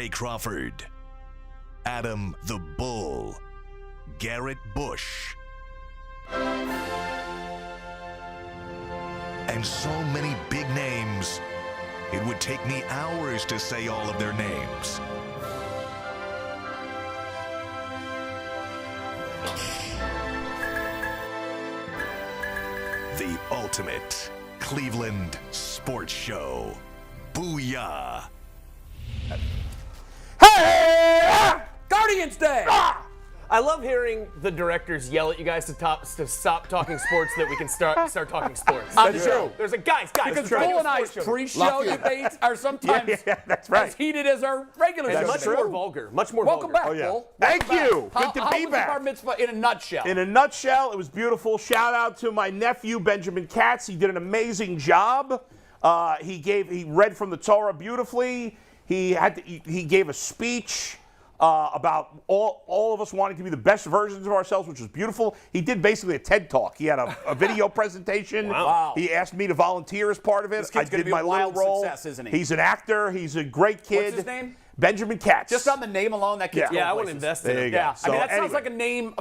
Jay Crawford, Adam the Bull, Garrett Bush, and so many big names, it would take me hours to say all of their names. The ultimate Cleveland sports show. Booyah! Hey! Guardians Day! I love hearing the directors yell at you guys to stop talking sports so that we can start talking sports. That's true. There's a guys. Because Bull and I's pre-show debates are sometimes that's right. as heated as our regular show. Much more vulgar. Much more Welcome vulgar. back, Bull. Thank you. How Good to was be the back. bar mitzvah in a nutshell? In a nutshell, it was beautiful. Shout out to my nephew, Benjamin Katz. He did an amazing job. He read from the Torah beautifully. He gave a speech about all of us wanting to be the best versions of ourselves, which was beautiful. He did basically a TED Talk. He had a video presentation. Wow. He asked me to volunteer as part of it. This kid's I did gonna be my a wild little role. success, isn't he? He's an actor. He's a great kid. What's his name? Benjamin Katz. Just on the name alone, that kid's going Yeah, I want to places. invest in There it. you go. Yeah, So I mean, that sounds anyway. like a name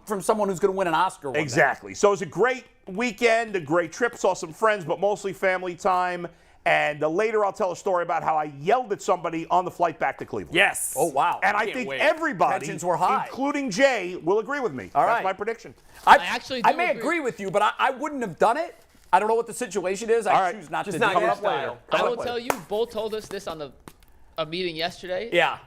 from someone who's going to win an Oscar one day. Exactly. So it was a great weekend, a great trip, saw some friends, but mostly family time. And later I'll tell a story about how I yelled at somebody on the flight back to Cleveland. Yes. Oh, wow. And I Can't think wait. everybody, Tensions were high. including Jay, will agree with me. All That's right. my prediction. I may agree with you, but I wouldn't have done it. I don't know what the situation is. I All right. choose not Just to not do your it. style. I will tell you, Bull told us this on a meeting yesterday. Yeah.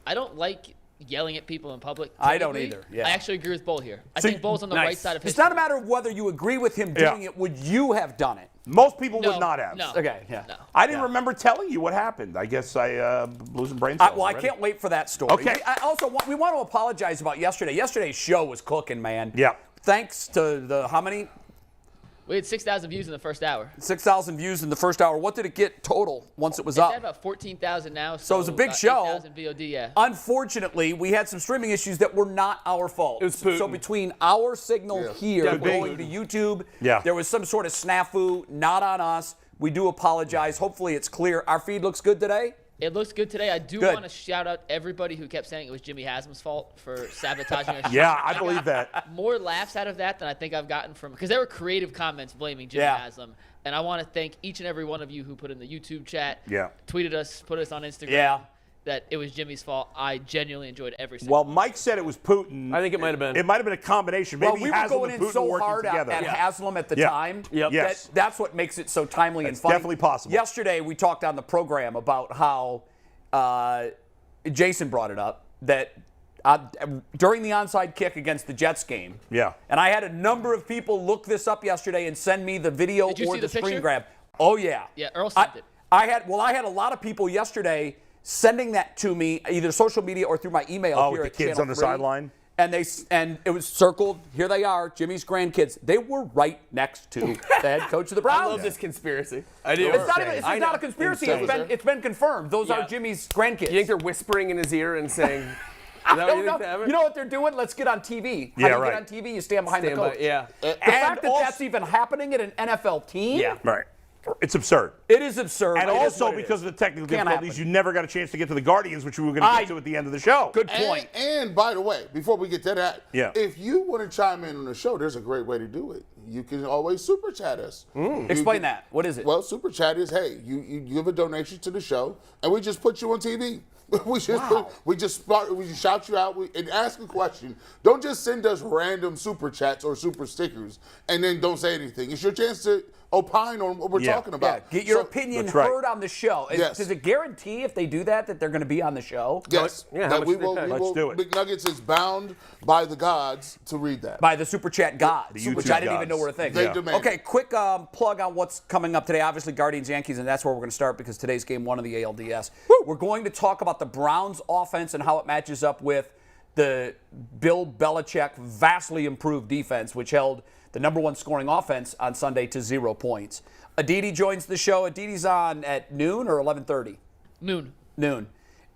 I don't like yelling at people in public. I don't typically. either, yeah. I actually agree with Bull here. I So think Bull's on the nice. right side of It's history. not a matter of whether you agree with him doing Yeah. it. Would you have done it? Most people No, would not have. no. Okay, yeah. No. I didn't remember telling you what happened. I guess I losing brain cells. Well, I already. can't wait for that story. Okay. We want to apologize about yesterday. Yesterday's show was cooking, man. Yeah. Thanks to the, how many? We had 6,000 views in the first hour. 6,000 views in the first hour. What did it get total once it was It's up? at about 14,000 now. So it was a big about show. 8,000 VOD, yeah. Unfortunately, we had some streaming issues that were not our fault. It was Putin. So between our signal here Definitely. going to YouTube, Yeah. there was some sort of snafu, not on us. We do apologize. Hopefully it's clear. Our feed looks good today. It looks good today. I do Good. want to shout out everybody who kept saying it was Jimmy Haslam's fault for sabotaging our show. Yeah, I believe that. More laughs out of that than I think I've gotten from, because there were creative comments blaming Jimmy Yeah. Haslam. And I want to thank each and every one of you who put in the YouTube chat, Yeah. tweeted us, put us on Instagram, Yeah. that it was Jimmy's fault. I genuinely enjoyed every single Well, one. Mike said it was Putin. I think it might have been. It might have been a combination. Maybe Well, we were Haslam going and in Putin so working hard together. at Haslam at the Yeah. time. Yep. Yes. That's what makes it so timely and That's funny. definitely possible. Yesterday, we talked on the program about how Jason brought it up that during the onside kick against the Jets game. Yeah. And I had a number of people look this up yesterday and send me the video Did you or see the the screen picture? grab. Oh yeah. Yeah, Earl sent it. I had a lot of people yesterday sending that to me either social media or through my email Oh, here with at the kids Channel on the 3. sideline? And it was circled. Here they are, Jimmy's grandkids. They were right next to the head coach of the Browns. I love this conspiracy. I do. It's not a conspiracy. It's been confirmed. Those are Yeah. Jimmy's grandkids. You think they're whispering in his ear and saying, "Is that what you think they have? You know what they're doing? Let's get on TV. How Yeah, do you right. get on TV? You stand behind the coach. Yeah. The fact that that's even happening at an NFL team, Yeah. Right. It's absurd. it is absurd. And It is also what it because is. of the technical Can't difficulties, happen. you never got a chance to get to the Guardians, which we were going to get to at the end of the show. Good point. And by the way, before we get to that, Yeah. if you want to chime in on the show, there's a great way to do it. You can always super chat us. Explain that. What is it? Well, super chat is, hey, you give a donation to the show, and we just put you on TV. we just shout you out and ask a question. Don't just send us random super chats or super stickers and then don't say anything. It's your chance to opine on what we're talking about. Get your So- opinion That's right. heard on the show. Yes. Does it guarantee if they do that they're going to be on the show? Yes. Yeah, how that much we do they will. pay? We Let's will. do it. Big Nuggets is bound by the gods to read that. By the Super Chat gods, The which YouTube I didn't even know gods. were a thing. They demand Okay, it. quick plug on what's coming up today. Obviously, Guardians, Yankees, and that's where we're going to start because today's game 1 of the ALDS. We're going to talk about the Browns' offense and how it matches up with the Bill Belichick vastly improved defense, which held the number 1 scoring offense on Sunday to 0 points. Adidi joins the show. Adidi's on at noon or 11:30? Noon.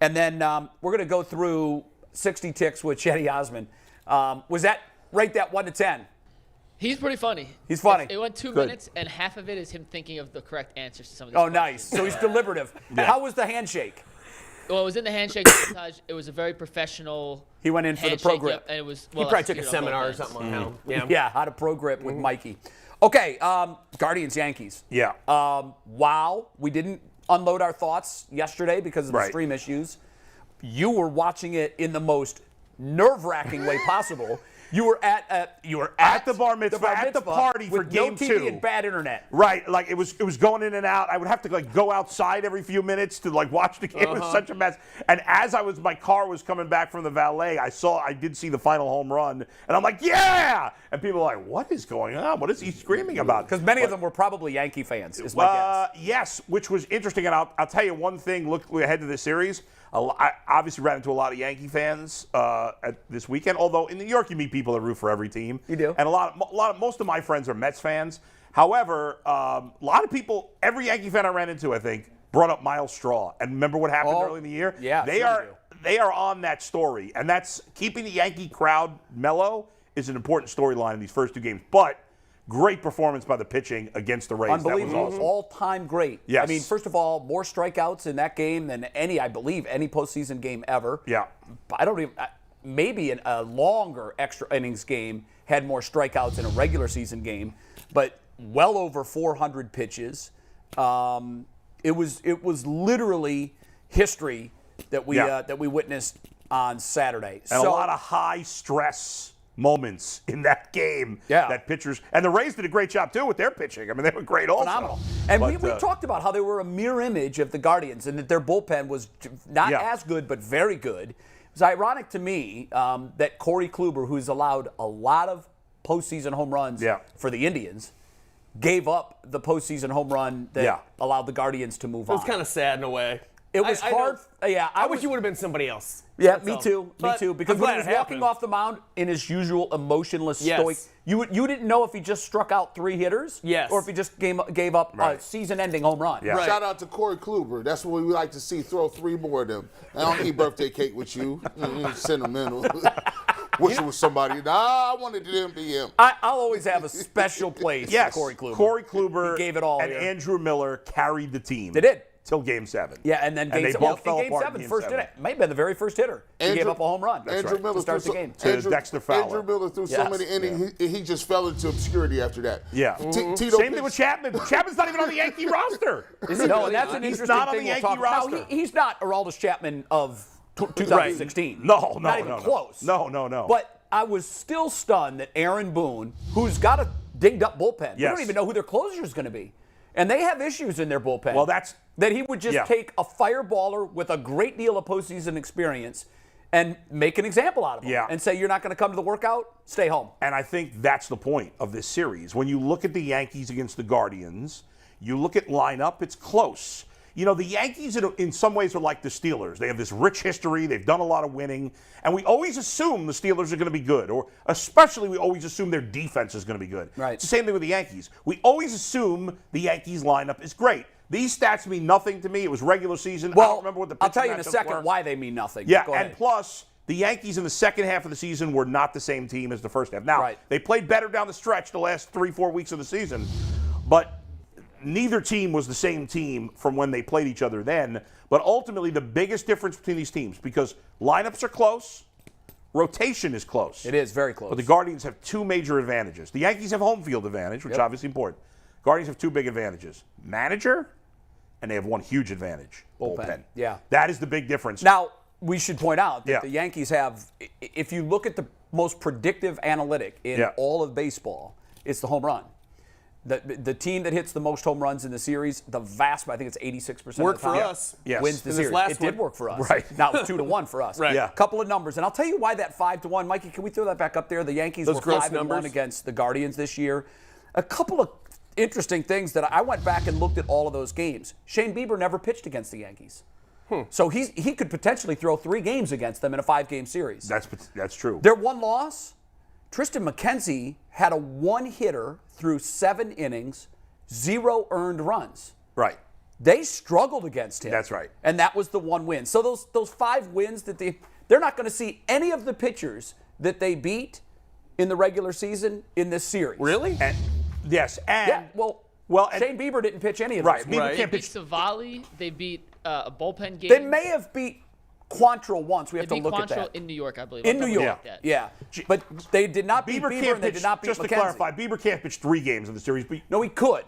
And then we're going to go through 60 ticks with Chetty Osman. Was that rate that 1 to 10? He's pretty funny. He's funny. It went 2 Good. minutes, and half of it is him thinking of the correct answers to some of these Oh, questions. nice. So he's deliberative. How was the handshake? Well, it was in the handshake montage. It was a very professional. He went in for the handshake, pro grip. yep, and it was. He Well, probably took a executed on seminar or both something ends. on how. Yeah. Yeah, how to pro grip with Mikey. Okay, Guardians Yankees. Yeah. Wow, we didn't unload our thoughts yesterday because of the Right. stream issues. You were watching it in the most nerve-wracking way possible. You were at the bar mitzvah, at the party for with game no TV 2. and bad internet. Right, like it was going in and out. I would have to like go outside every few minutes to like watch the game. It was such a mess. And as my car was coming back from the valet, I did see the final home run, and I'm like, yeah! And people are like, what is going on? What is he screaming about? Because many of them were probably Yankee fans, is my guess. Yes, which was interesting. And I'll tell you one thing. Look ahead to this series. I obviously ran into a lot of Yankee fans at this weekend. Although in New York, you meet people that root for every team. You do. And most of my friends are Mets fans. However, a lot of people, every Yankee fan I ran into, I think, brought up Miles Straw. And remember what happened early in the year? Yeah, they are on that story, and that's keeping the Yankee crowd mellow is an important storyline in these first 2 games. But great performance by the pitching against the Rays. Unbelievable. That was awesome. All-time great. Yes. I mean, first of all, more strikeouts in that game than any postseason game ever. Yeah. Maybe a longer extra innings game had more strikeouts in a regular season game, but well over 400 pitches. It was literally history that we witnessed on Saturday. And a lot of high stress moments in that game. Yeah. That pitchers and the Rays did a great job too with their pitching. I mean, they were great also. Phenomenal. And But, we talked about how they were a mirror image of the Guardians and that their bullpen was not as good, but very good. It was ironic to me that Corey Kluber, who's allowed a lot of postseason home runs for the Indians, gave up the postseason home run that allowed the Guardians to move on. It was kind of sad in a way. It was hard. I wish you would have been somebody else. Yeah, That's me all. too. But Because I'm when glad he was it walking happened. off the mound in his usual emotionless, Yes. stoic, you didn't know if he just struck out 3 hitters, Yes. or if he just gave up a season-ending home run. Yeah. Right. Shout out to Corey Kluber. That's what we like to see. Throw 3 more of them. I don't eat birthday cake with you. Sentimental. Wish it was somebody. Nah, I wanted them to be him. I'll always have a special place for Corey Kluber. Corey Kluber He gave it all and here. Andrew Miller carried the team. They did. Till Game 7. Yeah, and then they Game both fell Game apart 7, in first Game hitter. Might have been the very first hitter. He gave up a home run. Andrew Miller to start the threw game. To Dexter Fowler. Andrew Miller threw so Yes. many innings, he just fell into obscurity after that. Yeah. Tito Same thing pitched- with Chapman. Chapman's not even on the Yankee roster. No, and that's an He's interesting not on thing the we'll Yankee talk about. roster. No, he's not Aroldis Chapman of 2016. No, Not even close. No. But I was still stunned that Aaron Boone, who's got a dinged-up bullpen, we Yes. don't even know who their closer is going to be. And they have issues in their bullpen. Well, that he would just take a fireballer with a great deal of postseason experience and make an example out of him. Yeah. And say, you're not going to come to the workout? Stay home. And I think that's the point of this series. When you look at the Yankees against the Guardians, you look at lineup, it's close. You know, the Yankees in some ways are like the Steelers. They have this rich history. They've done a lot of winning. And we always assume the Steelers are going to be good. Or especially we always assume their defense is going to be good. Right. It's the same thing with the Yankees. We always assume the Yankees lineup is great. These stats mean nothing to me. It was regular season. I don't remember what the I'll tell you in a pitching second matchups were. why they mean nothing. Yeah, Go and ahead. plus, the Yankees in the second half of the season were not the same team as the first half. Now, they played better down the stretch the last 3-4 weeks of the season, but neither team was the same team from when they played each other then. But ultimately, the biggest difference between these teams, because lineups are close, rotation is close. It is very close. But the Guardians have 2 major advantages. The Yankees have home field advantage, which is obviously important. Guardians have 2 big advantages. Manager, and they have 1 huge advantage. Bullpen. Yeah. That is the big difference. Now, we should point out that the Yankees have, if you look at the most predictive analytic in all of baseball, it's the home run. The team that hits the most home runs in the series, I think it's 86% of the Worked time, for us. Yes. wins the In this series. last It did one. work for us. Right. Now it's 2-1 for us. Right. Yeah. Couple of numbers, and I'll tell you why that 5-1. Mikey, can we throw that back up there? The Yankees Those were gross 5-1 numbers. against the Guardians this year. A couple of interesting things that I went back and looked at all of those games. Shane Bieber never pitched against the Yankees. So he could potentially throw 3 games against them in a 5-game series. That's true. Their one loss, Tristan McKenzie had a 1-hitter through 7 innings, 0 earned runs. Right. They struggled against him. That's right. And that was the 1 win. So those 5 wins that they're not going to see any of the pitchers that they beat in the regular season in this series. Really? Yes. And Yeah. Well, and Shane Bieber didn't pitch any of Right. those. Bieber Right. They can't beat pitch. Savali. They beat a bullpen game. They may have beat Quantrill once. We have They to beat look at Quantrill that. in New York, I believe. In I'll New double York, check that. yeah. But they did not beat Bieber can't and they pitch, did not beat just McKenzie. to clarify, Bieber can't pitch 3 games in the series. But, No, he could.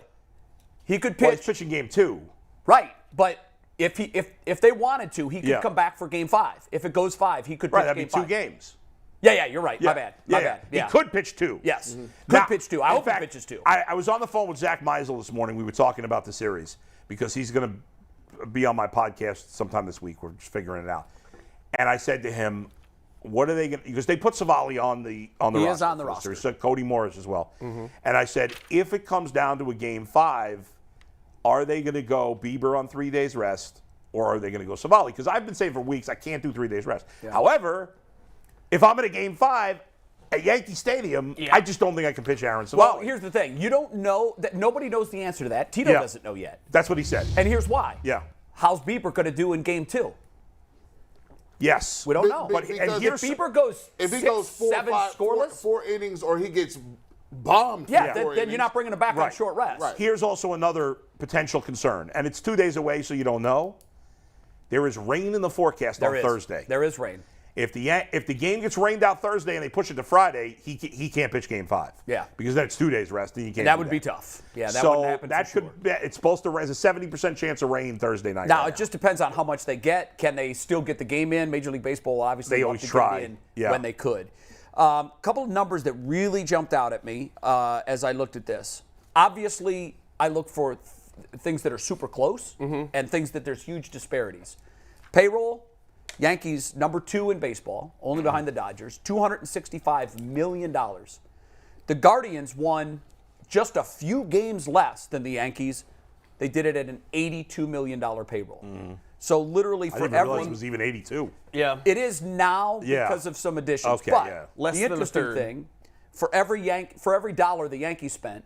He could well, pitch. he's pitching game 2. Right, but if they wanted to, he could Yeah. come back for Game 5. If it goes 5, he could pitch Right, that'd be Game 2 5. games. Yeah, you're right. Yeah. My bad. My Yeah, bad. Yeah. He could pitch 2. Yes. Could Now, pitch 2. I in hope fact, he pitches 2. I was on the phone with Zach Meisel this morning. We were talking about the series because he's going to be on my podcast sometime this week. We're just figuring it out. And I said to him, what are they going to – because they put Savali on the roster. He is on the for this roster. series, so Cody Morris as well. And I said, if it comes down to a Game 5, are they going to go Bieber on 3 days rest or are they going to go Savali? Because I've been saying for weeks I can't do 3 days rest. Yeah. However, if I'm in a Game 5 at Yankee Stadium, I just don't think I can pitch Aaron Savali. Well, here's the thing. You don't know – that nobody knows the answer to that. Tito Yeah. doesn't know yet. That's what he said. And here's why. Yeah. How's Bieber going to do in Game 2? Yes. We don't know. But- because if Bieber goes If he 6, goes 4, 7 scoreless, 4 innings, or he gets bombed, yeah, for 4 then you're not bringing him back on Right. short rest. Right. Here's also another potential concern, and it's 2 days away, so you don't know. There is rain in the forecast on Thursday. There is rain. If the game gets rained out Thursday and they push it to Friday, he can't pitch Game 5. Yeah. Because that's 2 days rest, and you can't. And that do would be tough. Yeah, that so wouldn't happen that for could sure. it's supposed to rain. There's a 70% chance of rain Thursday night. Now, right it just depends on how much they get. Can they still get the game in? Major League Baseball will obviously They want always to try. get it in Yeah. when they could. A couple of numbers that really jumped out at me as I looked at this. Obviously, I look for things that are super close and things that there's huge disparities. Payroll, Yankees number 2 in baseball, only behind the Dodgers, $265 million. The Guardians won just a few games less than the Yankees. They did it at an $82 million payroll. So literally I for didn't realize every it was even 82. Yeah. it is now Yeah. because of some additions. Okay, but yeah. Less the than a interesting third. thing, for every dollar the Yankees spent,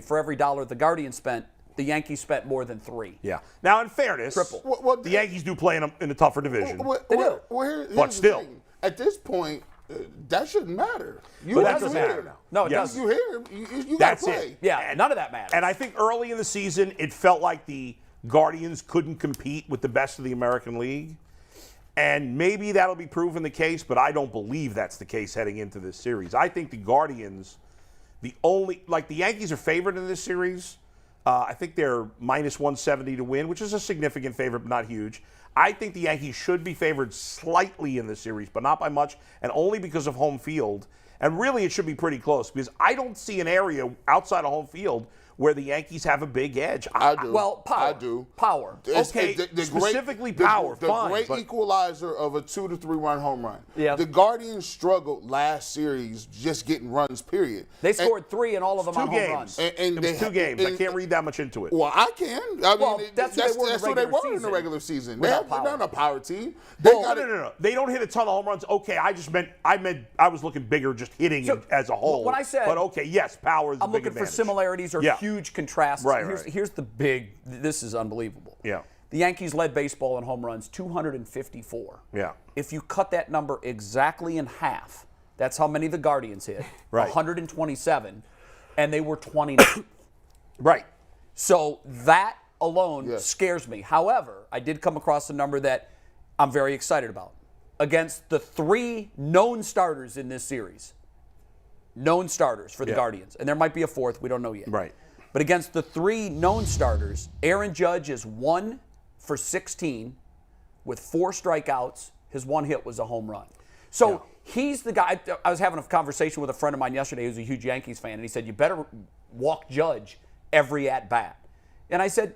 for every dollar the Guardians spent, the Yankees spent more than 3. Yeah. Now, in fairness, Triple. the Yankees do play in a tougher division. They do. Here's But the still. thing. At this point, that shouldn't matter. But that you doesn't hear matter him. now. No, it Yes. doesn't. You hear him. You got That's to it. play. Yeah, none of that matters. And I think early in the season, it felt like the Guardians couldn't compete with the best of the American League. And maybe that'll be proven the case, but I don't believe that's the case heading into this series. I think the Guardians, the Yankees are favored in this series. I think they're minus 170 to win, which is a significant favorite, but not huge. I think the Yankees should be favored slightly in this series, but not by much, and only because of home field. And really, it should be pretty close because I don't see an area outside of home field where the Yankees have a big edge. I do. Well, power. I do. Power. Okay, specifically power, The fine, great but- equalizer of a 2 to 3 run home run. Yeah. The Guardians struggled last series just getting runs, period. They scored 3 and all of them Two on home games. runs. And It was 2 games. I can't read that much into it. Well, I can. I mean, Well, that's who they were in the that's who they regular were in the season. regular season. Without They're power. not a power team. They Oh, got no. They don't hit a ton of home runs. Okay, I was looking bigger just hitting So, as a whole. when I said- but okay, yes, power is a I'm big looking for advantage. similarities or Yeah. huge contrasts. Right, here's, right. here's the big, this is unbelievable. Yeah. The Yankees led baseball in home runs, 254. Yeah. If you cut that number exactly in half, that's how many the Guardians hit. Right. 127, and they were 29th. Right. So that alone Yes. scares me. However, I did come across a number that I'm very excited about. Against the 3 known starters in this series, known starters for the Yeah. Guardians, and there might be a 4th, we don't know yet. Right. But against the 3 known starters, Aaron Judge is 1 for 16 with 4 strikeouts. His 1 hit was a home run. So he's the guy. I was having a conversation with a friend of mine yesterday who's a huge Yankees fan, and he said, you better walk Judge every at-bat. And I said,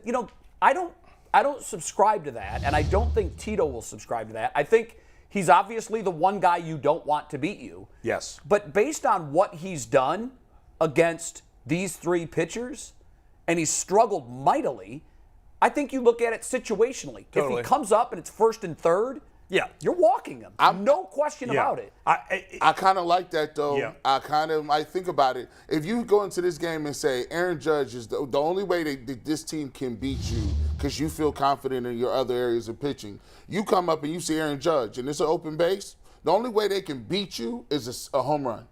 I don't subscribe to that, and I don't think Tito will subscribe to that. I think he's obviously the one guy you don't want to beat you. Yes. But based on what he's done against these 3 pitchers, and he's struggled mightily, I think you look at it situationally. If Totally. he comes up and it's 1st and 3rd, Yeah. you're walking him. No question about it. I kind of like that, though. Yeah. I think about it. If you go into this game and say Aaron Judge is the only way that this team can beat you because you feel confident in your other areas of pitching, you come up and you see Aaron Judge and it's an open base, the only way they can beat you is a home run.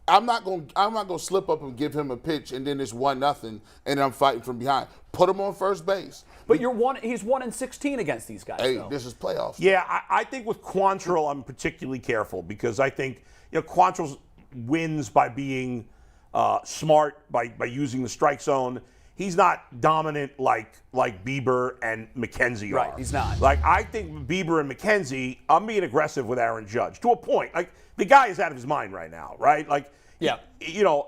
I'm not gonna slip up and give him a pitch and then it's 1-0 and I'm fighting from behind. Put him on first base. But he's 1-16 against these guys. Hey, though. this is playoffs. Yeah, I think with Quantrill, I'm particularly careful because I think Quantrill wins by being smart, by using the strike zone. He's not dominant like Bieber and McKenzie are. Right, he's not. Like, I think with Bieber and McKenzie, I'm being aggressive with Aaron Judge to a point. Like, the guy is out of his mind right now, right? Like, yeah.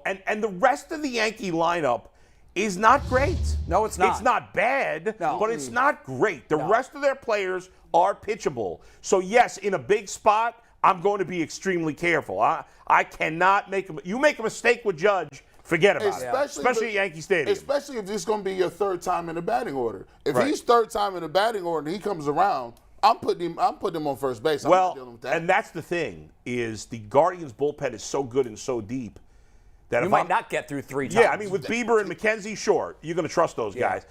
And the rest of the Yankee lineup is not great. No, it's not. It's not bad, but it's not great. The rest of their players are pitchable. So, yes, in a big spot, I'm going to be extremely careful. I cannot you make a mistake with Judge, forget about it. Especially at Yankee Stadium. Especially if this is going to be your third time in the batting order. If Right. he's third time in the batting order and he comes around, I'm putting him on first base. I'm not dealing with that. And that's the thing, is the Guardians bullpen is so good and so deep that You might not get through 3 times. Yeah, I mean, with Bieber and McKenzie, sure, you're going to trust those guys.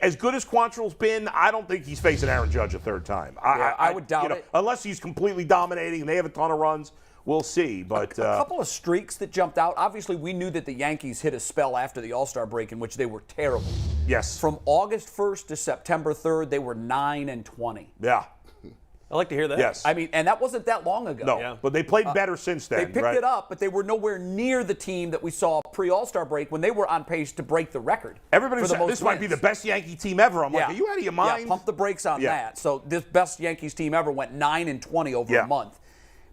As good as Quantrill's been, I don't think he's facing Aaron Judge a third time. I would doubt it. Unless he's completely dominating and they have a ton of runs, we'll see. But a couple of streaks that jumped out. Obviously, we knew that the Yankees hit a spell after the All-Star break in which they were terrible. Yes. From August 1st to September 3rd, they were 9-20. Yeah. I like to hear that. Yes. I mean, and that wasn't that long ago. No, but they played better since then. They picked it up, but they were nowhere near the team that we saw pre-All-Star break when they were on pace to break the record. Everybody said this might be the best Yankee team ever. I'm like, are you out of your mind? Yeah, pump the brakes on that. So this best Yankees team ever went 9-20 over a month.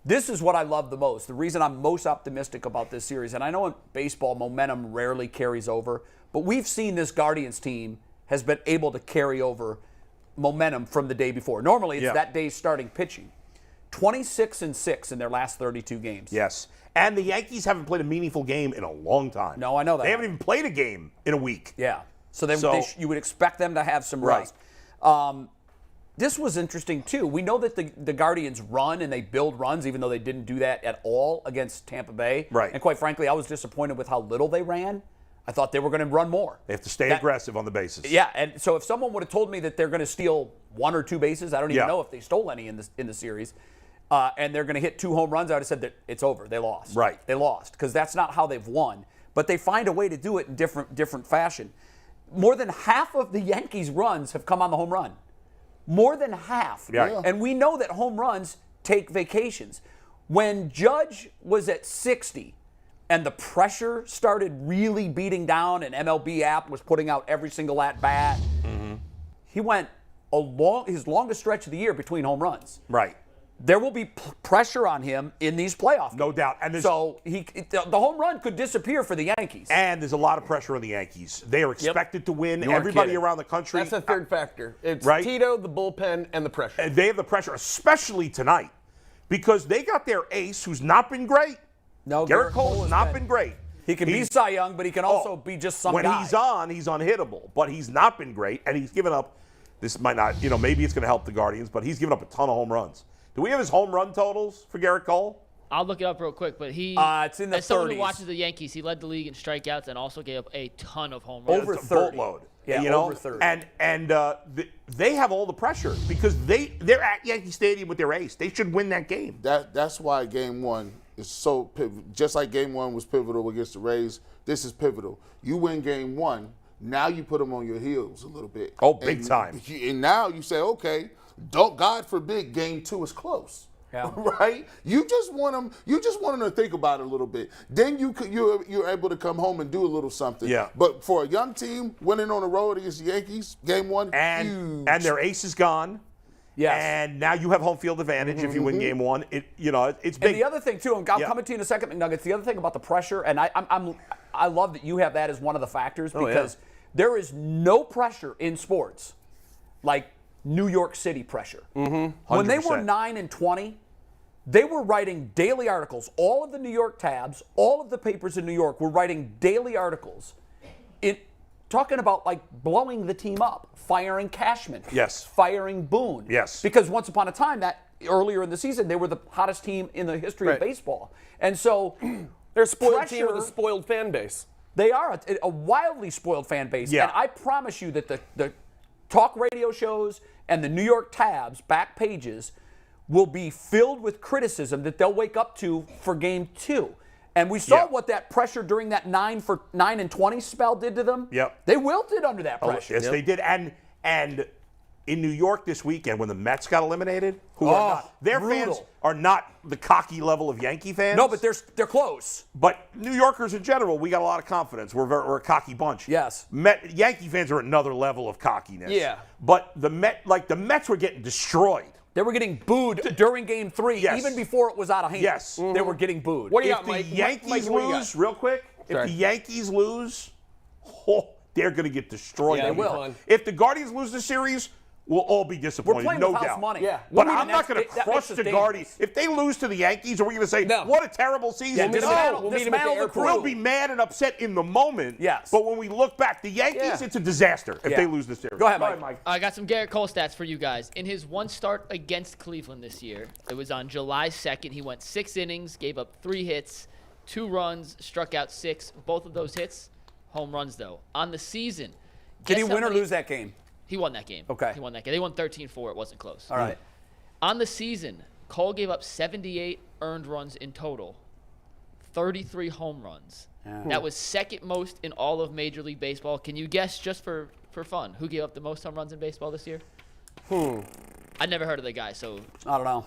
This is what I love the most. The reason I'm most optimistic about this series, and I know in baseball momentum rarely carries over, but we've seen this Guardians team has been able to carry over momentum from the day before. Normally, it's that day's starting pitching. 26-6 in their last 32 games. Yes. And the Yankees haven't played a meaningful game in a long time. No, I know that. They haven't even played a game in a week. Yeah. So you would expect them to have some Right. rust. This was interesting, too. We know that the Guardians run and they build runs, even though they didn't do that at all against Tampa Bay. Right. And quite frankly, I was disappointed with how little they ran. I thought they were going to run more. They have to stay aggressive on the bases. Yeah, and so if someone would have told me that they're going to steal 1 or 2 bases, I don't even know if they stole any in the series, and they're going to hit 2 home runs, I would have said that it's over. They lost. Right. They lost because that's not how they've won. But they find a way to do it in different fashion. More than half of the Yankees' runs have come on the home run. More than half. Yeah. And we know that home runs take vacations. When Judge was at 60 and the pressure started really beating down and MLB app was putting out every single at-bat, he went his longest stretch of the year between home runs. Right. There will be pressure on him in these playoffs. No doubt. And so the home run could disappear for the Yankees. And there's a lot of pressure on the Yankees. They are expected to win. You aren't Everybody kidding. around the country. That's the third factor. It's Right? Tito, the bullpen, and the pressure. They have the pressure, especially tonight, because they got their ace who's not been great. No, Garrett Cole's not been great. He can be Cy Young, but he can also be just some when guy. he's unhittable. But he's not been great, and he's given up. This might not, maybe it's going to help the Guardians, but he's given up a ton of home runs. Do we have his home run totals for Garrett Cole? I'll look it up real quick, but it's in the as someone 30s. who watches the Yankees, he led the league in strikeouts and also gave up a ton of home runs. Over It's a 30. boatload. Yeah, over 30. And they have all the pressure because they're at Yankee Stadium with their ace. They should win that game. That's why Game 1 is so pivotal. Just like Game 1 was pivotal against the Rays, this is pivotal. You win Game 1, now you put them on your heels a little bit. Oh, big time. And now you say, okay, don't, God forbid, Game 2 is close. Yeah. Right? You just want them. You just want them to think about it a little bit. Then you're able to come home and do a little something. Yeah. But for a young team winning on the road against the Yankees, Game 1, And huge. their ace is gone. Yes. And now you have home field advantage if you win Game 1. It's big. And the other thing too, and I'll come to you in a second, McNuggets. The other thing about the pressure, and I love that you have that as one of the factors because there is no pressure in sports like New York City pressure. When they were 9-20, they were writing daily articles. All of the New York tabs, all of the papers in New York were writing daily articles talking about like blowing the team up, firing Cashman, Yes. firing Boone. Yes. Because once upon a time, that earlier in the season, they were the hottest team in the history of baseball. And so They're a spoiled pressure, team with a spoiled fan base. They are a wildly spoiled fan base. Yeah. And I promise you that the talk radio shows and the New York tabs, back pages, will be filled with criticism that they'll wake up to for Game 2. And we saw Yeah. what that pressure during that 9 and 20 spell did to them. Yep. They wilted under that pressure. Yes, they did. And in New York this weekend, when the Mets got eliminated, their brutal. fans are not the cocky level of Yankee fans. No, but they're close. But New Yorkers in general, we got a lot of confidence. We're a cocky bunch. Yes. Yankee fans are another level of cockiness. Yeah. But the Mets were getting destroyed. They were getting booed during Game 3, Yes. even before it was out of hand. Yes. They were getting booed. What do you If got, the Mike? Yankees Mike, what do you lose, got? real quick, if Sorry. the Yankees lose, they're going to get destroyed. Yeah, they it'll be will. fun. If the Guardians lose the series, we'll all be disappointed. We're playing no with house doubt. money. Yeah. But I mean, I'm not going to that crush makes us the dangerous. Guardians. If they lose to the Yankees, are we going to say, No. what a terrible season? dismantle- We'll meet him at the dismantle the airport. crew. We'll be mad and upset in the moment. Yes. But when we look back, the Yankees, Yeah. it's a disaster if Yeah. they lose the series. Go ahead, Mike. I got some Garrett Cole stats for you guys. In his one start against Cleveland this year, it was on July 2nd. He went 6 innings, gave up 3 hits, 2 runs, struck out 6. Both of those hits, home runs, though. On the season, Did he guess how win or many- lose that game? He won that game. Okay. He won that game. They won 13-4. It wasn't close. All right. On the season, Cole gave up 78 earned runs in total, 33 home runs. That was second most in all of Major League Baseball. Can you guess, just for fun, who gave up the most home runs in baseball this year? I never heard of the guy, so I don't know.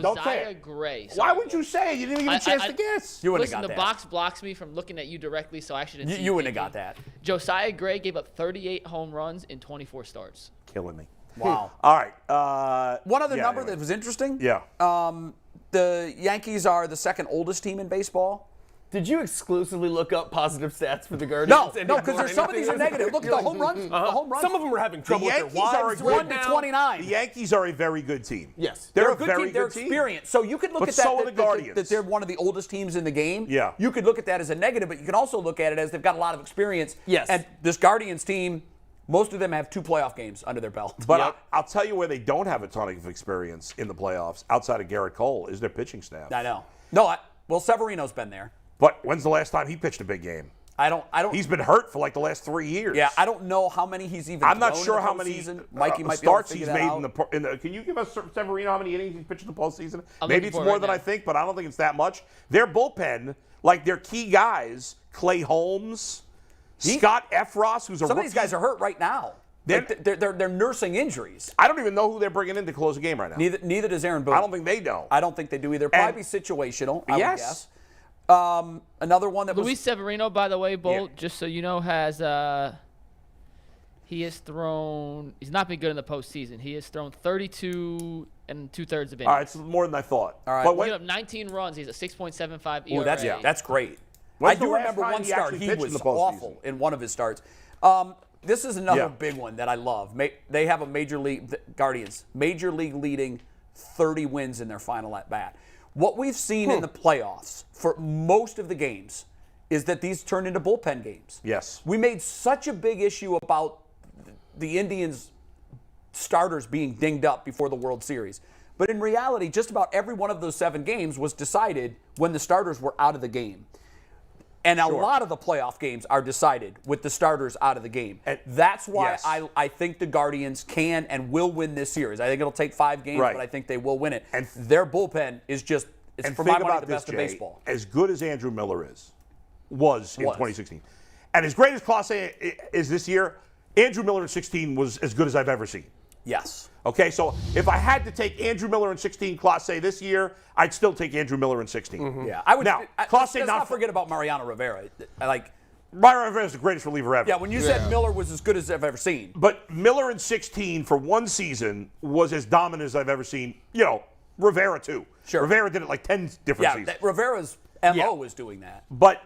Don't say Josiah it. Gray. So Why would you say it? You didn't even get a chance to guess. You wouldn't Listen, have the got that. box blocks me from looking at you directly, so I shouldn't see You wouldn't have thinking. got that. Josiah Gray gave up 38 home runs in 24 starts. Killing me. Wow. All right. One other yeah, number anyway. that was interesting. Yeah. The Yankees are the second oldest team in baseball. Did you exclusively look up positive stats for the Guardians? No, and no, not because learn there's some of these are anything? negative. Look at the home runs. The home runs. Some of them were having trouble with Yankees their are wives. a right one to now. 29. The Yankees are a very good team. Yes. They're a good very team. They're good team. experienced. So you could look But at that. so are the Guardians. That they're one of the oldest teams in the game. Yeah. You could look at that as a negative, but you can also look at it as they've got a lot of experience. Yes. And this Guardians team, most of them have 2 playoff games under their belt. But I'll tell you where they don't have a ton of experience in the playoffs, outside of Garrett Cole, is their pitching staff. I know. No, well, Severino's been there. But when's the last time he pitched a big game? I don't. He's been hurt for like the last 3 years. Yeah, I don't know how many he's even. I'm not thrown sure in the how many postseason. Mikey might be able to starts figure he's that made out. in the. Can you give us Severino how many innings he's pitched in the postseason? I'm Maybe looking it's for it more right than now. I think, but I don't think it's that much. Their bullpen, like their key guys, Clay Holmes, Scott Efros, who's a Some of rookie. these guys are hurt right now. They're nursing injuries. I don't even know who they're bringing in to close the game right now. Neither does Aaron Boone. I don't think they know. I don't think they do either. Probably And- situational. I would Yes. guess. Another one that Luis Severino, by the way, Bolt, Yeah. just so you know, has he has thrown. He's not been good in the postseason. He has thrown 32 and 2/3 of innings. All right, it's more than I thought. All right. But He when, gave up 19 runs. He's a 6.75 ERA. Oh, that's great. When's I the do last remember time one he start. actually He pitched in was the postseason? awful in one of his starts. This is another Yeah. big one that I love. They have a major league the Guardians, major league leading 30 wins in their final at bat. What we've seen in the playoffs for most of the games is that these turn into bullpen games. Yes. We made such a big issue about the Indians starters being dinged up before the World Series. But in reality, just about every one of those 7 games was decided when the starters were out of the game. And a lot of the playoff games are decided with the starters out of the game. And- That's why yes. I think the Guardians can and will win this series. I think it'll take 5 games, Right. but I think they will win it. And- their bullpen is just, it's and for think my money, about the best this, of Jay, baseball. as good as Andrew Miller was in Was. 2016, and as great as Clase is this year, Andrew Miller in 16 was as good as I've ever seen. Yes. Okay, so if I had to take Andrew Miller in 16, Clase this year, I'd still take Andrew Miller in 16. Yeah. I would Now, let's Clase not forget about Mariano Rivera. Byron Rivera is the greatest reliever ever. Yeah, when you said Miller was as good as I've ever seen. But Miller in 16 for one season was as dominant as I've ever seen. You know, Rivera too. Sure. Rivera did it like 10 different Yeah, seasons. Rivera's MO Yeah. was doing that. But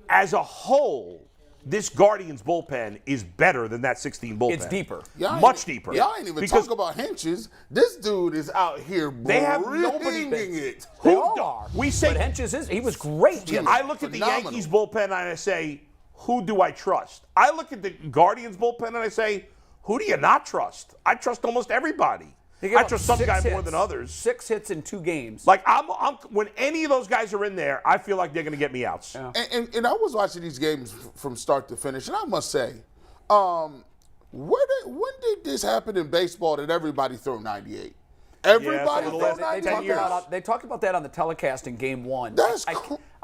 as a whole, this Guardians bullpen is better than that 16 bullpen. It's deeper. Much deeper. Y'all ain't even Because talk about Henches. This dude is out here They have nobody- bringing it. They Who all do- are. we say- but Hench's he was great. Yeah. I look at the Phenomenal. Yankees bullpen and I say, who do I trust? I look at the Guardians bullpen and I say, who do you not trust? I trust almost everybody. They gave I up trust some 6 guy hits. more than others. 6 hits in 2 games. Like I'm when any of those guys are in there, I feel like they're going to get me outs. Yeah. And I was watching these games from start to finish, and I must say, when did this happen in baseball that everybody throw 98? Everybody for the throw last 98. They talked about that on the telecast in Game 1. That's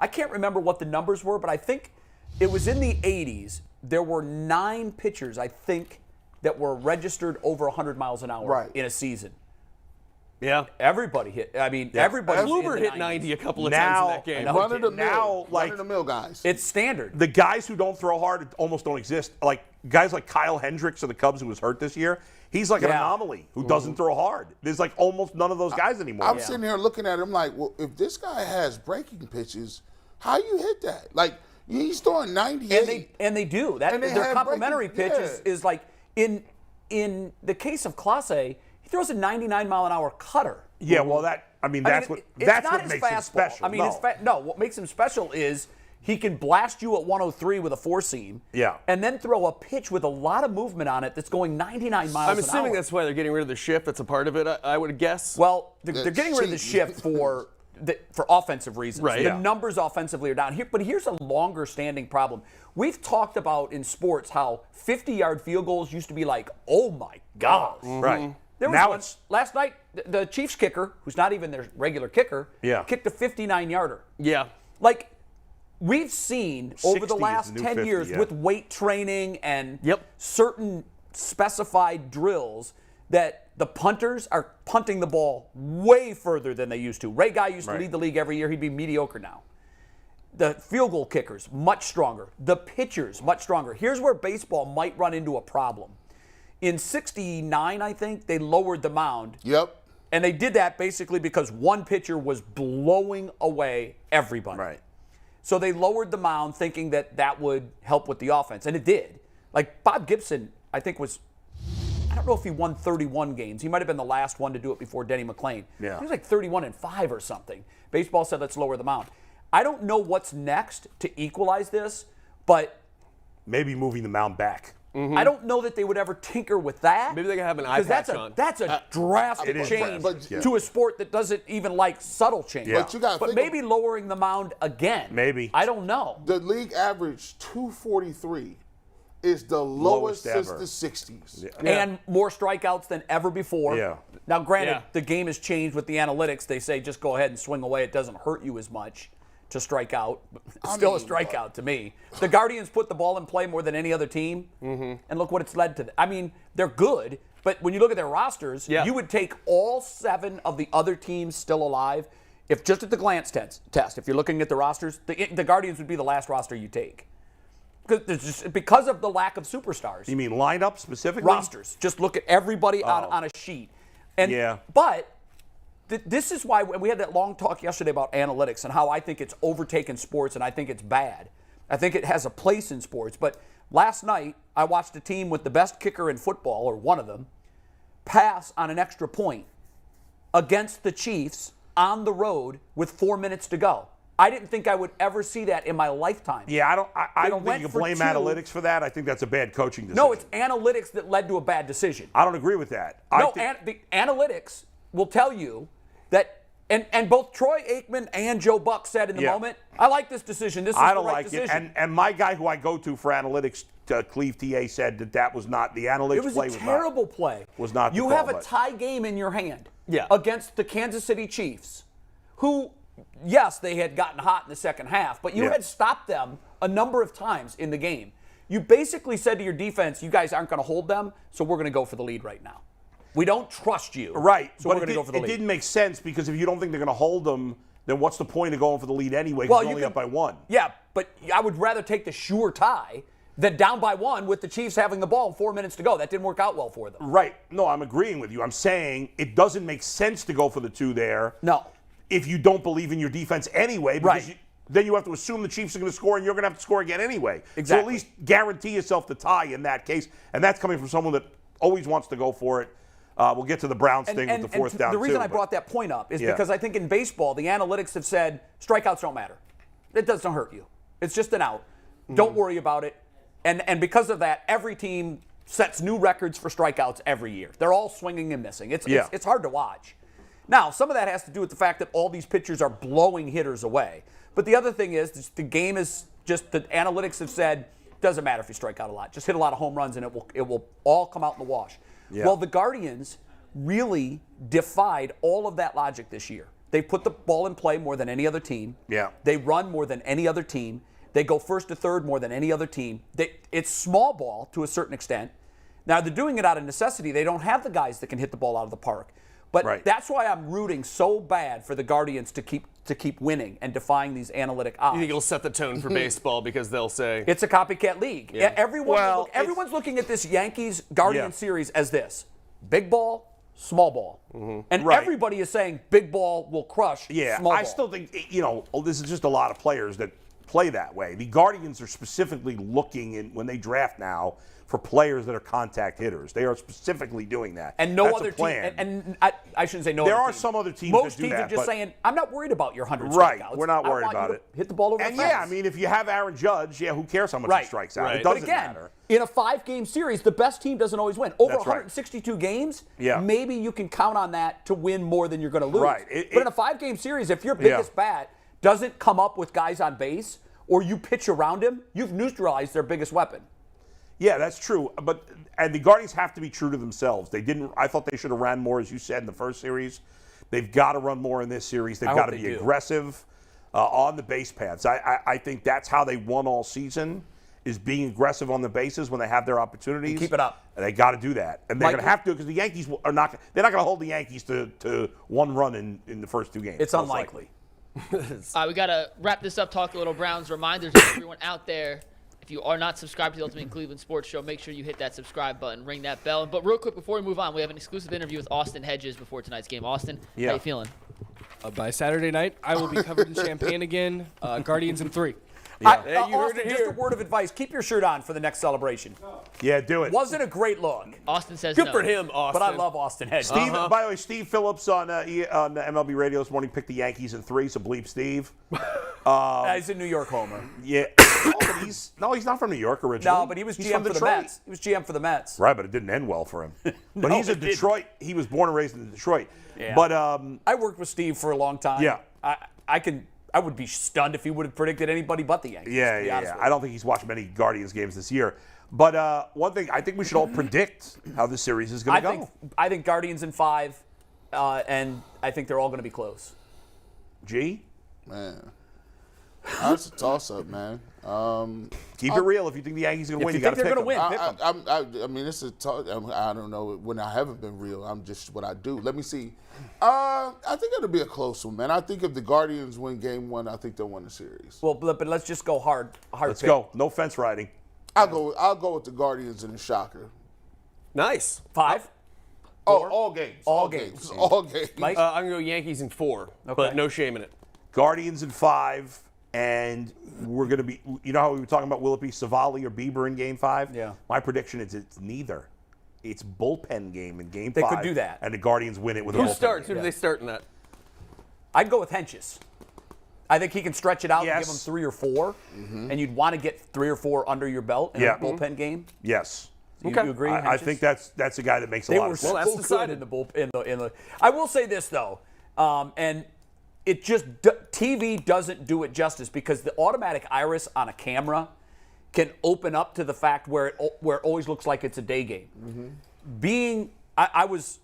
I can't remember what the numbers were, but I think it was in the 80s. There were 9 pitchers, I think, that were registered over 100 miles an hour in a season. Yeah. Everybody hit. I mean, everybody. Kluber hit 90 a couple of times in that game. Run-of-the-mill guys. It's standard. The guys who don't throw hard almost don't exist. Like guys like Kyle Hendricks of the Cubs, who was hurt this year. He's like an anomaly who doesn't throw hard. There's like almost none of those guys anymore. I'm sitting here looking at him like, well, if this guy has breaking pitches, how you hit that? Like, he's throwing 98. And they do. Their complimentary pitch is like, in the case of Clase, he throws a 99-mile-an-hour cutter. Yeah, well, that's what makes him special. I mean, what makes him special is he can blast you at 103 with a four-seam. Yeah. And then throw a pitch with a lot of movement on it that's going 99 miles an hour. I'm assuming that's why they're getting rid of the shift. That's a part of it, I would guess. Well, they're getting rid of the shift for offensive reasons. Right. The numbers offensively are down. But here's a longer-standing problem. We've talked about in sports how 50-yard field goals used to be like, oh, my gosh. Mm-hmm. Right. There was last night, the Chiefs kicker, who's not even their regular kicker, kicked a 59-yarder. Yeah. Like, we've seen over the last 10 years with weight training and certain specified drills that the punters are punting the ball way further than they used to. Ray Guy used to lead the league every year. He'd be mediocre now. The field goal kickers, much stronger. The pitchers, much stronger. Here's where baseball might run into a problem. In '69, I think, they lowered the mound. Yep. And they did that basically because one pitcher was blowing away everybody. Right. So they lowered the mound thinking that would help with the offense. And it did. Like Bob Gibson, I think I don't know if he won 31 games. He might have been the last one to do it before Denny McClain. Yeah. He was like 31-5 or something. Baseball said, let's lower the mound. I don't know what's next to equalize this, but maybe moving the mound back. Mm-hmm. I don't know that they would ever tinker with that. Maybe they could have an eye patch on. That's a drastic change to a sport that doesn't even like subtle change. Yeah. But maybe lowering the mound again. Maybe. I don't know. The league average 243 is the lowest since the 60s. Yeah. And more strikeouts than ever before. Yeah. Now, granted, the game has changed with the analytics. They say just go ahead and swing away. It doesn't hurt you as much to strike out. It's still a strikeout to me. The Guardians put the ball in play more than any other team, and look what it's led to. I mean, they're good, but when you look at their rosters, you would take all 7 of the other teams still alive. If just at the glance test, if you're looking at the rosters, the Guardians would be the last roster you take. Because of the lack of superstars. You mean lineup specifically? Rosters. Just look at everybody on a sheet. But this is why we had that long talk yesterday about analytics and how I think it's overtaken sports and I think it's bad. I think it has a place in sports. But last night, I watched a team with the best kicker in football, or one of them, pass on an extra point against the Chiefs on the road with 4 minutes to go. I didn't think I would ever see that in my lifetime. Yeah, I don't think you can blame analytics for that. I think that's a bad coaching decision. No, it's analytics that led to a bad decision. I don't agree with that. The analytics will tell you that, and both Troy Aikman and Joe Buck said in the moment, I like this decision. This is I don't the right like decision. it. And my guy who I go to for analytics, Cleve TA, said that was not the analytics. It was a terrible play. Was not. You have a tie game in your hand against the Kansas City Chiefs, who, yes, they had gotten hot in the second half, but you had stopped them a number of times in the game. You basically said to your defense, you guys aren't going to hold them, so we're going to go for the lead right now. We don't trust you. Right. So we're going to go for the lead. It didn't make sense because if you don't think they're going to hold them, then what's the point of going for the lead anyway? Because you're only up by 1. Yeah, but I would rather take the sure tie than down by 1 with the Chiefs having the ball and 4 minutes to go. That didn't work out well for them. Right. No, I'm agreeing with you. I'm saying it doesn't make sense to go for the 2 there. No. If you don't believe in your defense anyway, because then you have to assume the Chiefs are going to score and you're going to have to score again anyway. Exactly. So at least guarantee yourself the tie in that case. And that's coming from someone that always wants to go for it. We'll get to the Browns thing with the fourth down. The reason I brought that point up is because I think in baseball, the analytics have said strikeouts don't matter. It doesn't hurt you. It's just an out. Don't worry about it. And because of that, every team sets new records for strikeouts every year. They're all swinging and missing. It's hard to watch. Now, some of that has to do with the fact that all these pitchers are blowing hitters away. But the other thing is the game is just the analytics have said doesn't matter if you strike out a lot. Just hit a lot of home runs and it will all come out in the wash. Yeah. Well, the Guardians really defied all of that logic this year. They put the ball in play more than any other team. Yeah. They run more than any other team. They go first to third more than any other team. It's small ball to a certain extent. Now, they're doing it out of necessity. They don't have the guys that can hit the ball out of the park. But that's why I'm rooting so bad for the Guardians to keep winning and defying these analytic odds. You think it'll set the tone for baseball because they'll say it's a copycat league. Yeah. Everyone's looking at this Yankees-Guardians series as this: big ball, small ball. And everybody is saying big ball will crush small ball. I still think, this is just a lot of players that play that way. The Guardians are specifically looking when they draft now for players that are contact hitters. They are specifically doing that. And no That's other a plan. team. And I shouldn't say no there other are team. some other teams Most that do teams that. are just saying, I'm not worried about your 100 Right, strikeouts. we're not I worried want about you it. to hit the ball over And the fence. I mean, if you have Aaron Judge, who cares how much he strikes out? It But doesn't again, matter. in a 5-game series, the best team doesn't always win. Over That's right. 162 games, Yeah. maybe you can count on that to win more than you're going to lose. Right. But in a 5-game series, if your biggest bat doesn't come up with guys on base or you pitch around him, you've neutralized their biggest weapon. Yeah, that's true. And the Guardians have to be true to themselves. I thought they should have ran more, as you said, in the first series. They've got to run more in this series. They've got to be aggressive on the base paths. I think that's how they won all season, is being aggressive on the bases when they have their opportunities. Keep it up. And they got to do that. And they're going to have to, because the Yankees are not. They're not going to hold the Yankees to one run in the first 2 games. It's unlikely. All right, we got to wrap this up, talk a little Browns. Reminders to everyone out there, if you are not subscribed to the Ultimate Cleveland Sports Show, make sure you hit that subscribe button, ring that bell. But real quick, before we move on, we have an exclusive interview with Austin Hedges before tonight's game. Austin, how you feeling? By Saturday night, I will be covered in champagne again. Guardians in 3. Yeah. Austin, just a word of advice. Keep your shirt on for the next celebration. Yeah, do it. Wasn't a great look. Austin says good no. for him, Austin. But I love Austin Hedges. Steve, by the way, Steve Phillips on MLB Radio this morning picked the Yankees in 3, so bleep Steve. He's a New York homer. Yeah. But he's not from New York originally. No, but he was He's GM from for the Detroit. Mets. He was GM for the Mets. Right, but it didn't end well for him. But he's a Detroit. He was born and raised in Detroit. Yeah. But I worked with Steve for a long time. Yeah. I would be stunned if he would have predicted anybody but the Yankees. yeah. I don't think he's watched many Guardians games this year. But one thing, I think we should all predict how this series is going to go. I think Guardians in 5, and I think they're all going to be close. G? Man, that's a toss-up, man. Keep it real. If you think the Yankees are going to win, you got to pick them. I mean, it's a toss. I don't know when I haven't been real. I'm just what I do. Let me see. I think it'll be a close one, man. I think if the Guardians win Game 1, I think they'll win the series. Well, but let's just go hard. Let's go. No fence riding. I'll go with the Guardians in the shocker. Nice. 5? All games. All games. All games. Mike? I'm going to go Yankees in 4, but no shame in it. Guardians in 5, and we're going to be, you know how we were talking about will it be Savali or Bieber in Game 5? Yeah. My prediction is it's neither. It's bullpen game in Game 5. They could do that. And the Guardians win it with a Who bullpen starts? game. Who do they start in that? I'd go with Henches. I think he can stretch it out and give them Yes. 3 or 4, and you'd want to get 3 or 4 under your belt in a bullpen game. Yes. You agree? I Henches? think that's a guy that makes a They lot were of sense. Well, that's so good decided. in the bullpen. I will say this though, and it just TV doesn't do it justice because the automatic iris on a camera can open up to the fact where it always looks like it's a day game. Being I was,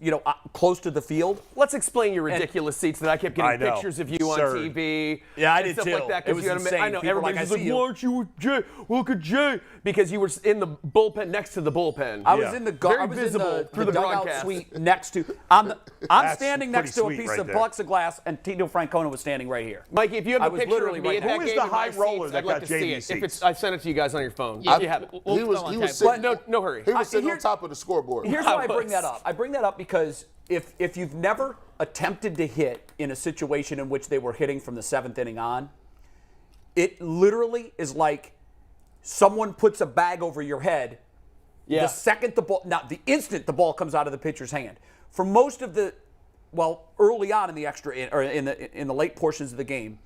close to the field. Let's explain your ridiculous seats that I kept I getting know. pictures of you on Absurd. TV. Yeah, I and did stuff too. Like that, 'cause It was you had insane. I know. People Everybody's like, I like, see you. why aren't you with Jay? Look at Jay. Because you were in the bullpen next to the bullpen. I was in the Very I was visible in through the the dugout broadcast. suite next to. I'm That's standing pretty next to a sweet piece right of there. plexiglass, and Tito Francona was standing right here. Mikey, if you have I a was picture literally of me right at there. that Who is game the in my high roller seats, that I'd like got to see JV it. If seats? it's, I've sent it to you guys on your phone. Yeah, If you have it. We'll He go was on he was text. sitting. No hurry. He was sitting here- on top of the scoreboard. Here's why I bring that up. I bring that up because if you've never attempted to hit in a situation in which they were hitting from the 7th inning on, it literally is like someone puts a bag over your head. Yeah. The second the instant the ball comes out of the pitcher's hand. For most of early on in the in the late portions of the game,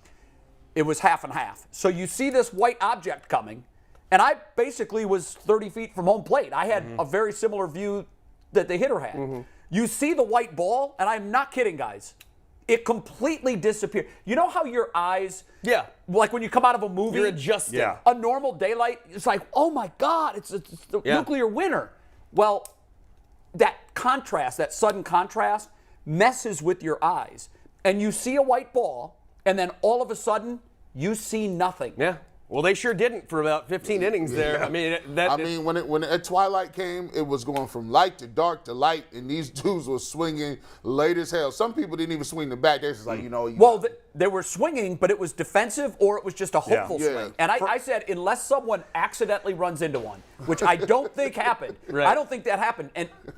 it was half and half. So you see this white object coming, and I basically was 30 feet from home plate. I had a very similar view that the hitter had. You see the white ball, and I'm not kidding, guys. It completely disappeared. You know how your eyes, like when you come out of a movie, You're adjusting. Yeah. a normal daylight, it's like, oh my God, it's the nuclear winter. Well, that contrast, that sudden contrast, messes with your eyes. and you see a white ball, and then all of a sudden you see nothing. Yeah. Well, they sure didn't for about 15 innings there. I mean, when at twilight came, it was going from light to dark to light, and these dudes were swinging late as hell. Some people didn't even swing the bat. They're just like, Well, they were swinging, but it was defensive or it was just a hopeful swing. And I said, unless someone accidentally runs into one, which I don't think happened. Right. I don't think that happened.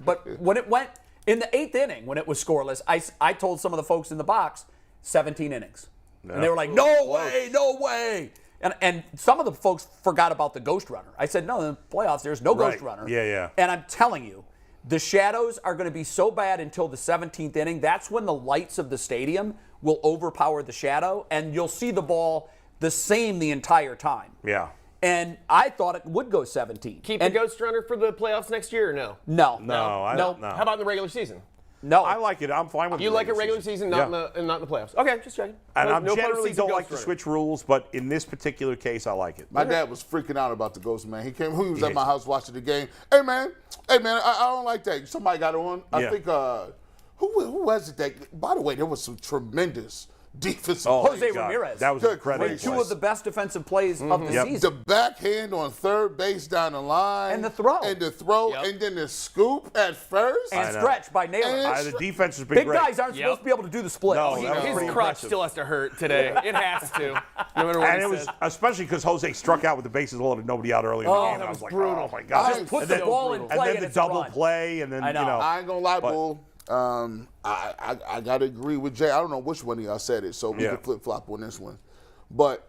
But when it went in the 8th inning, when it was scoreless, I told some of the folks in the box, 17 innings. Yeah. And they were like, no way. And some of the folks forgot about the ghost runner. I said, no, in the playoffs, there's no ghost runner. Yeah. And I'm telling you, the shadows are going to be so bad until the 17th inning. That's when the lights of the stadium will overpower the shadow, and you'll see the ball the same the entire time. Yeah. And I thought it would go 17. Keep the ghost runner for the playoffs next year or no? No. I don't know. How about in the regular season? No. I like it. I'm fine with it. You like it regular season, not in the playoffs. Okay, just checking. And I No generally postseason don't ghost like to runner. switch rules, but in this particular case, I like it. My dad was freaking out about the ghost, man. He was at my house watching the game. Hey, man, I don't like that. Somebody got on. I think, who was it that, by the way, there was some tremendous defensive Jose plays. Ramirez. That was incredible. With two of the best defensive plays of the The season. backhand on third base down the line. And the throw. Yep. And then the scoop at first. And stretch by Naylor. The defense has been Big great. guys aren't supposed to be able to do the split. No, His that was pretty crotch impressive. still has to hurt today. It has to. No matter what And he it was says. especially because Jose struck out with the bases loaded and nobody out early in the game. that I was was like, brutal. oh my God. Just put And the then- ball in play and then the it's a double run. play, and then I know. I ain't gonna lie, But- Bull. I gotta agree with Jay. I don't know which one of y'all said it, so we can flip flop on this one. But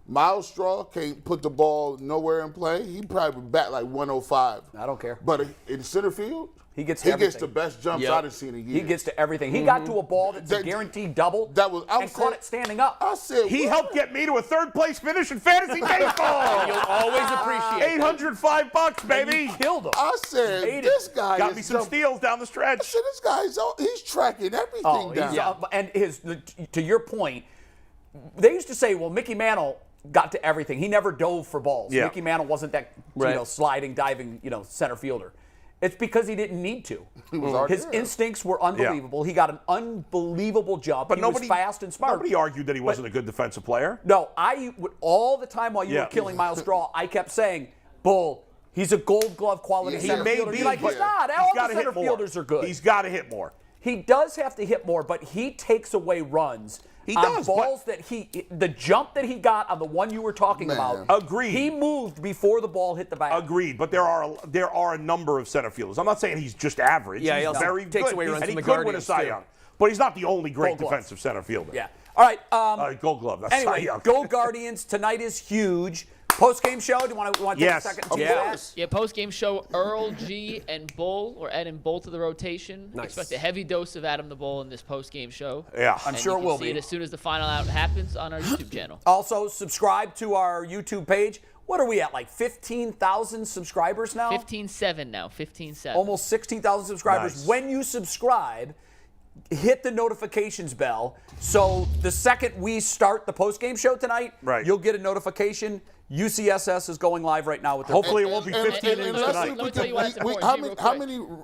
Miles Straw can't put the ball nowhere in play. He probably bat like 105. I don't care. But in center field, He gets the best jumps I've seen in years. He gets to everything. He got to a ball that's a guaranteed double and caught it standing up. I said He helped get me to a third-place finish in fantasy baseball. You'll always appreciate it. $805, baby. Killed him. I said this guy Got is me some steals down the I stretch. said this guy's he's tracking everything down. And to your point, they used to say, well, Mickey Mantle got to everything. He never dove for balls. Yeah. Mickey Mantle wasn't that sliding, diving, center fielder. It's because he didn't need to. His instincts were unbelievable. He got an unbelievable jump. But he nobody, was fast and smart. Nobody argued that he wasn't a good defensive player. No, I would all the time while you were killing Miles Straw, I kept saying, Bull, he's a Gold Glove quality He center may fielder. be, You're like, he's but not. He's All gotta the center hit more. fielders are good. He's got to hit more. He does have to hit more, but he takes away runs. He on does, balls that the jump that he got on the one you were talking about. Agreed. He moved before the ball hit the bat. Agreed, but there are a number of center fielders. I'm not saying he's just average. Yeah, he he's also very takes good. away runs and from he the could win a Guardians, Cy too. Young, but he's not the only great Gold Glove. defensive center fielder. Yeah. All right. Gold Glove. That's Cy Anyway, Young. go Guardians. Tonight is huge. Post-game show. Do you want to take Yes. a second? Of to do that? course. Yeah, post-game show, Earl, G, and Bull. We're adding Bull to the rotation. Nice. Expect a heavy dose of Adam the Bull in this post-game show. Yeah. I'm And sure you it can will see be. it as soon as the final out happens on our YouTube channel. Also, subscribe to our YouTube page. What are we at? Like 15,000 subscribers now? 15-7 now. 15-7. Almost 16,000 subscribers. Nice. When you subscribe, hit the notifications bell. So the second we start the post-game show tonight, you'll get a notification. UCSS is going live right now with their Hopefully it won't be 15 innings let's tonight. see if Let me tell you why it's important.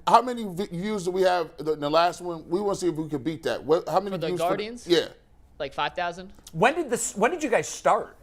how many views do we have in the last one? We want to see if we can beat that. How many For the views Guardians? Yeah. Like 5,000? When did you guys start?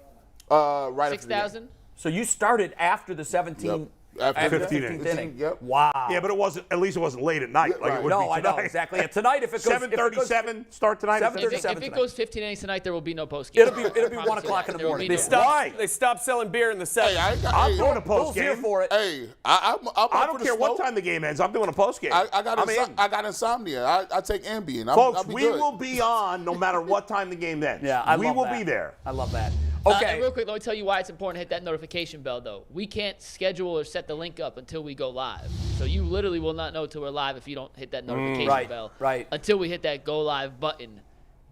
Right after the game. 6,000? So you started after the 17th Yep. After the 15 15th innings. inning. Yep. Wow. Yeah, but at least it wasn't late at night like it would No, be I know tonight. exactly. And tonight, if it goes 7:37 start tonight. Seven- If it 37 goes 15 innings tonight, there will be no post-game. It'll be 1 o'clock in the morning. Why? They stopped selling beer in the 7th. I'm doing a Bull's post here game. for it. Hey, I'm up I for don't the care what smoke. time the game ends. I'm doing a post game. I got I'm in. I got insomnia. I take Ambien. Folks, I'll be we good. will be on no matter what time the game ends. Yeah, we love will that. be there. I love that. And Okay. real quick, let me tell you why it's important to hit that notification bell, though. We can't schedule or set the link up until we go live. So you literally will not know till we're live if you don't hit that notification bell. Right. Until we hit that go live button.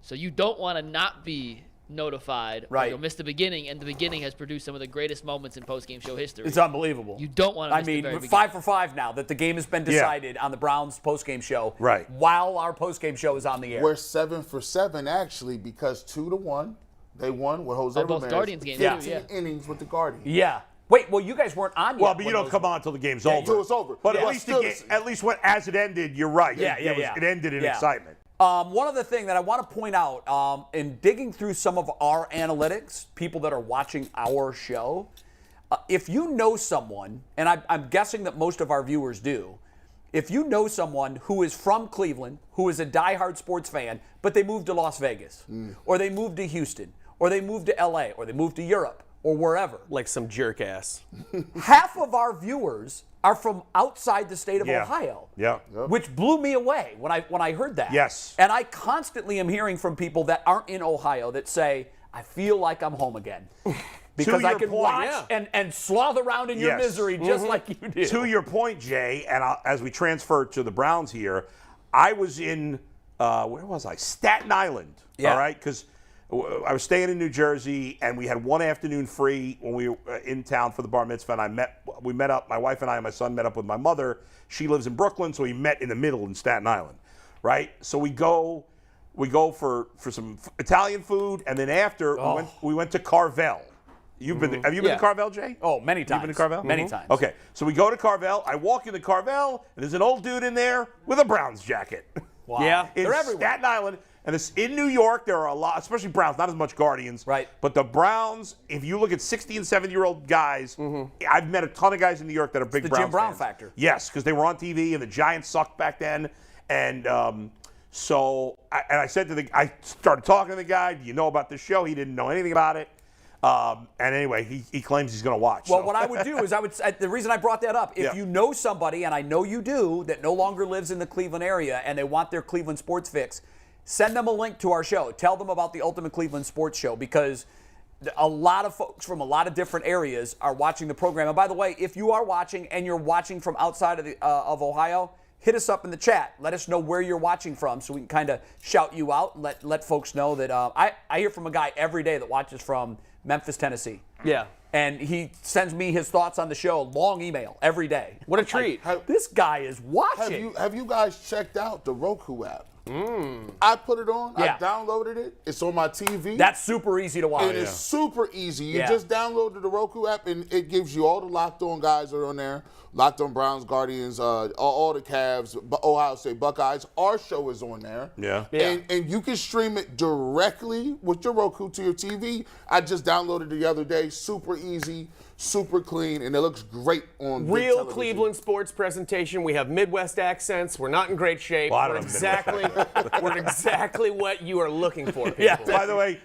So you don't want to not be notified. Right. Or you'll miss the beginning, and the beginning has produced some of the greatest moments in post-game show history. It's unbelievable. You don't want to I miss the mean, very beginning. 5 for 5 now that the game has been decided on the Browns postgame show. Right. While our postgame show is on the air. We're 7 for 7 actually because 2-1 they won with Jose both Ramirez. Guardians games, Yeah. too, yeah. Innings with the Guardians. Yeah. Wait, well, you guys weren't on yet. Well, but you when don't those- come on until the game's Yeah, over. until it's over. But Yeah. at least Still at least when as it ended, you're right. Yeah, yeah, it yeah. It ended in Yeah. excitement. One other thing that I want to point out, in digging through some of our analytics, people that are watching our show, if you know someone, and I'm guessing that most of our viewers do, if you know someone who is from Cleveland, who is a diehard sports fan, but they moved to Las Vegas, or they moved to Houston, or they moved to LA, or they moved to Europe, or wherever. Like some jerk ass. Half of our viewers are from outside the state of Ohio. Yeah. Which blew me away when I heard that. Yes. And I constantly am hearing from people that aren't in Ohio that say, I feel like I'm home again. Because I can watch and sloth around in your misery just like you do. To your point, Jay, and as we transfer to the Browns here, I was in, where was I? Staten Island, all right? Because I was staying in New Jersey, and we had one afternoon free when we were in town for the bar mitzvah, and we met up, my wife and I and my son met up with my mother. She lives in Brooklyn, so we met in the middle in Staten Island, right? So we go for some Italian food, and then after we went to Carvel. Have you been to Carvel, Jay? Oh, many times. You've been to Carvel? Many times. Okay, so we go to Carvel. I walk into Carvel, and there's an old dude in there with a Browns jacket. Wow. Yeah. They're everywhere. Staten Island. And this, in New York, there are a lot, especially Browns, not as much Guardians. Right. But the Browns, if you look at 60 and 70-year-old guys, I've met a ton of guys in New York that are big the Browns Jim Brown fans. factor. Yes, because they were on TV, and the Giants sucked back then. And I said to I started talking to the guy, do you know about this show? He didn't know anything about it. And anyway, he claims he's going to watch. Well, what I would do is the reason I brought that up, if you know somebody, and I know you do, that no longer lives in the Cleveland area and they want their Cleveland sports fix, send them a link to our show. Tell them about the Ultimate Cleveland Sports Show, because a lot of folks from a lot of different areas are watching the program. And by the way, if you are watching and you're watching from outside of Ohio, hit us up in the chat. Let us know where you're watching from so we can kind of shout you out and let folks know that I hear from a guy every day that watches from Memphis, Tennessee. Yeah. And he sends me his thoughts on the show, long email, every day. What a treat. This guy is watching. Have you guys checked out the Roku app? I put it on. Yeah. I downloaded it. It's on my TV. That's super easy to watch. And it's super easy. You just downloaded the Roku app, and it gives you all the Locked On guys that are on there. Locked On Browns, Guardians, all the Cavs, Ohio State Buckeyes. Our show is on there. Yeah. And you can stream it directly with your Roku to your TV. I just downloaded it the other day. Super easy, super clean, and it looks great on big Real television. Cleveland sports presentation. We have Midwest accents. We're not in great shape. Well, I don't we're know exactly what you are looking for, people. Yeah. By the way,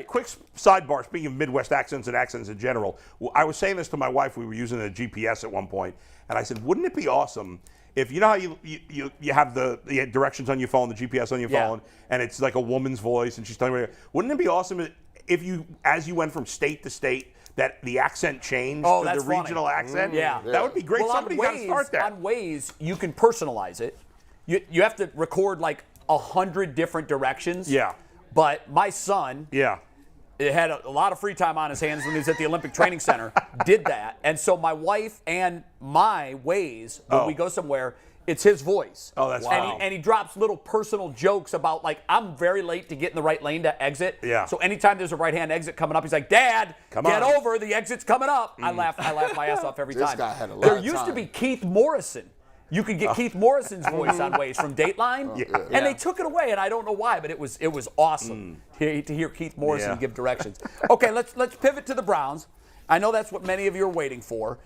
quick sidebar, speaking of Midwest accents and accents in general, I was saying this to my wife. We were using a GPS at one point, and I said, wouldn't it be awesome if, you know how you have the directions on your phone, the GPS on your phone, and it's like a woman's voice, and she's telling me, wouldn't it be awesome if you, as you went from state to state, that the accent changed to the regional accent? Yeah. That would be great. Well, Somebody's got to start that. On Waze, you can personalize it. You have to record like 100 different directions. Yeah. But my son had a lot of free time on his hands when he was at the Olympic Training Center, did that. And so my wife and my Waze, when we go somewhere, it's his voice. Oh, that's wow. And he drops little personal jokes about, like, I'm very late to get in the right lane to exit. Yeah. So anytime there's a right-hand exit coming up, he's like, Dad, get over, the exit's coming up. I laugh my ass off every time. This guy had a lot There of used time. to be Keith Morrison. You could get Keith Morrison's voice on Waze from Dateline, and they took it away, and I don't know why, but it was awesome to hear Keith Morrison give directions. Okay, let's pivot to the Browns. I know that's what many of you are waiting for.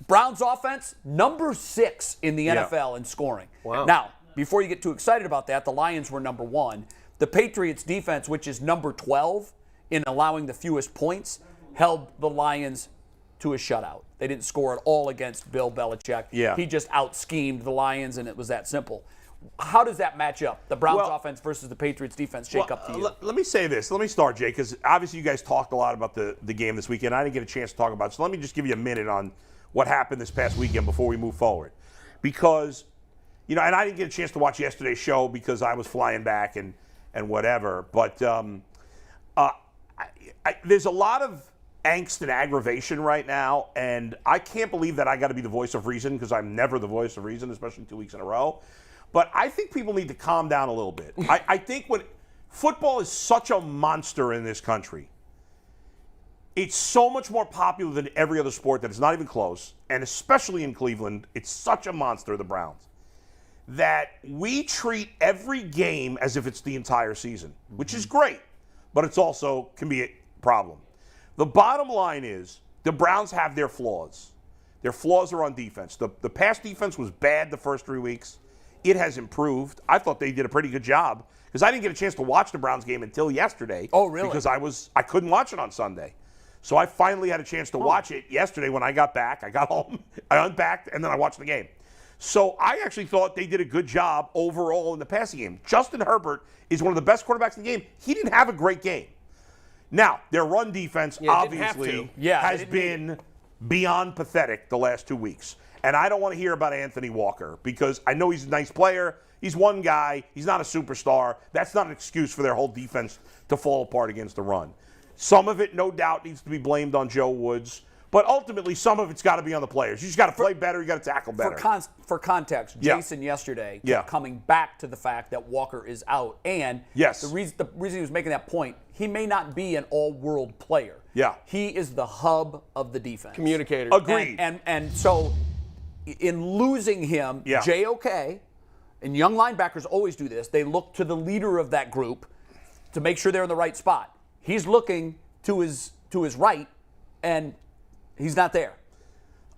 Browns offense, number 6 in the NFL in scoring. Wow. Now, before you get too excited about that, the Lions were number 1. The Patriots defense, which is number 12 in allowing the fewest points, held the Lions to a shutout. They didn't score at all against Bill Belichick. Yeah. He just out-schemed the Lions, and it was that simple. How does that match up, the Browns offense versus the Patriots defense, shake up to you? Let me say this. Let me start, Jay, because obviously you guys talked a lot about the game this weekend. I didn't get a chance to talk about it, so let me just give you a minute on what happened this past weekend before we move forward. Because, and I didn't get a chance to watch yesterday's show because I was flying back and whatever. But there's a lot of angst and aggravation right now, and I can't believe that I got to be the voice of reason, because I'm never the voice of reason, especially 2 weeks in a row. But I think people need to calm down a little bit. I think when football is such a monster in this country, it's so much more popular than every other sport that it's not even close, and especially in Cleveland, it's such a monster, the Browns, that we treat every game as if it's the entire season, which is great, but it's also can be a problem. The bottom line is the Browns have their flaws. Their flaws are on defense. The pass defense was bad the first 3 weeks. It has improved. I thought they did a pretty good job because I didn't get a chance to watch the Browns game until yesterday. Oh, really? Because I couldn't watch it on Sunday. So I finally had a chance to watch it yesterday when I got back. I got home, I unpacked, and then I watched the game. So I actually thought they did a good job overall in the passing game. Justin Herbert is one of the best quarterbacks in the game. He didn't have a great game. Now, their run defense obviously has been beyond pathetic the last 2 weeks. And I don't want to hear about Anthony Walker because I know he's a nice player. He's one guy. He's not a superstar. That's not an excuse for their whole defense to fall apart against the run. Some of it, no doubt, needs to be blamed on Joe Woods. But ultimately, some of it's got to be on the players. You just got to play better. You got to tackle better. For context, Jason yesterday kept coming back to the fact that Walker is out. And the reason he was making that point, he may not be an all-world player. Yeah. He is the hub of the defense. Communicator. Agreed. And so in losing him, JOK, and young linebackers always do this, they look to the leader of that group to make sure they're in the right spot. He's looking to his right, and he's not there.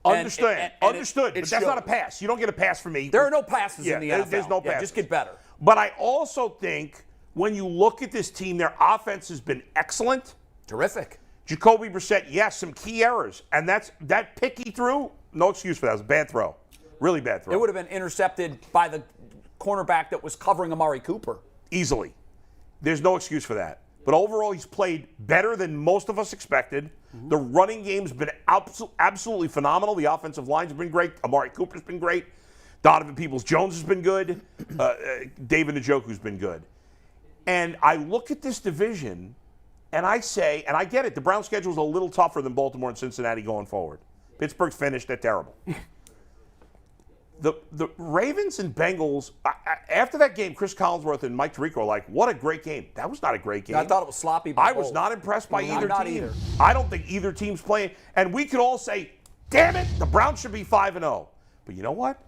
Understood. And but that's not a pass. You don't get a pass from me. There are no passes in the NFL. There's no passes. Just get better. But I also think when you look at this team, their offense has been excellent. Terrific. Jacoby Brissett, yes, some key errors. And that pick he threw, no excuse for that. It was a bad throw. Really bad throw. It would have been intercepted by the cornerback that was covering Amari Cooper. Easily. There's no excuse for that. But overall, he's played better than most of us expected. Mm-hmm. The running game's been absolutely phenomenal. The offensive line's been great. Amari Cooper's been great. Donovan Peoples-Jones has been good. David Njoku's been good. And I look at this division, and I say, and I get it, the Browns' schedule's a little tougher than Baltimore and Cincinnati going forward. Pittsburgh's finished. They're terrible. The Ravens and Bengals, after that game, Chris Collinsworth and Mike Tirico were like, what a great game. That was not a great game. I thought it was sloppy. I was not impressed by either team. Either. I don't think either team's playing. And we could all say, damn it, the Browns should be 5-0. But you know what?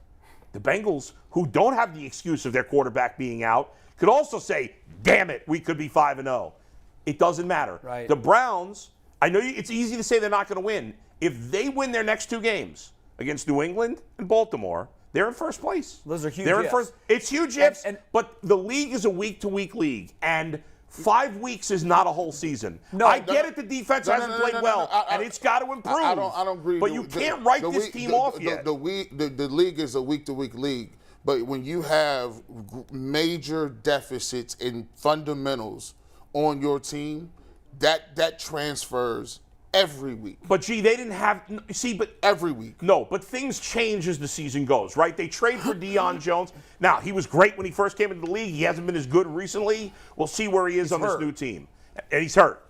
The Bengals, who don't have the excuse of their quarterback being out, could also say, damn it, we could be 5-0. It doesn't matter. Right. The Browns, I know it's easy to say they're not going to win. If they win their next two games against New England and Baltimore, they're in first place. Those are huge They're in ifs. first. It's huge ifs, but the league is a week-to-week league, and 5 weeks is not a whole season. No, I get it. The defense hasn't played well, and it's got to improve. I don't agree. But you can't write this team off yet. The league is a week-to-week league, but when you have major deficits in fundamentals on your team, that transfers every week. But, gee, they didn't have – but every week. No, but things change as the season goes, right? They trade for Deion Jones. Now, he was great when he first came into the league. He hasn't been as good recently. We'll see where he is on this new team. And he's hurt.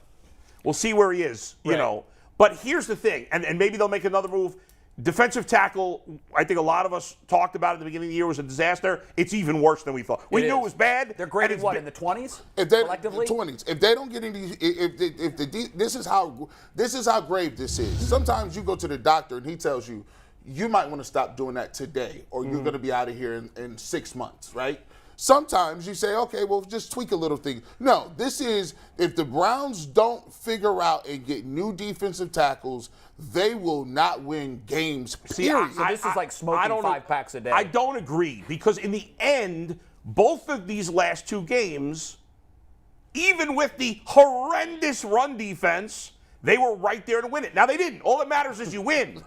We'll see where he is, you know. But here's the thing, and maybe they'll make another move. Defensive tackle, I think a lot of us talked about at the beginning of the year, was a disaster. It's even worse than we thought. We knew it was bad. They're graded what, in the 20s? Collectively? 20s. If they don't get any, this is how grave this is. Sometimes you go to the doctor and he tells you, you might want to stop doing that today, or you're going to be out of here in 6 months, right? Sometimes you say, okay, well, just tweak a little thing. No, this is, if the Browns don't figure out and get new defensive tackles, they will not win games, period. So this is like smoking 5 packs a day. I don't agree, because in the end, both of these last two games, even with the horrendous run defense, they were right there to win it. Now, they didn't. All that matters is you win.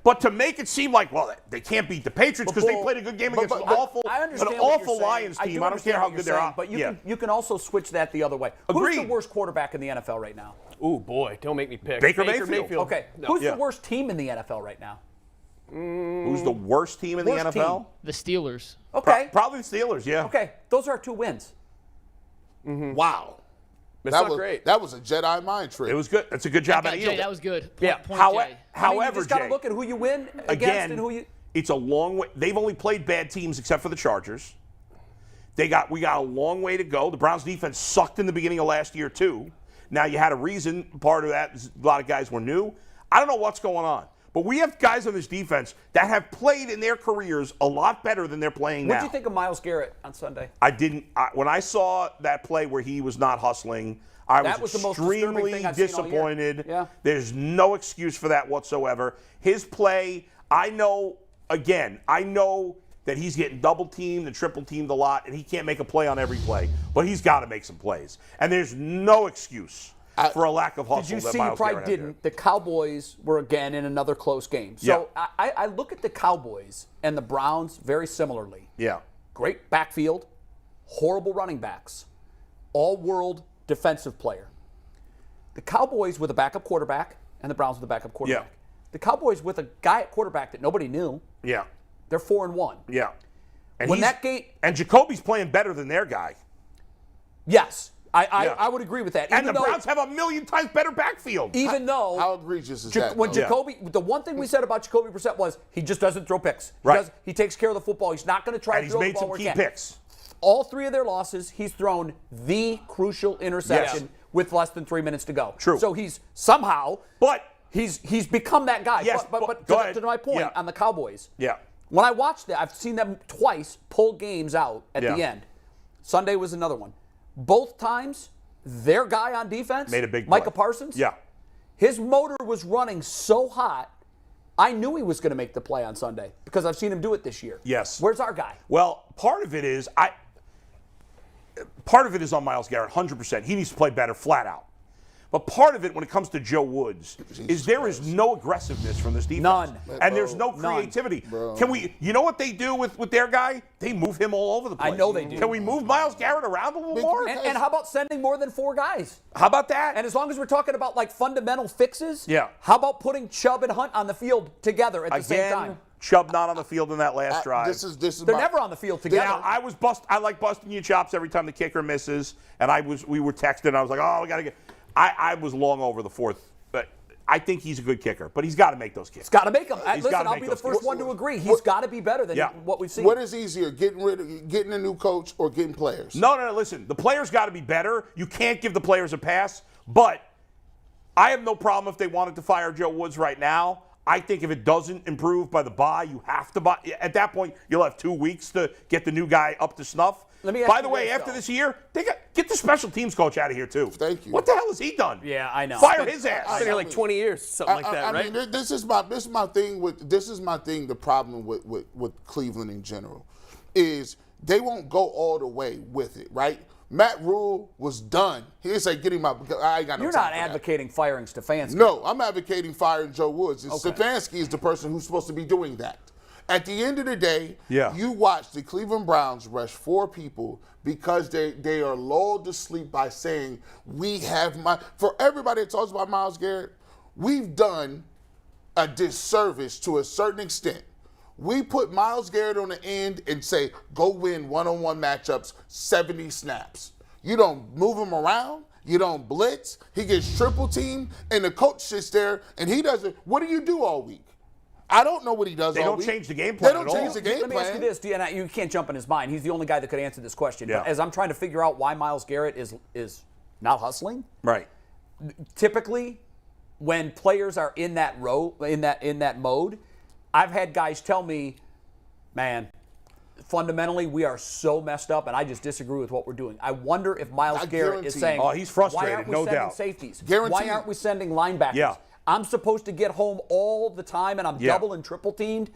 But to make it seem like, well, they can't beat the Patriots because they played a good game against an awful Lions team. I don't care how good they are. But you can also switch that the other way. Agreed. Who's the worst quarterback in the NFL right now? Ooh, boy, don't make me pick. Baker Mayfield. Okay. No. Who's the worst team in the NFL right now? Who's the worst team in the NFL? The Steelers. Okay. Probably the Steelers, yeah. Okay. Those are 2 wins. Mm-hmm. Wow. That's not great. That was a Jedi mind trick. It was good. That's a good job out of Jay, that was good. However, you just got to look at who you win against and who you. It's a long way. They've only played bad teams except for the Chargers. We got a long way to go. The Browns defense sucked in the beginning of last year too. Now you had a reason. Part of that is a lot of guys were new. I don't know what's going on. But we have guys on this defense that have played in their careers a lot better than they're playing now. What did you think of Myles Garrett on Sunday? When I saw that play where he was not hustling, I was the most disturbing extremely thing I've seen all year. disappointed. Yeah. There's no excuse for that whatsoever. His play, I know that he's getting double teamed and triple teamed a lot, and he can't make a play on every play. But he's got to make some plays. And there's no excuse for a lack of hustle. Did you that see? Myles You probably Garrett had didn't. The Cowboys were again in another close game. So I look at the Cowboys and the Browns very similarly. Yeah. Great backfield, horrible running backs, all-world defensive player. The Cowboys with a backup quarterback and the Browns with a backup quarterback. Yeah. The Cowboys with a guy at quarterback that nobody knew. Yeah. They're 4-1. Yeah. And Jacoby's playing better than their guy. Yes. I would agree with that. And the Browns have a million times better backfield. Even though How egregious is that? when Jacoby, the one thing we said about Jacoby Brissett was he just doesn't throw picks. He takes care of the football. He's not going to try And to he's throw the made ball some where he key can. picks. All three of their losses, he's thrown the crucial interception with less than 3 minutes to go. True. So he's somehow, But he's become that guy. Yes, but go ahead. to my point on the Cowboys. Yeah. When I watched that, I've seen them twice pull games out at the end. Sunday was another one. Both times, their guy on defense, made a big play. Micah Parsons. Yeah. His motor was running so hot, I knew he was going to make the play on Sunday because I've seen him do it this year. Yes. Where's our guy? Well, part of it is on Myles Garrett, 100%. He needs to play better, flat out. But part of it, when it comes to Joe Woods, is there is no aggressiveness from this defense. None. And there's no creativity. You know what they do with their guy? They move him all over the place. I know they do. Can we move Myles Garrett around a little more? And how about sending more than 4 guys? How about that? And as long as we're talking about like fundamental fixes, Yeah. how about putting Chubb and Hunt on the field together at the same time? Chubb not on the field in that last drive. This is They're never on the field together. Now, I like busting your chops every time the kicker misses, and we were texting. I was like, oh, we got to get. I was long over the fourth, but I think he's a good kicker. But he's got to make those kicks. He's got to make them. He's Listen, gotta I'll make be the those first kicks. one to agree. He's got to be better than what we've seen. What is easier, getting a new coach or getting players? No. Listen, the players got to be better. You can't give the players a pass. But I have no problem if they wanted to fire Joe Woods right now. I think if it doesn't improve by the bye, you have to buy. At that point, you'll have 2 weeks to get the new guy up to snuff. Let me ask By you the way, this, after though. this year, get the special teams coach out of here too. Thank you. What the hell has he done? Yeah, I know. Fire his ass. Been here like 20 years, something like that, right? I mean, this is my thing. The problem with Cleveland in general is they won't go all the way with it, right? Matt Rule was done. He didn't say, get him out. I ain't got no You're time not for that. advocating firing Stefanski. No, I'm advocating firing Joe Woods. Stefanski is the person who's supposed to be doing that. At the end of the day, you watch the Cleveland Browns rush 4 people because they are lulled to sleep by saying, for everybody that talks about Myles Garrett, we've done a disservice to a certain extent. We put Myles Garrett on the end and say, go win one-on-one matchups, 70 snaps. You don't move him around. You don't blitz. He gets triple teamed, and the coach sits there, and he doesn't. What do you do all week? I don't know what he does all week. They don't change the game plan They at don't change all. the game Let me plan. ask you this, Deanna. You can't jump in his mind. He's the only guy that could answer this question. Yeah. But as I'm trying to figure out why Myles Garrett is not hustling, Right. typically when players are in that mode, I've had guys tell me, man, fundamentally we are so messed up, and I just disagree with what we're doing. I wonder if Myles Garrett is saying, he's frustrated, why aren't we no sending doubt. safeties? Guaranteed. Why aren't we sending linebackers? Yeah. I'm supposed to get home all the time, and I'm double and triple teamed.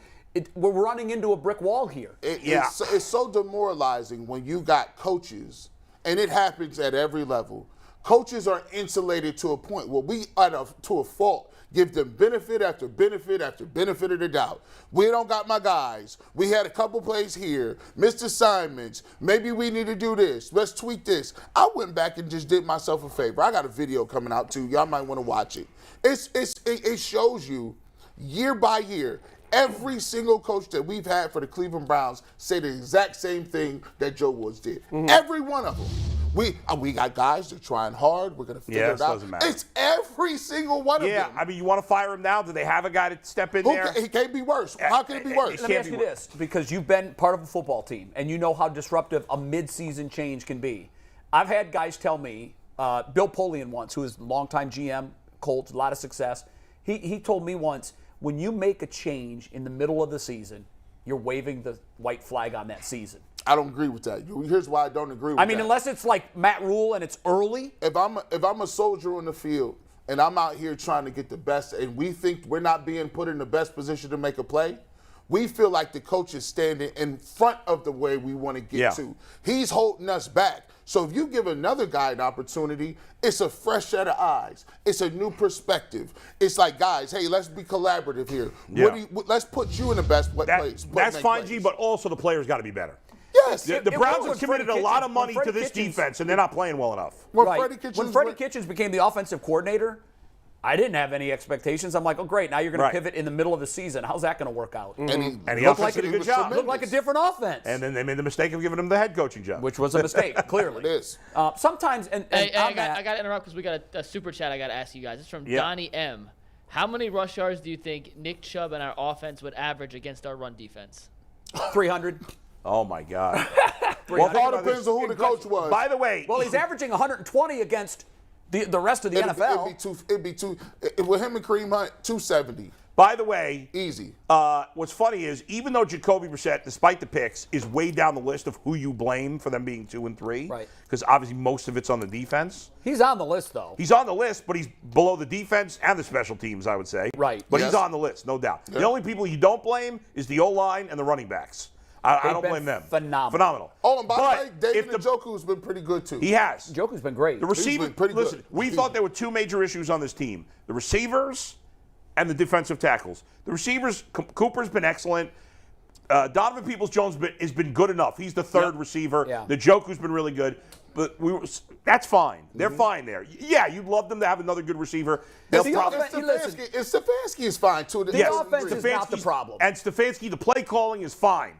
We're running into a brick wall here. It's so demoralizing when you got coaches, and it happens at every level. Coaches are insulated to a point where we, to a fault, give them benefit after benefit after benefit of the doubt. We don't got my guys. We had a couple plays here, missed assignments. Maybe we need to do this. Let's tweak this. I went back and just did myself a favor. I got a video coming out too. Y'all might want to watch it. It shows you year by year. Every single coach that we've had for the Cleveland Browns say the exact same thing that Joe Woods did. Mm-hmm. Every one of them. We got guys that are trying hard. We're going to figure it out. Doesn't matter. It's every single one of them. Yeah, I mean, you want to fire him now? Do they have a guy to step in there? He can't be worse. How can it be worse? Let me ask you this, because you've been part of a football team, and you know how disruptive a mid-season change can be. I've had guys tell me, Bill Polian once, who is longtime GM, Colts, a lot of success, he told me once, when you make a change in the middle of the season, you're waving the white flag on that season. I don't agree with that. Here's why I don't agree with that. I mean, unless it's like Matt Rule and it's early. If I'm a soldier on the field and I'm out here trying to get the best, and we think we're not being put in the best position to make a play, we feel like the coach is standing in front of the way we want to get to. He's holding us back. So if you give another guy an opportunity, it's a fresh set of eyes. It's a new perspective. It's like, guys, hey, let's be collaborative here. Yeah. Let's put you in the best place. That's fine, G, but also the players got to be better. Yes. The Browns have committed a lot of money to this defense, and they're not playing well enough. When Right. When Freddie Kitchens became the offensive coordinator, I didn't have any expectations. I'm like, oh, great, now you're going to pivot in the middle of the season. How's that going to work out? And he Looked also like did a good job. Looked like a different offense. And then they made the mistake of giving him the head coaching job. Which was a mistake, clearly. It is. Sometimes, and Hey, on I got to interrupt because we got a super chat I got to ask you guys. It's from Donnie M. How many rush yards do you think Nick Chubb and our offense would average against our run defense? 300. Oh, my God. Well, it all depends on who the coach was. By the way, Well, he's averaging 120 against the rest of the NFL. It'd be two. With him and Kareem Hunt, 270. by the way, Easy. What's funny is even though Jacoby Brissett, despite the picks, is way down the list of who you blame for them being 2 and 3, right? Because obviously most of it's on the defense. He's on the list, though. He's on the list, but he's below the defense and the special teams, I would say. Right. But Yes. he's on the list, no doubt. The only people you don't blame is the O-line and the running backs. I don't been blame them. phenomenal. Oh, and by the way, But David if Njoku's been pretty good, too. He has. Njoku's been great. The receiver, been pretty good. listen, we thought there were two major issues on this team. The receivers and the defensive tackles. The receivers, Cooper's been excellent. Donovan Peoples-Jones has been good enough. He's the third receiver. Yeah. The Njoku's been really good. But that's fine. They're fine there. Yeah, you'd love them to have another good receiver. And Stefanski is fine, too. The offense is not the problem. And Stefanski, the play calling is fine.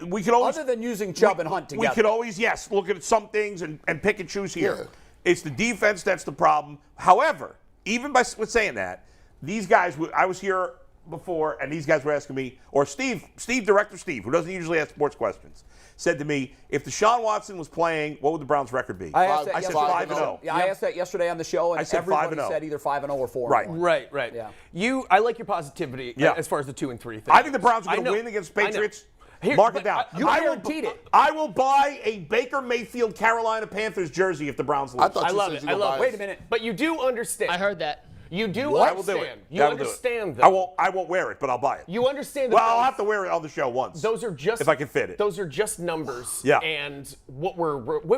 We could always, other than using Chubb and Hunt together. we could always, look at some things and pick and choose here. Yeah. It's the defense that's the problem. However, even with saying that, these guys, I was here before, and these guys were asking me, or Director Steve, who doesn't usually ask sports questions, said to me, if Deshaun Watson was playing, what would the Browns' record be? I I said 5-0. Yeah, I asked that yesterday on the show, and I said everybody 5-0. said either 5-0 or 4-1. Right. Right. Yeah. I like your positivity as far as the 2 and 3 thing. I think the Browns are going I to know. win against I know. Patriots. Here, Mark but it down. You guaranteed it. I will buy a Baker Mayfield Carolina Panthers jersey if the Browns lose. I love it. I love it. Wait a minute. But you do understand. I heard that. You do I will do understand. it. You I will do it. understand, though. I won't wear it, but I'll buy it. You understand that Well, I'll have to wear it on the show once. those are just if I can fit it. Those are just numbers. Yeah. And what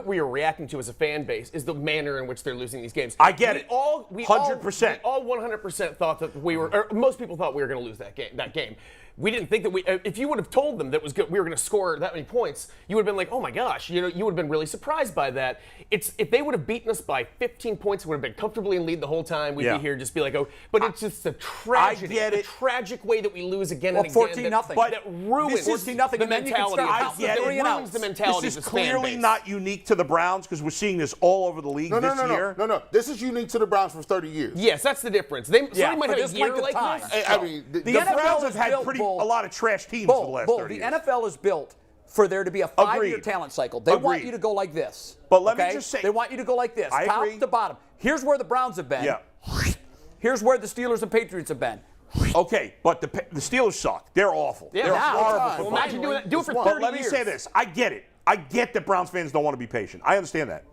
we are reacting to as a fan base is the manner in which they're losing these games. I get it. We 100%. all 100% thought that or most people thought we were going to lose that game. We didn't think that if you would have told them that we were going to score that many points, you would have been like, oh my gosh, you would have been really surprised by that. If they would have beaten us by 15 points, we would have been comfortably in lead the whole time. We'd be here just be like, oh, but it's just a tragedy. I get it. The tragic way that we lose again Well, and again. 14-0. That ruins This is 14-0, the and then you can mentality. start Of counting that the 3 and ruins outs. the mentality This is of this fan clearly base. not unique to the Browns because we're seeing this all over the league this year. No. This is unique to the Browns for 30 years. Yes, that's the difference. Somebody might for have this a year length of like time. this. I mean, The The NFL Browns is have had built, a lot of trash teams for the last 30 the years. NFL is built for there to be a 5-year Agreed. talent cycle. They want Agreed. you to go like this. But let me okay? just say- They want you to go like this, I top agree. to bottom. Here's where the Browns have been. Yeah. Here's where the Steelers and Patriots have been. Okay, but the Steelers suck. They're awful. Yeah, They're now, horrible. well, football imagine team. do it for 30 But let me years. say this. I get it. I get that Browns fans don't want to be patient. I understand that.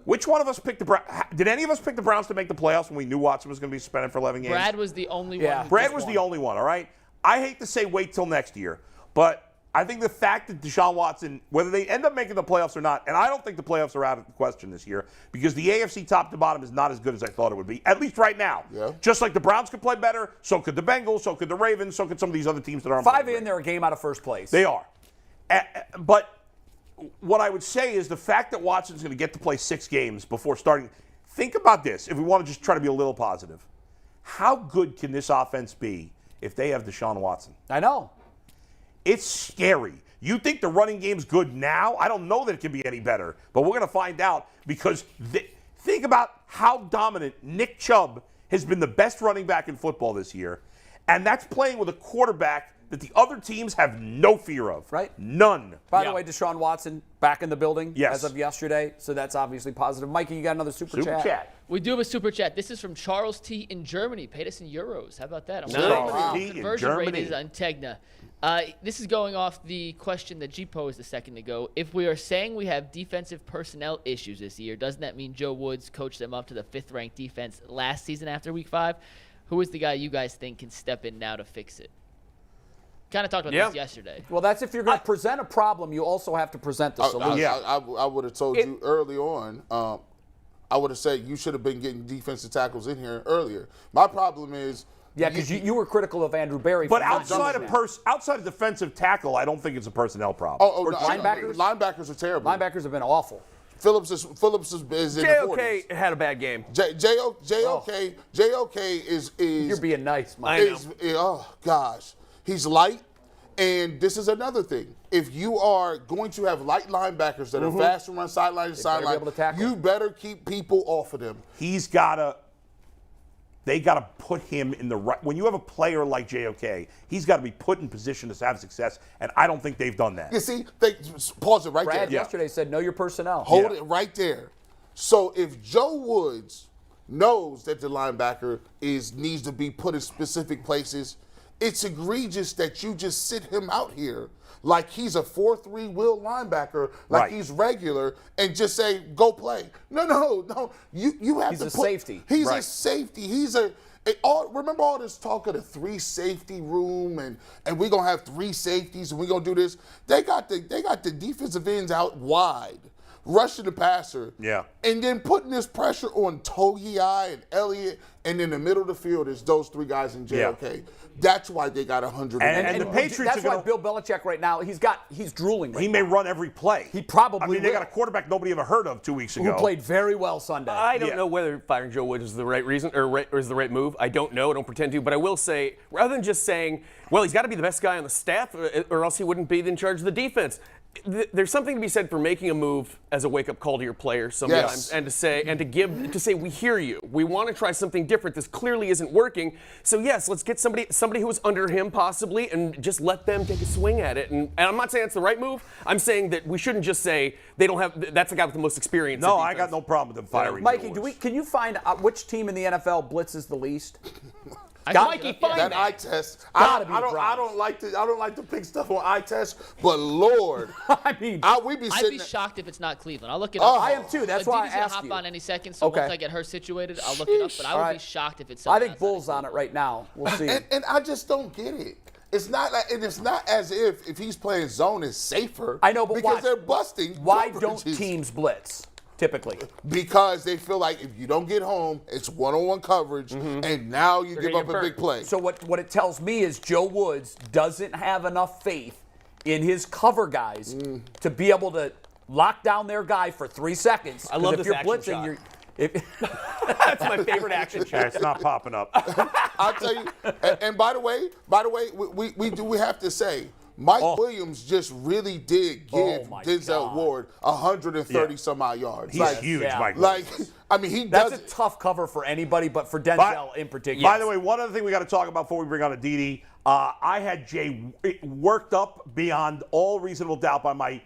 Which one of us picked the Browns? Did any of us pick the Browns to make the playoffs when we knew Watson was going to be suspended for 11 games? Brad was the only Yeah. one. who Brad just was won. the only one, all right? I hate to say wait till next year, but I think the fact that Deshaun Watson, whether they end up making the playoffs or not, and I don't think the playoffs are out of the question this year because the AFC top to bottom is not as good as I thought it would be, at least right now. Yeah. Just like the Browns could play better, so could the Bengals, so could the Ravens, so could some of these other teams that aren't 5 playing in, great. they're a game out of first place. They are. But what I would say is the fact that Watson's going to get to play 6 games before starting. Think about this, if we want to just try to be a little positive. How good can this offense be if they have Deshaun Watson? I know. It's scary. You think the running game's good now? I don't know that it can be any better, but we're going to find out because think about how dominant Nick Chubb has been, the best running back in football this year, and that's playing with a quarterback that the other teams have no fear of. Right. None. By the way, Deshaun Watson back in the building Yes. as of yesterday, so that's obviously positive. Mikey, you got another super chat. We do have a super chat. This is from Charles T. in Germany. Paid us in euros. How about that? I'm Charles wondering T. what the in conversion rate Germany. is on Tegna. This is going off the question that G posed a second ago. If we are saying we have defensive personnel issues this year, doesn't that mean Joe Woods coached them up to the 5th-ranked defense last season after Week 5? Who is the guy you guys think can step in now to fix it? Kind of talked about this yesterday. Well, that's if you're going to present a problem, you also have to present the solution. I would have told you early on. I would have said you should have been getting defensive tackles in here earlier. My problem is. Yeah, because you were critical of Andrew Berry. But for not outside doing of that. outside of defensive tackle, I don't think it's a personnel problem. No, linebackers? Linebackers are terrible. Linebackers have been awful. Phillips is in the 40s. JOK had a bad game. JOK is You're being nice, Mike. oh gosh, he's light, and this is another thing. If you are going to have light linebackers that are fast and run sideline to sideline, able to tackle. you better keep people off of them. They got to put him in the right. When you have a player like JOK, he's got to be put in position to have success, and I don't think they've done that. You see, pause it right there. Brad yesterday said, know your personnel. Hold it right there. So if Joe Woods knows that the linebacker needs to be put in specific places, it's egregious that you just sit him out here like he's a 4-3 wheel linebacker, like he's regular, and just say, go play. No. You have He's to a put, safety. He's a safety. Remember all this talk of the 3 safety room and we're going to have 3 safeties and we're going to do this? They got the defensive ends out wide, rushing the passer. Yeah. And then putting this pressure on Togiai and Elliott, and in the middle of the field is those 3 guys in JOK. Yeah. That's why they got 100. And the Patriots that's why Bill Belichick right now, he's drooling. He may run every play. He probably I mean, they got a quarterback nobody ever heard of 2 weeks ago. Who played very well Sunday. I don't know whether firing Joe Woods is the right reason or is the right move. I don't know. I don't pretend to. But I will say, rather than just saying, well, he's got to be the best guy on the staff or else he wouldn't be in charge of the defense. There's something to be said for making a move as a wake-up call to your players sometimes, and to say we hear you. We want to try something different. This clearly isn't working. So yes, let's get somebody who was under him possibly, and just let them take a swing at it. And I'm not saying it's the right move. I'm saying that we shouldn't just say they don't have. That's the guy with the most experience. No, I got no problem with them firing. Mikey, can you find which team in the NFL blitzes the least? Mikey, find that eye test. Gotta be I don't like to pick stuff on eye test, but Lord, I mean, I'd be shocked if it's not Cleveland. I'll look it up. I am too. That's why I Aditi's gonna asked hop you. on any second, so once I get her situated, I'll look it up. But I would be shocked if it's. I think Bull's on it right now. We'll see. And I just don't get it. It's not as if he's playing zone is safer. I know, but because they're busting. Why coverages. don't teams blitz? Typically. Because they feel like if you don't get home, it's one-on-one coverage, and now you give up a big play. So what it tells me is Joe Woods doesn't have enough faith in his cover guys to be able to lock down their guy for 3 seconds. I love if this you're action blitzing, shot. That's my favorite action shot. It's not popping up. I'll tell you. And by the way, we have to say, Mike Williams just really did give Denzel Ward 130 some odd yards. He's huge, Mike Williams. He That's does. a tough cover for anybody, but for Denzel in particular. By the way, one other thing we got to talk about before we bring on Adidi, I had Jay worked up beyond all reasonable doubt by my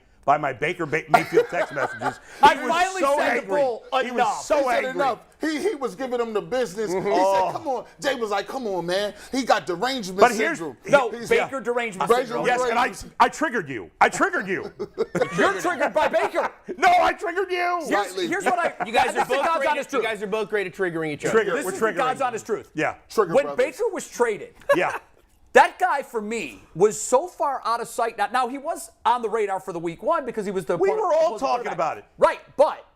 Baker Mayfield text messages. I finally said to Bull, He was so angry. Enough. He was giving him the business. He said, come on. Jay was like, come on, man. He got derangement syndrome. Baker derangement syndrome. Yes, and I triggered you. You're triggered by Baker. No, I triggered you. Here's what You guys are both great at triggering each other. This is the God's honest truth. Yeah. When Baker was traded, that guy, for me, was so far out of sight. Now, he was on the radar for the week 1 because he was the. We were all talking about it. Right, but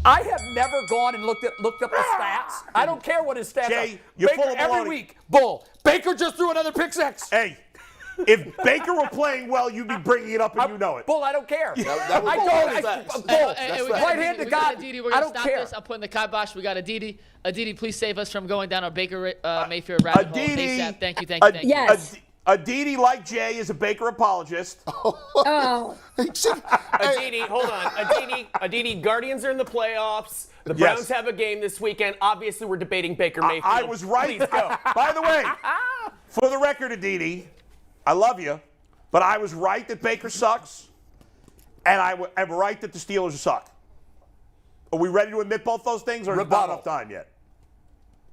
I have never gone and looked up the stats. I don't care what his stats Jay, are. you're Baker, full of every baloney. week, Bull. Baker just threw another pick 6. Hey, if Baker were playing well, you'd be bringing it up and you know it. Bull, I don't care. Bull. Right hand to God, Adidi, we're I gonna don't stop care. this. I'll put in the kibosh. We got Adidi. Adidi, please save us from going down a Baker Mayfield rabbit hole. Adidi, ASAP. Thank you. Yes. Adidi, like Jay, is a Baker apologist. Oh. Adidi, hold on. Adidi, Guardians are in the playoffs. The Browns have a game this weekend. Obviously, we're debating Baker Mayfield. I was right. Please go. By the way, for the record, Adidi, I love you, but I was right that Baker sucks, and I'm right that the Steelers suck. Are we ready to admit both those things, or is it not enough time yet?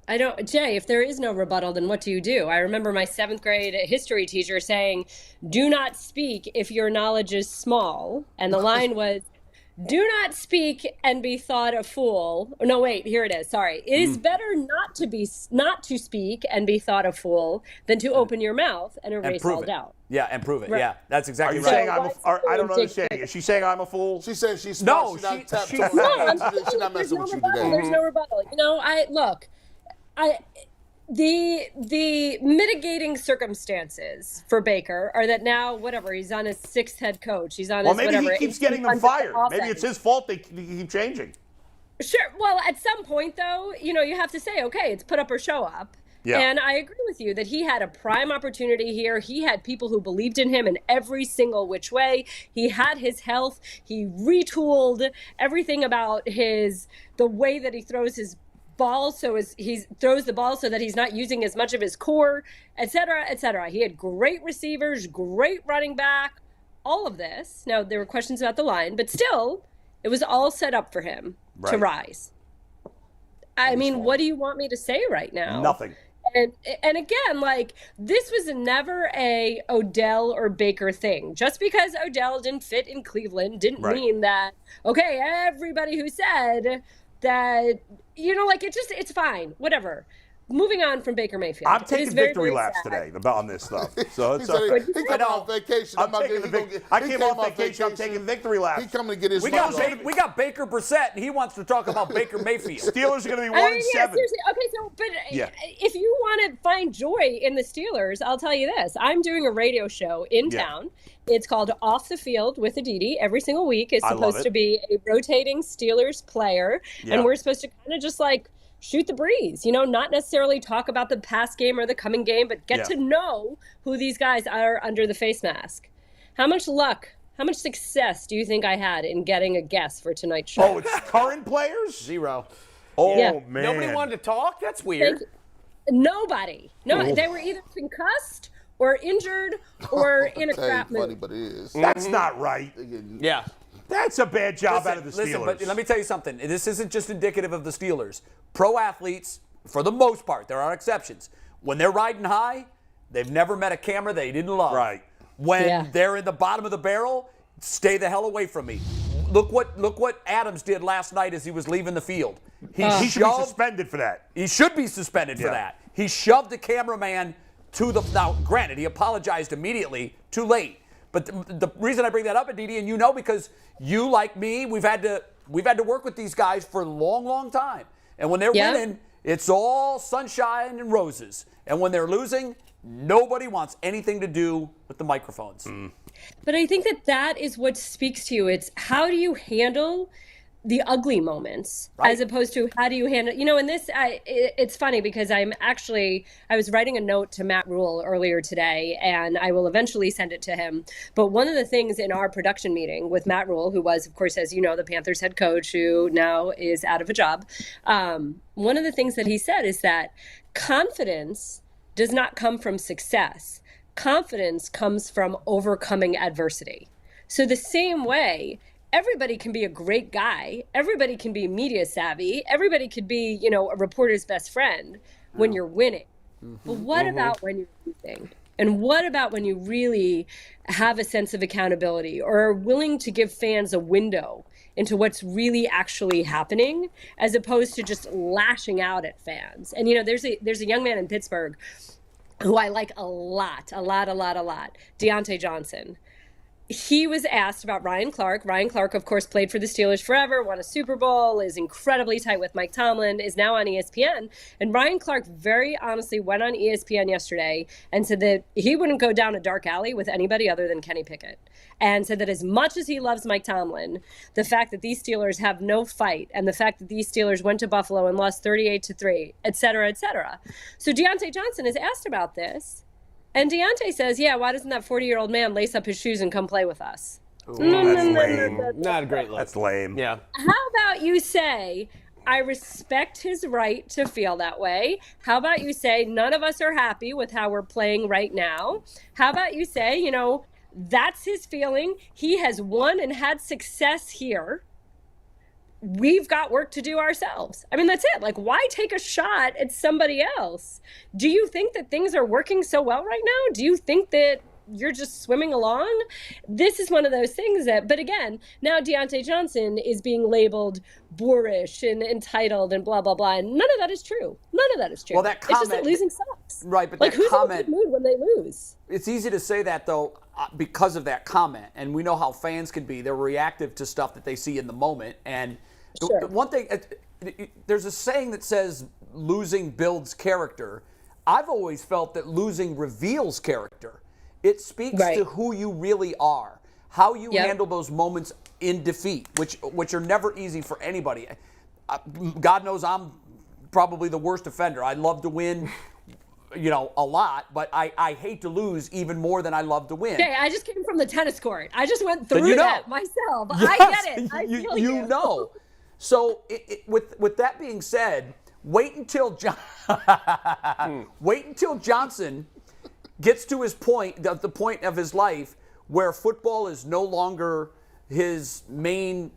I don't, Jay, if there is no rebuttal, then what do you do? I remember my 7th grade history teacher saying, do not speak if your knowledge is small. And the line was, do not speak and be thought a fool. No, wait, here it is. Sorry. It is better not to speak and be thought a fool than to open your mouth and erase all doubt. Yeah, and prove it. Right. Yeah, that's exactly Are you right. saying I don't understand. Is she saying I'm a fool? She said she's smart. No, she's she's not messing with you today. There's no rebuttal. You know, the mitigating circumstances for Baker are that now, whatever, he's on his 6th head coach. He's on his maybe whatever. he keeps getting them fired. Maybe it's his fault they keep changing. Sure. Well, at some point, though, you know, you have to say, okay, it's put up or show up. Yeah. And I agree with you that he had a prime opportunity here. He had people who believed in him in every single which way. He had his health. He retooled everything about the way that he throws his ball, so he throws the ball so that he's not using as much of his core, et cetera, et cetera. He had great receivers, great running back, all of this. Now, there were questions about the line, but still, it was all set up for him to rise. I mean, what do you want me to say right now? Nothing. And again, like, this was never a Odell or Baker thing. Just because Odell didn't fit in Cleveland didn't mean that, okay, everybody who said that, you know, like, it's fine, whatever. Moving on from Baker Mayfield. I'm taking victory laps today on this stuff. So it's he came on vacation. I came off vacation. I'm taking victory laps. He coming to get his we got Baker Brissett, and he wants to talk about Baker Mayfield. Steelers are going to be 1-7. Okay, so but if you want to find joy in the Steelers, I'll tell you this: I'm doing a radio show in town. It's called Off the Field with Adidi. Every single week is supposed to be a rotating Steelers player, and we're supposed to kind of just like shoot the breeze, you know, not necessarily talk about the past game or the coming game, but get to know who these guys are under the face mask. How much luck, how much success do you think I had in getting a guess for tonight's show? Oh, it's current players? 0. Oh, man. Nobody wanted to talk? That's weird. Nobody. No, they were either concussed or injured or in a crap mood. Funny, but it is. That's not right. Yeah. That's a bad job out of the Steelers. Listen, but let me tell you something. This isn't just indicative of the Steelers. Pro athletes, for the most part, there are exceptions. When they're riding high, they've never met a camera they didn't love. Right. When they're in the bottom of the barrel, stay the hell away from me. Look what Adams did last night as he was leaving the field. He should be suspended for that. He should be suspended for that. He shoved the cameraman to the. Now, granted, he apologized immediately. Too late. But the reason I bring that up, Aditi, and you know, because you, like me, we've had to work with these guys for a long, long time. And when they're winning, it's all sunshine and roses. And when they're losing, nobody wants anything to do with the microphones. But I think that is what speaks to you. It's how do you handle the ugly moments as opposed to how do you handle, you know, in this, it's funny because I was writing a note to Matt Rule earlier today, and I will eventually send it to him. But one of the things in our production meeting with Matt Rule, who was, of course, as you know, the Panthers head coach, who now is out of a job, one of the things that he said is that confidence does not come from success. Confidence comes from overcoming adversity. So the same way, everybody can be a great guy. Everybody can be media savvy. Everybody could be, you know, a reporter's best friend when you're winning. But what about when you're losing? And what about when you really have a sense of accountability or are willing to give fans a window into what's really actually happening as opposed to just lashing out at fans? And, you know, there's a young man in Pittsburgh who I like a lot, Deontay Johnson. He was asked about Ryan Clark. Ryan Clark, of course, played for the Steelers forever, won a Super Bowl, is incredibly tight with Mike Tomlin, is now on ESPN. And Ryan Clark very honestly went on ESPN yesterday and said that he wouldn't go down a dark alley with anybody other than Kenny Pickett. And said that as much as he loves Mike Tomlin, the fact that these Steelers have no fight and the fact that these Steelers went to Buffalo and lost 38-3, et cetera, et cetera. So Deontay Johnson is asked about this. And Deontay says, yeah, why doesn't that 40-year-old man lace up his shoes and come play with us? That's lame. Not a great look. That's lame. Yeah. How about you say, I respect his right to feel that way. How about you say, none of us are happy with how we're playing right now? How about you say, you know, that's his feeling. He has won and had success here. We've got work to do ourselves. I mean, that's it. Like, why take a shot at somebody else? Do you think that things are working so well right now? Do you think that you're just swimming along? This is one of those things that, but again, now Deontay Johnson is being labeled boorish and entitled and blah, blah, blah. And none of that is true. None of that is true. Well, that comment, it's just that losing sucks. Right, but like, that who's comment, in a good mood when they lose? It's easy to say that, though, because of that comment. And we know how fans can be. They're reactive to stuff that they see in the moment. And Sure. the one thing, there's a saying that says losing builds character. I've always felt that losing reveals character. It speaks to who you really are, how you handle those moments in defeat, which are never easy for anybody. God knows I'm probably the worst offender. I love to win, you know, a lot, but I hate to lose even more than I love to win. Okay, I just came from the tennis court. I just went through that myself. Yes, I get it. I feel you know. So with that being said, wait until Johnson gets to his point, the point of his life where football is no longer his main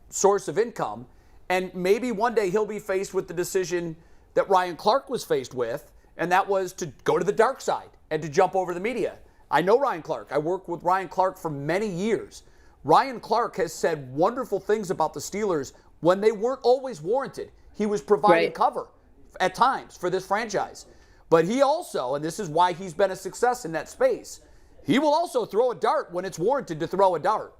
source of income, and maybe one day he'll be faced with the decision that Ryan Clark was faced with, and that was to go to the dark side and to jump over the media. I know Ryan Clark. I worked with Ryan Clark for many years. Ryan Clark has said wonderful things about the Steelers when they weren't always warranted. He was providing cover at times for this franchise. But he also, and this is why he's been a success in that space, he will also throw a dart when it's warranted to throw a dart.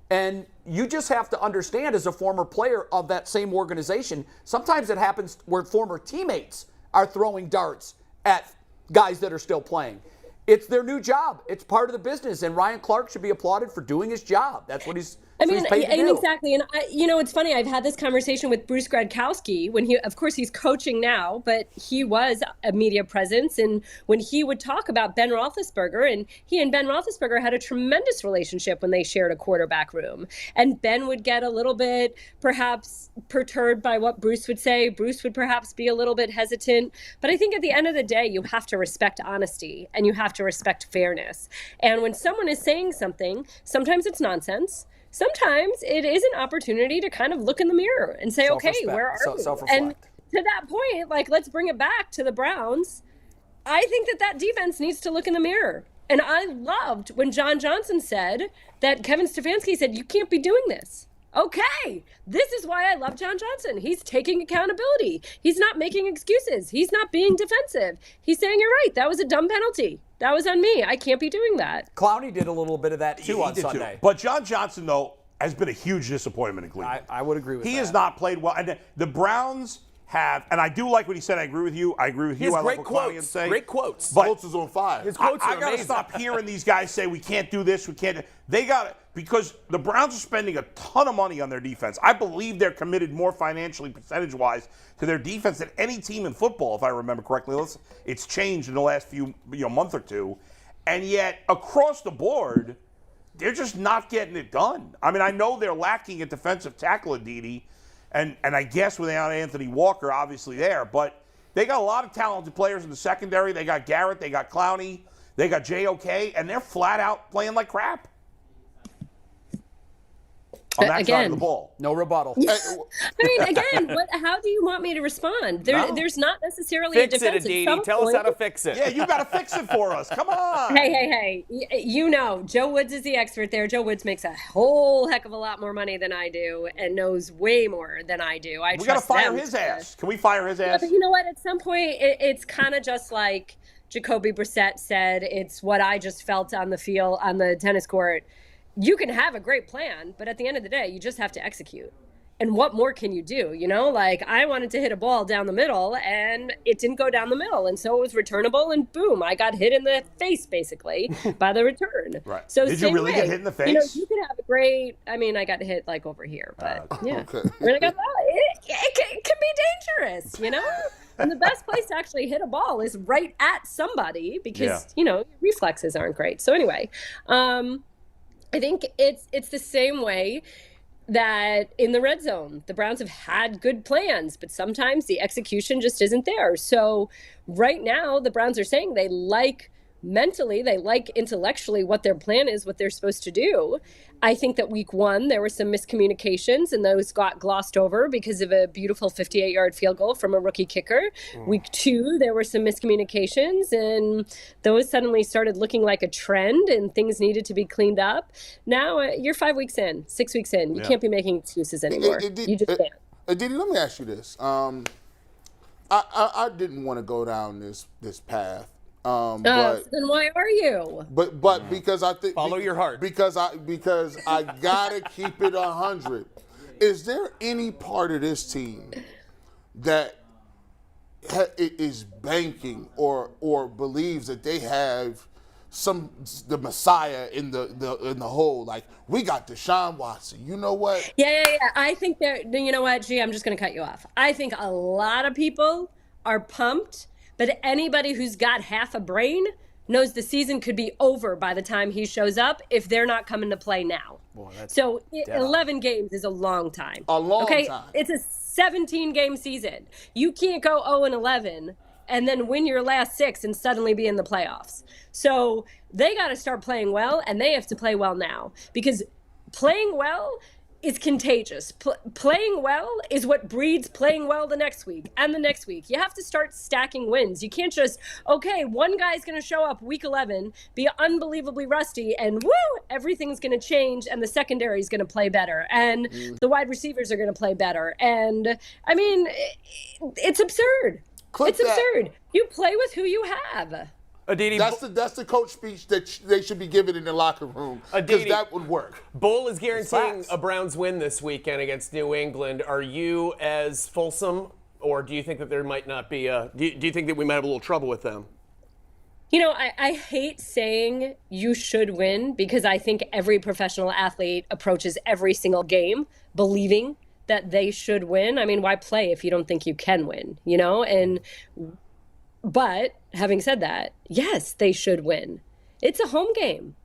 And you just have to understand, as a former player of that same organization, sometimes it happens where former teammates are throwing darts at guys that are still playing. It's their new job. It's part of the business, and Ryan Clark should be applauded for doing his job. That's what he's paid to do. Exactly. And you know, it's funny. I've had this conversation with Bruce Gradkowski when of course, he's coaching now, but he was a media presence. And when he would talk about Ben Roethlisberger, and he and Ben Roethlisberger had a tremendous relationship when they shared a quarterback room. And Ben would get a little bit, perhaps, perturbed by what Bruce would say. Bruce would perhaps be a little bit hesitant. But I think at the end of the day, you have to respect honesty and you have to respect fairness. And when someone is saying something, sometimes it's nonsense. Sometimes it is an opportunity to kind of look in the mirror and say, okay, where are we? And to that point, like, let's bring it back to the Browns. I think that defense needs to look in the mirror. And I loved when John Johnson said that Kevin Stefanski said, you can't be doing this. Okay, this is why I love John Johnson. He's taking accountability. He's not making excuses. He's not being defensive. He's saying, you're right, that was a dumb penalty. That was on me. I can't be doing that. Clowney did a little bit of that, too, on Sunday. But John Johnson, though, has been a huge disappointment in Cleveland. I would agree with that. He has not played well. And the Browns have, and I do like what he said. I agree with you. I agree with you. He has great quotes. Great quotes. But Quotes is on fire. His quotes are I got to amazing. stop hearing these guys say, we can't do this, we can't. They got it. Because the Browns are spending a ton of money on their defense. I believe they're committed more financially, percentage-wise, to their defense than any team in football, if I remember correctly. It's changed in the last month or two. And yet, across the board, they're just not getting it done. I mean, I know they're lacking a defensive tackle, Adidi, and I guess without Anthony Walker, obviously there. But they got a lot of talented players in the secondary. They got Garrett, they got Clowney, they got JOK, and they're flat out playing like crap on that side of the ball. No rebuttal. I mean, again, how do you want me to respond? There's not necessarily fix a defense. It, Adidi. Tell us how to fix it. Yeah, you got to fix it for us. Come on. Hey. You know, Joe Woods is the expert there. Joe Woods makes a whole heck of a lot more money than I do and knows way more than I do. We got to fire his ass. Can we fire his ass? But you know what? At some point, it's kind of just like Jacoby Brissett said. It's what I just felt on the field, on the tennis court. You can have a great plan, but at the end of the day, you just have to execute. And what more can you do? You know, like, I wanted to hit a ball down the middle and it didn't go down the middle. And so it was returnable and boom, I got hit in the face basically by the return. Right. So did you really get hit in the face? You know, you could have a great, I mean, I got hit like over here, but yeah. Okay. When I got, it can be dangerous, you know? And the best place to actually hit a ball is right at somebody because, you know, reflexes aren't great. So anyway, I think it's the same way that in the red zone, the Browns have had good plans, but sometimes the execution just isn't there. So right now, the Browns are saying they like mentally, they like intellectually what their plan is, what they're supposed to do. I think that week one, there were some miscommunications and those got glossed over because of a beautiful 58-yard field goal from a rookie kicker. Week two, there were some miscommunications and those suddenly started looking like a trend and things needed to be cleaned up. Now you're 5 weeks in, 6 weeks in. You can't be making excuses anymore. You just can't. Adidi, let me ask you this. I didn't want to go down this path. But then why are you? But because I think Follow your heart. Because I gotta keep it 100. Is there any part of this team that is banking or believes that they have the Messiah in the hole? Like, we got Deshaun Watson. You know what? Yeah. I think you know what, G, I'm just going to cut you off. I think a lot of people are pumped, but anybody who's got half a brain knows the season could be over by the time he shows up if they're not coming to play now. Boy, so 11 games is a long time. A long time. It's a 17-game season. You can't go 0-11 and then win your last 6 and suddenly be in the playoffs. So they got to start playing well, and they have to play well now because playing well is contagious. Playing well is what breeds playing well the next week and the next week. You have to start stacking wins. You can't just, okay, one guy's going to show up week 11, be unbelievably rusty, and woo, everything's going to change, and the secondary is going to play better, and the wide receivers are going to play better. And, I mean, it's absurd. It's absurd. You play with who you have. Adidi, that's the coach speech that they should be giving in the locker room, because that would work. Bull is guaranteeing a Browns win this weekend against New England. Are you as fulsome, or do you think that there might not be do you think that we might have a little trouble with them? You know, I hate saying you should win because I think every professional athlete approaches every single game believing that they should win. I mean, why play if you don't think you can win, you know? But having said that, yes, they should win. It's a home game.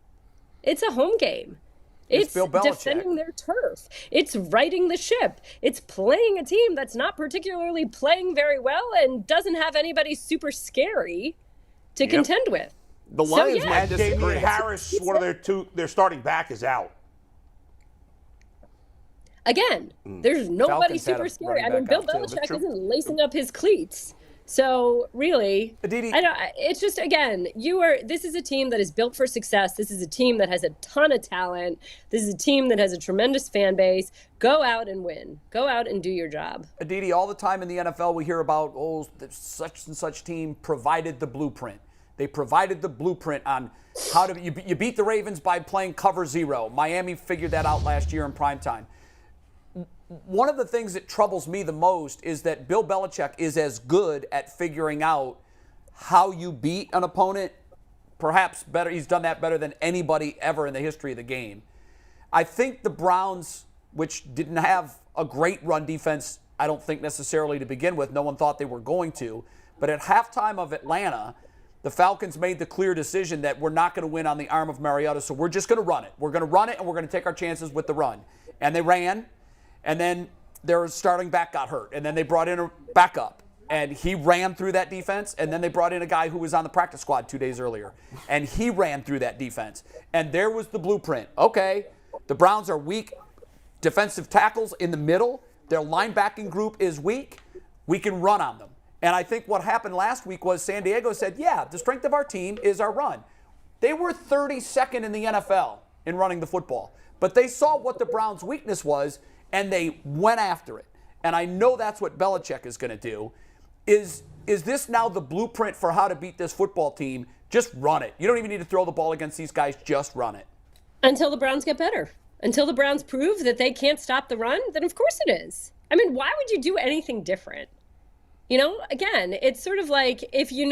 It's Bill Belichick. Defending their turf. It's righting the ship. It's playing a team that's not particularly playing very well and doesn't have anybody super scary to contend with. The Lions might disagree. Damian Harris, one of their starting back, is out. This there's nobody Falcons had super a scary. I running mean, Bill back out, too. Belichick isn't lacing up his cleats. So really, Adidi, it's just, again, this is a team that is built for success. This is a team that has a ton of talent. This is a team that has a tremendous fan base. Go out and win. Go out and do your job. Adidi, all the time in the NFL we hear about, such and such team provided the blueprint. They provided the blueprint on how to, you beat the Ravens by playing cover 0. Miami figured that out last year in primetime. One of the things that troubles me the most is that Bill Belichick is as good at figuring out how you beat an opponent, perhaps better. He's done that better than anybody ever in the history of the game. I think the Browns, which didn't have a great run defense, I don't think necessarily to begin with. No one thought they were going to. But at halftime of Atlanta, the Falcons made the clear decision that we're not going to win on the arm of Mariota, so we're just going to run it. We're going to run it, and we're going to take our chances with the run. And they ran. And then their starting back got hurt. And then they brought in a backup. And he ran through that defense. And then they brought in a guy who was on the practice squad 2 days earlier. And he ran through that defense. And there was the blueprint. Okay, the Browns are weak defensive tackles in the middle. Their linebacking group is weak. We can run on them. And I think what happened last week was San Diego said, yeah, the strength of our team is our run. They were 32nd in the NFL in running the football. But they saw what the Browns' weakness was, and they went after it. And I know that's what Belichick is going to do. Is this now the blueprint for how to beat this football team? Just run it. You don't even need to throw the ball against these guys. Just run it. Until the Browns get better. Until the Browns prove that they can't stop the run, then of course it is. I mean, why would you do anything different? You know, again, it's sort of like if I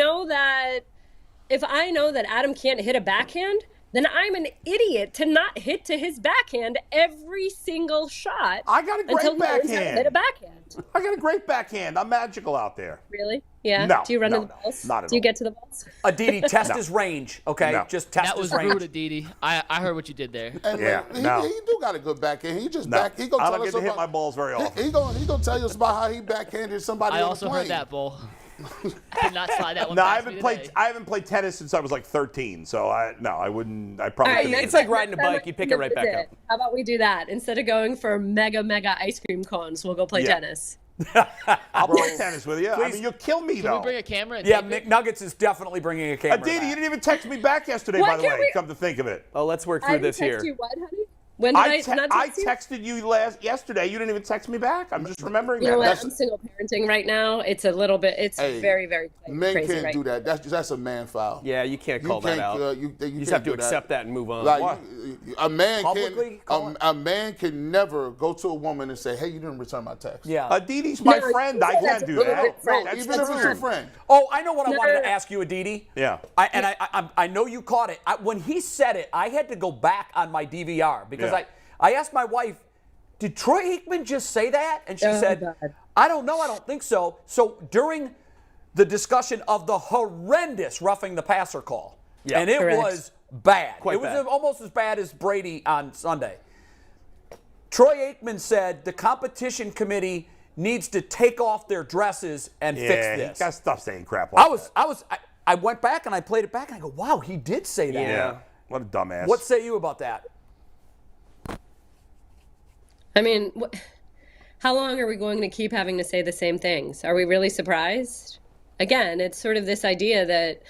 know that Adam can't hit a backhand, then I'm an idiot to not hit to his backhand every single shot. I got a great until he learns how to backhand. hit a backhand. I got a great backhand. I'm magical out there. Really? Yeah. No, Do you run no, to the no, balls? not at Do you all. get to the balls? Adidi, test his range, okay? No. Just test That his was range. rude, Adidi. I heard what you did there. And Yeah, he no. got a good backhand. He just No, back. He gonna I tell don't us get to hit about, my balls very often. He gonna tell us about how he backhanded somebody. I on also the plane. heard that, Bull. Did not slide that one No, I past me haven't played tennis since I was like 13. So I wouldn't. I probably. All right, couldn't It's do like riding a bike. You pick it right back up. How about we do that? Instead of going for mega ice cream cones, we'll go play Yeah. tennis. I'll play tennis with you. I mean, you'll kill me Can though. we bring a camera? And Yeah, tape it? McNuggets is definitely bringing a camera Aditi, you back. didn't even text me back yesterday, Why by the can't way. we- Come to think of it. Oh, let's work I through didn't this text here. you what, honey? When did I not I text you? texted you yesterday. You didn't even text me back. I'm just remembering You know that. what? I'm single parenting right now. It's a little bit. It's Hey, very, very Men crazy can't right do that. That's a man foul. Yeah, you can't call that out. You just have to accept that and move on. Like a man Publicly call can it? a man can never go to a woman and say, "Hey, you didn't return my text." Yeah. Aditi's my No, friend. I that's can't a do really that. good friend. No, That's even if it's your rude. friend. Oh, I know what I No, wanted no, to no. ask you, Aditi. Yeah. I know you caught it. When he said it, I had to go back on my DVR because Yeah. I asked my wife, did Troy Aikman just say that? And she Oh, said, God. I don't know. I don't think so. So during the discussion of the horrendous roughing the passer call, Yeah. and it Correct. was bad. Quite it was bad. almost as bad as Brady on Sunday. Troy Aikman said the competition committee needs to take off their dresses and fix Yeah, this. he got stuff saying crap like I went back and I played it back and I go, wow, he did say that. that. Yeah. What a dumbass. What say you about that? I mean, how long are we going to keep having to say the same things? Are we really surprised? Again, it's sort of this idea that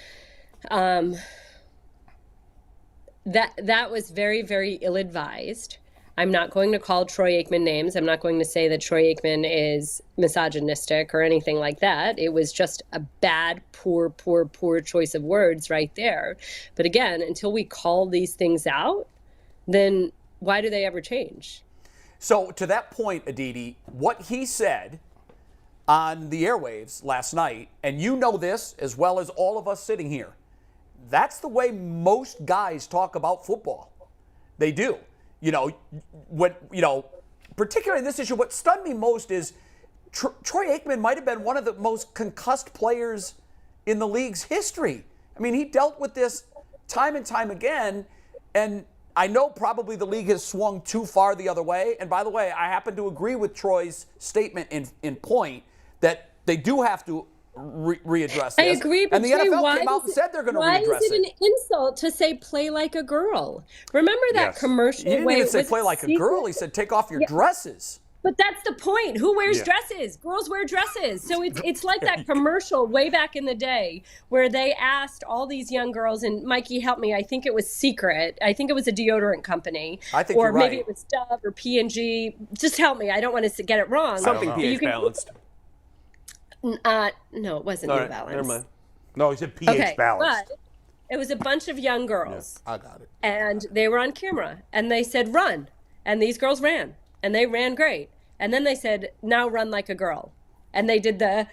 that was very, very ill-advised. I'm not going to call Troy Aikman names. I'm not going to say that Troy Aikman is misogynistic or anything like that. It was just a bad, poor choice of words right there. But again, until we call these things out, then why do they ever change? So to that point, Aditi, what he said on the airwaves last night, and you know this as well as all of us sitting here, that's the way most guys talk about football. They do. Particularly in this issue, what stunned me most is Troy Aikman might have been one of the most concussed players in the league's history. I mean, he dealt with this time and time again, and I know probably the league has swung too far the other way. And by the way, I happen to agree with Troy's statement in point that they do have to readdress this. I agree, but and the Jay, NFL came out and said they're going to readdress Why is it an insult to say play like a girl? Remember that Yes. commercial? He didn't where even it say was play like a girl. He said take off your dresses. But that's the point. Who wears Yeah. dresses? Girls wear dresses. So it's like that commercial way back in the day where they asked all these young girls, and Mikey, help me, I think it was Secret. I think it was a deodorant company. I think or you're maybe right. it was Dove or P&G. Just help me. I don't want to get it wrong. Something But you pH can- balanced. No, it wasn't All New right, Balance. never mind. No, he said pH Okay, balanced. but it was a bunch of young girls. I got it. And they were on camera and they said run, and these girls ran and they ran great, and then they said now run like a girl, and they did the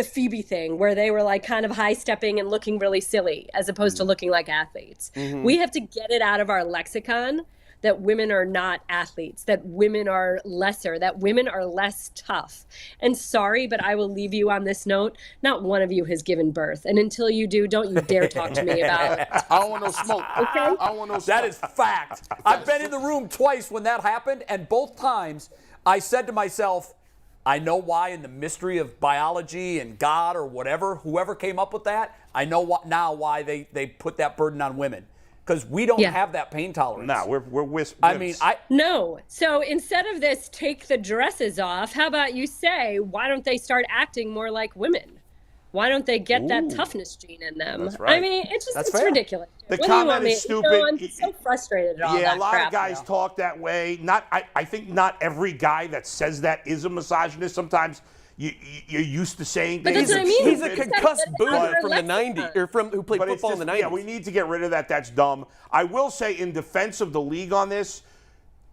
Phoebe thing where they were like kind of high stepping and looking really silly as opposed to looking like athletes. We have to get it out of our lexicon that women are not athletes, that women are lesser, that women are less tough. And sorry, but I will leave you on this note. Not one of you has given birth. And until you do, don't you dare talk to me about I don't want no smoke. Okay. I don't want no smoke. That is fact. I've been in the room twice when that happened, and both times I said to myself, I know why in the mystery of biology and God or whatever, whoever came up with that, I know now why they put that burden on women. Because we don't Yeah. have that pain tolerance. No, we're I mean, No. So instead of this, take the dresses off, how about you say, why don't they start acting more like women? Why don't they get that toughness gene in them? That's right. I mean, it's fair. ridiculous. The What do you want comment me? is stupid. I'm just so frustrated at all Yeah, that a lot crap of guys now. talk that way. I think not every guy that says that is a misogynist. Sometimes you're used to saying But things. that's what I mean. He's a It's gotta concussed get it out of boomer our from the lexicon. 90s, or who played But it's football just, in the 90s. yeah, we need to get rid of that. That's dumb. I will say, in defense of the league on this,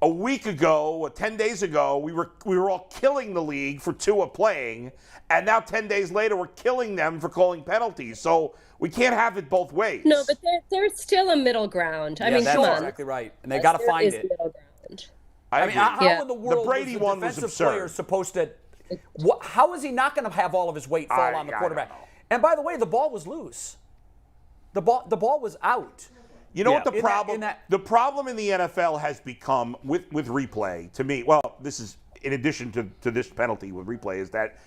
a week ago, or 10 days ago, we were all killing the league for Tua playing, and now 10 days later we're killing them for calling penalties. So we can't have it both ways. No, but there's still a middle ground. I mean, that's come on. exactly right, and they got to find it. Middle ground. I mean, how in the world the Brady was the one was defensive absurd. player supposed to? How is he not going to have all of his weight fall on the quarterback? I don't know. And by the way, the ball was loose. The ball was out. You know what the In problem? that- The problem in the NFL has become with replay. To me, well, this is in addition to this penalty with replay, is that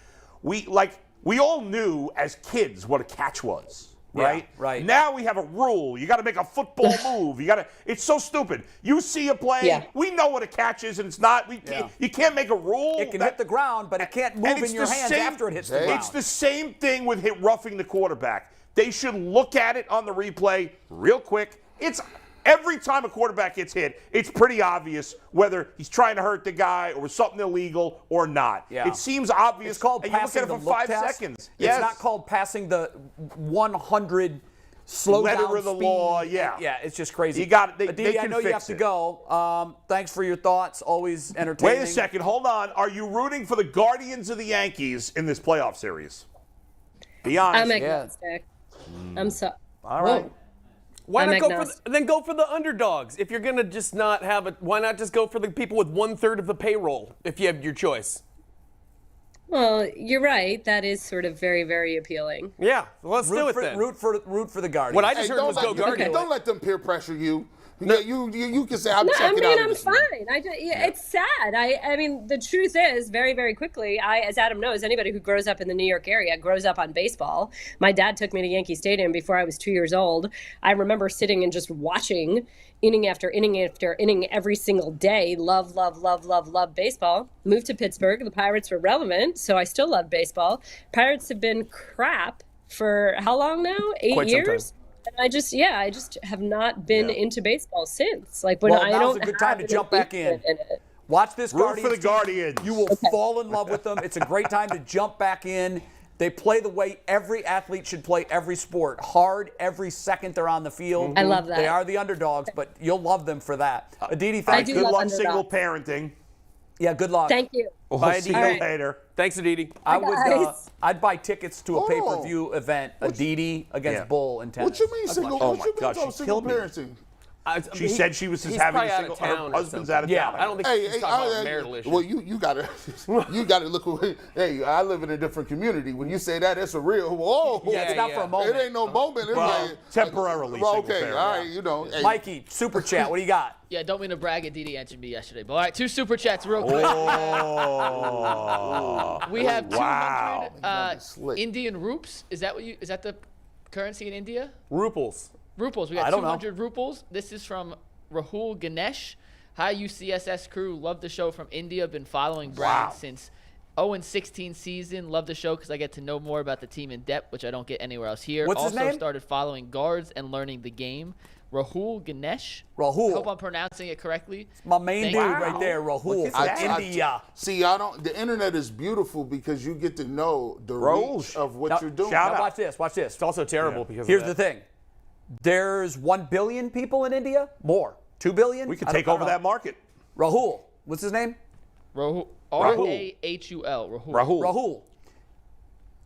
we all knew as kids what a catch was. Right? Yeah, right. Now we have a rule. You got to make a football move. It's so stupid. You see a play, we know what a catch is, and it's not. You can't make a rule. It can hit the ground, but it can't move in your hands after it hits the ground. It's the same thing with roughing the quarterback. They should look at it on the replay real quick. It's every time a quarterback gets hit, it's pretty obvious whether he's trying to hurt the guy or something illegal or not. Yeah. It seems obvious. It's called and you look passing at it the for look 5 test. seconds. It's not called passing the 100 slow Letter down of the speed. law, yeah. Yeah, it's just crazy. You got it. Aditi, They I can know you have fix to it. go. Thanks for your thoughts. Always entertaining. Wait a second. Hold on. Are you rooting for the Guardians of the Yankees in this playoff series? Be honest. I'm agnostic. I'm so. All right. Whoa. Why I'm not agnostic. then go for the underdogs? If you're gonna just not have it, why not just go for the people with 1/3 of the payroll if you have your choice? Well, you're right. That is sort of very, very appealing. Yeah, well, let's do it then. Root for the Guardians. What I just Hey, heard was go Guardians. Don't let them peer pressure you. Yeah, you can say I'm No, I checking mean, out. I'm fine. It's sad. I mean, the truth is, very, very quickly, as Adam knows, anybody who grows up in the New York area grows up on baseball. My dad took me to Yankee Stadium before I was 2 years old. I remember sitting and just watching inning after inning after inning every single day. Love baseball. Moved to Pittsburgh. The Pirates were relevant, so I still love baseball. Pirates have been crap for how long now? 8 Quite some years? And I just have not been into baseball since. Like when Well, I now's don't a good time have to jump an back in. interest it. Watch this Root Guardians for the team. Guardians. You will fall in love with them. It's a great time to jump back in. They play the way every athlete should play every sport. Hard every second they're on the field. I love that. They are the underdogs, but you'll love them for that. Aditi, I thank do you. Good love luck underdogs. single parenting. Yeah, good luck. Thank you. We'll see you All right. later. Thanks, Aditi. I'd buy tickets to a pay-per-view event, Aditi against Yeah. Bull in tennis. What you mean single? Oh What my you mean gosh, about she single killed me. parenting? She said she was just he's having probably a out of single. town Her or husband's something. out of Yeah, town. I don't think he's talking about marital issues. Well, you gotta look away. Hey, I live in a different community. When you say that, it's a real whoa. Yeah, it's not for a moment. It ain't no moment. It's Well, like, temporarily Well, single okay, parent. all right, you know. Hey, Mikey, super chat. What do you got? Yeah, don't mean to brag. Aditi answered me yesterday. But all right, 2 super chats real quick. Oh. We have 200 Wow. Slick. Indian rupees. Is that the currency in India? Ruples. Ruples. We got I don't know. 200 ruples. This is from Rahul Ganesh. Hi, UCSS crew. Love the show from India. Been following Brad since 0-16 season. Love the show because I get to know more about the team in depth, which I don't get anywhere else here. What's his also name? started following guards and learning the game. Rahul Ganesh. Rahul. Hope I'm pronouncing it correctly. My main Thank dude you. right there, Rahul at from that. India. See, I don't. The internet is beautiful because you get to know the reach of what Now, you're doing. shout Now out. watch this. Watch this. It's also terrible because Here's of the that. thing. There's 1 billion people in India. More. 2 billion. We could I don't- take I over don't know. that market. Rahul. What's his name? Rahul. R-A-H-U-L. Rahul. Rahul.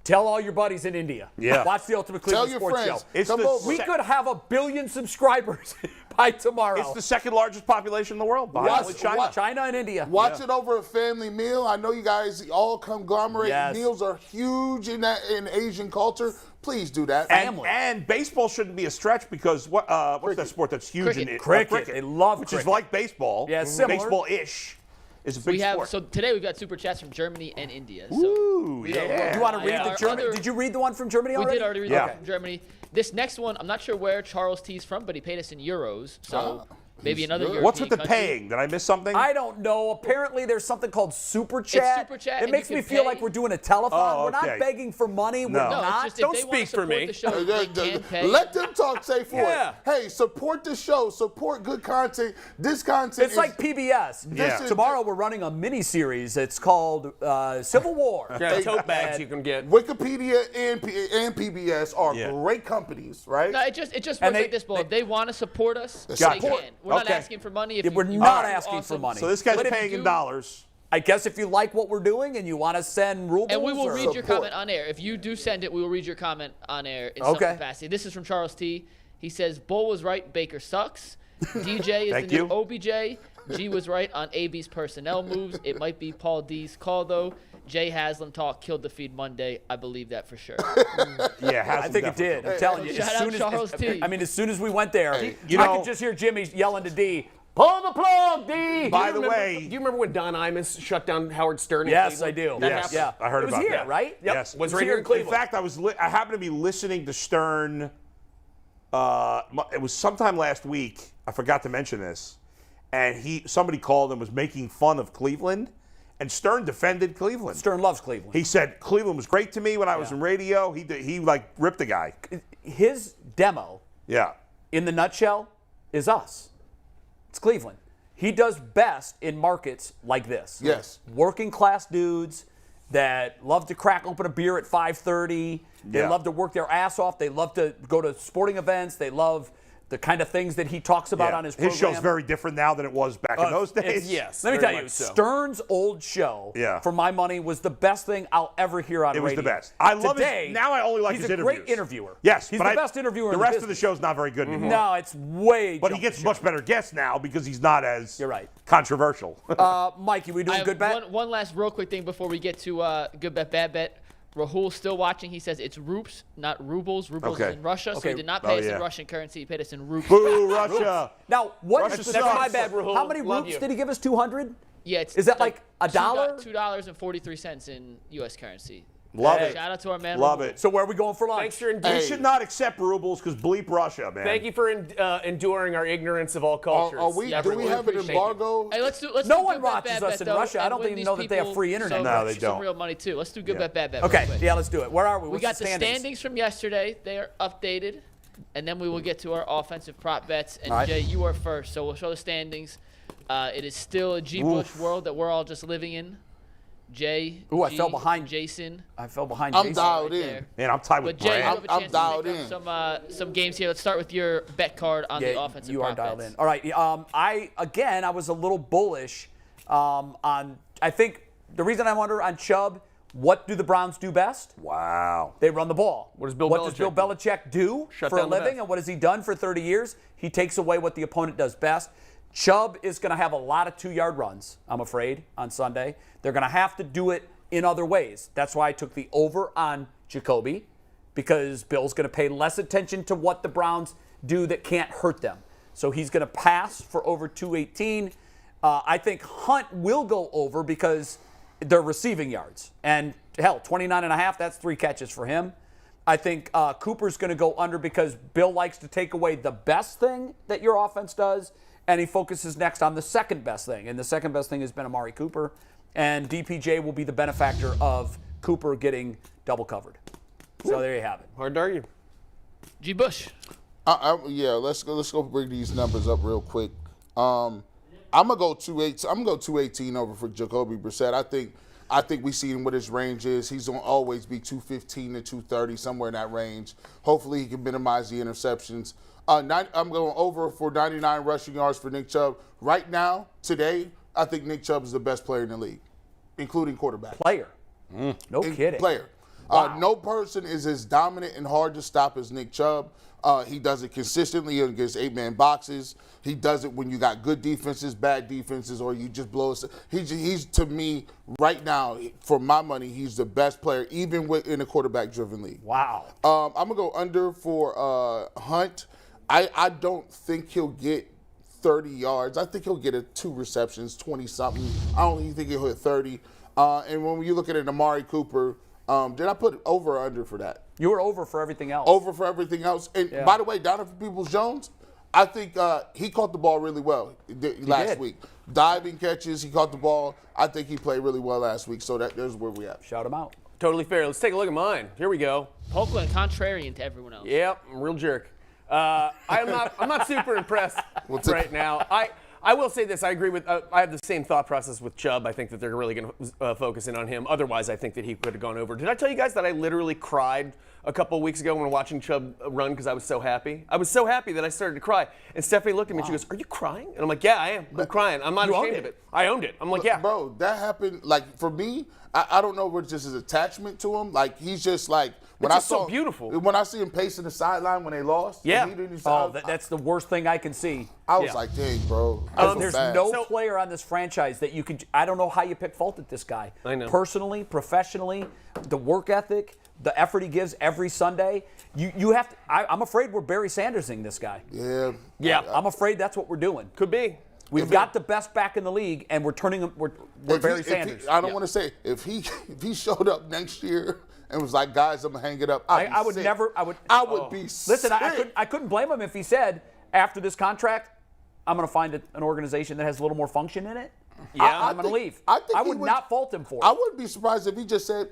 Tell all your buddies in India. Yeah. Watch the Ultimate Tell Cleveland your Sports friends. Show. It's Come the over. We could have 1 billion subscribers by tomorrow. It's the second largest population in the world, behind only China. China and India. Watch it over a family meal. I know you guys all conglomerate. Yes. Meals are huge in Asian culture. Please do that. And baseball shouldn't be a stretch because what's that sport that's huge in Cricket. it? Cricket. They love which cricket. is like baseball. Yeah, similar. Baseball-ish is a big We have sport. so today we've got super chats from Germany and India. So Ooh, Do yeah. you want to read Yeah. the Our German? other- Did you read the one from Germany we already? did already read Yeah. that from Germany. This next one, I'm not sure where Charles T's from, but he paid us in euros. So maybe he's another good. European What's with the country. paying? Did I miss something? I don't know. Apparently, there's something called Super Chat. Super Chat, It and makes you me can feel pay- like we're doing a telethon. Oh, We're not okay. begging for money. We're No. No, not. it's just Don't if they want speak to for support me. the show, they can pay. Let them talk. Say for Yeah. it. Hey, support the show. Support good content. This content It's is like PBS. Yeah. Tomorrow we're running a mini-series. It's called Civil War. Yeah, tote bags you can get. Wikipedia and PBS are Yeah. great companies, right? No, it just And works like this, Bo. If they want to support us, Gotcha. they can. We're not Okay. asking for money. If We're you not do asking for awesome. money. So this guy's But if you paying in do- dollars. I guess if you like what we're doing and you want to send rubles, And we will read your Support. comment on air. If you do send it, we will read your comment on air in some Okay. capacity. This is from Charles T. He says, Bull was right, Baker sucks. DJ is Thank the new you. OBJ. G was right on AB's personnel moves. It might be Paul D's call, though. Jay Haslam talk killed the feed Monday. I believe that for sure. Yeah, I think it did. I'm telling you. Shout as out soon as, Charles T. I mean, as soon as we went there, you I know- could just hear Jimmy yelling to D, "Pull the plug, D!" By the Do way, you remember when Don Imus shut down Howard Stern? in Yes, Cleveland? I do. That Yes. happened? Yeah, I heard it was about here, that. right? Yep. Yes. It was right here here in in Cleveland. in fact, I happened to be listening to Stern. It was sometime last week. I forgot to mention this, and somebody called and was making fun of Cleveland, and Stern defended Cleveland. Stern loves Cleveland. He said Cleveland was great to me when I was in radio. He like ripped the guy. His demo, Yeah. in the nutshell, is us. It's Cleveland. He does best in markets like this. Yes. Working class dudes that love to crack open a beer at 5:30. They Yeah. love to work their ass off. They love to go to sporting events. They love the kind of things that he talks about Yeah. on his program. His show's very different now than it was back in those days. yes. Let me very tell you, much so. Stern's old show, Yeah. for my money, was the best thing I'll ever hear on It was radio. the best. I love Today, his. Now I only like he's his a interviews. great interviewer. Yes, he's but the best interviewer. The in rest of the business. show's not very good anymore. No, it's way. But he jumped gets the much shark. better guests now because he's not as You're right. controversial. Mikey, we I doing have good bet? one last real quick thing before we get to good bet, bad bet. Rahul's still watching. He says it's rubles, not rubles. Rubles Okay. is in Russia, so Okay. he did not pay us yeah. in Russian currency. He paid us in rubles. Boo, Russia. Now, what? Russia That's sucks. my bad, Rahul. How many Love roops you. did he give us? 200. Yeah, it's Is that like a dollar? $2.43 in U.S. currency. Love Hey. it. Shout out to our man. Love Rahul. it. So where are we going for lunch? Thanks for You Hey. should not accept rubles because bleep Russia, man. Thank you for enduring our ignorance of all cultures. Are we? Do we have an appreciate embargo? Hey, let's No do one good bet, watches bad us bet, in though, Russia. I and don't win even these know that they have people free internet. some- No, they some don't. real money too. Let's do good Yeah. bet, bad bet. real Okay, quick. yeah, let's do it. Where are we? We What's got the standings? standings from yesterday. They are updated, and then we will get to our offensive prop bets. And All right. Jay, you are first, so we'll show the standings. It is still a G. Bush world that we're all just living in. Jay, Ooh, I G, fell behind. Jason. I fell behind I'm Jason. dialed right in. there. Man, I'm tied with But Jay, you Brad. have a I'm chance dialed to make up some games here. Let's start with your bet card on the Yeah, offensive you are prop dialed bets. in. All right. I was a little bullish on. I think the reason I'm under on Chubb. What do the Browns do best? Wow. They run the ball. What does Bill What does Belichick Bill do? Belichick do Shut for a down the living, best. and what has he done for 30 years? He takes away what the opponent does best. Chubb is going to have a lot of 2-yard runs, I'm afraid, on Sunday. They're going to have to do it in other ways. That's why I took the over on Jacoby, because Bill's going to pay less attention to what the Browns do that can't hurt them. So he's going to pass for over 218. I think Hunt will go over because they're receiving yards. And hell, 29.5, that's 3 catches for him. I think Cooper's going to go under because Bill likes to take away the best thing that your offense does, and he focuses next on the second best thing. And the second best thing has been Amari Cooper. And DPJ will be the benefactor of Cooper getting double covered. So there you have it. Hard to argue. G. Bush. Yeah, let's go bring these numbers up real quick. I'm gonna go 218 over for Jacoby Brissett. I think we see him what his range is. He's gonna always be 215 to 230, somewhere in that range. Hopefully he can minimize the interceptions. I'm going over for 99 rushing yards for Nick Chubb. Right now, today, I think Nick Chubb is the best player in the league, including quarterback. Player. No kidding. Player. Wow. No person is as dominant and hard to stop as Nick Chubb. He does it consistently against 8-man boxes. He does it when you got good defenses, bad defenses, or you just blow us. He's to me, right now, for my money, he's the best player, even in a quarterback-driven league. Wow. I'm going to go under for Hunt. I don't think he'll get 30 yards. I think he'll get 2 receptions, 20-something. I don't even think he'll hit 30. And when you look at it, Amari Cooper, did I put over or under for that? You were over for everything else. Over for everything else. And Yeah. by the way, Donovan Peoples-Jones, I think he caught the ball really well last did. week. Diving catches, he caught the ball. I think he played really well last week. So there's where we at. Shout him out. Totally fair. Let's take a look at mine. Here we go. Polk went contrarian to everyone else. Yep, I'm a real jerk. I'm not super impressed right now. I will say this. I agree with. I have the same thought process with Chubb. I think that they're really going to focus in on him. Otherwise, I think that he could have gone over. Did I tell you guys that I literally cried a couple of weeks ago when we were watching Chubb run because I was so happy. I was so happy that I started to cry. And Stephanie looked at me and she goes, "Are you crying?" And I'm like, "Yeah, I am. I'm crying. I'm not ashamed of it. I owned it." I'm like, "Yeah." Bro, that happened, like, for me, I don't know what's just his attachment to him. Like, he's just like, when It's I just saw so beautiful. When I see him pacing the sideline when they lost, Yeah. and he didn't That's the worst thing I can see. I was like, dang, bro. There's no player on this franchise that you could. I don't know how you pick fault at this guy. I know. Personally, professionally, the work ethic, the effort he gives every Sunday. You have to. I'm afraid we're Barry Sandersing this guy. Yeah. I'm afraid that's what we're doing. Could be. We've got the best back in the league, and we're turning him. We're Barry Sanders. I don't want to say if he showed up next year and was like, "Guys, I'm gonna hang it up," I would sick. never. I would be Listen, sick. I couldn't blame him if he said after this contract, I'm going to find an organization that has a little more function in it. Yeah. I'm going to leave. I think he would not fault him for it. I wouldn't be surprised if he just said.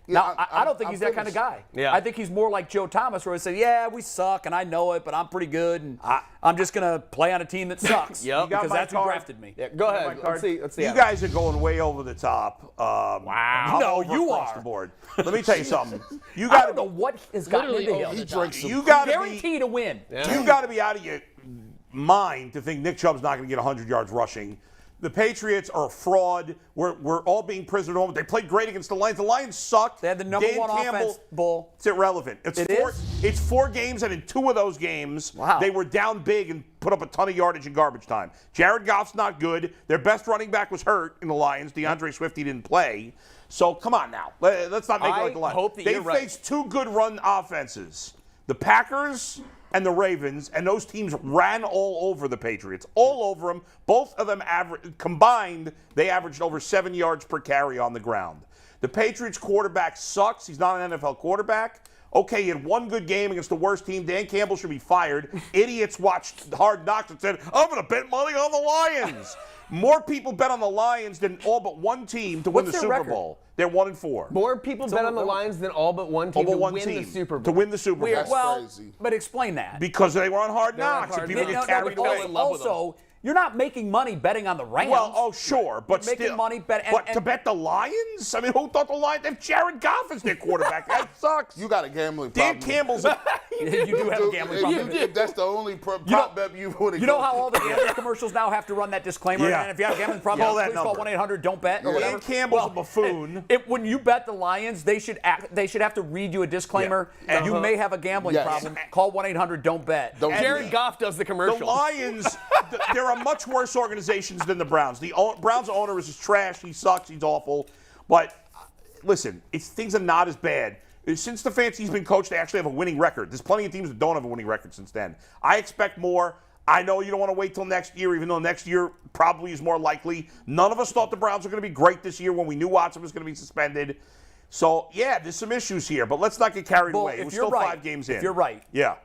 Now, I don't think he's that kind of guy. Yeah. I think he's more like Joe Thomas, where he said, "Yeah, we suck, and I know it, but I'm pretty good, and I'm just going to play on a team that sucks." Yep. Because that's who drafted me. Yeah, go ahead. Let's see. You guys are going way over the top. Wow. No, you across are. the board. Let me tell you something. You I got don't know what has gotten Literally into over him. the top. You got to be. Guaranteed to win. You got to be out of your mind to think Nick Chubb's not going to get 100 yards rushing. The Patriots are a fraud. We're all being prisoner of the moment. They played great against the Lions. The Lions sucked. They had the number one offense, Bull. It's irrelevant. It's four games, and in two of those games, they were down big and put up a ton of yardage in garbage time. Jared Goff's not good. Their best running back was hurt in the Lions. DeAndre Swift, he didn't play. So come on now. Let's not make it like the Lions. hope that They you're right. faced two good run offenses. The Packers and the Ravens, and those teams ran all over the Patriots, all over them. Both of them combined, they averaged over 7 yards per carry on the ground. The Patriots quarterback sucks. He's not an NFL quarterback. Okay, he had one good game against the worst team. Dan Campbell should be fired. Idiots watched Hard Knocks and said, "I'm going to bet money on the Lions." More people bet on the Lions than all but one team to win the What's their Super record? Bowl. They're 1-4. More people bet on the Lions than all but one team All but to one win team the Super Bowl. to win the Super Bowl. That's Well, crazy. but explain that. Because they were on Hard Knocks, Hard and people Knocks. get carried No, away. fell in love with them. Also, you're not making money betting on the Rams. Well, sure, but You're making still, money but to bet the Lions? I mean, who thought the Lions? They have Jared Goff as their quarterback. That sucks. You got a gambling Dan problem. Campbell's. you do have a gambling problem. If that's the only prop bet you want to You know how all the gambling commercials now have to run that disclaimer? Yeah. And if you have a gambling problem, Call that please call number. 1-800-DON'T-BET or whatever. Dan Campbell's a buffoon. When you bet the Lions, they should have to read you a disclaimer. Yeah. You may have a gambling Yes. problem. Call 1-800-DON'T-BET. Don't do Jared that. Goff does the commercial. The Lions, there are much worse organizations than the Browns. The Browns owner is trash. He sucks. He's awful. But listen, things are not as bad. Since Stefanski's been coached, they actually have a winning record. There's plenty of teams that don't have a winning record since then. I expect more. I know you don't want to wait till next year, even though next year probably is more likely. None of us thought the Browns were going to be great this year when we knew Watson was going to be suspended. So, yeah, there's some issues here, but let's not get carried Well, away. if We're you're still right, 5 games in. if you're right. Yeah.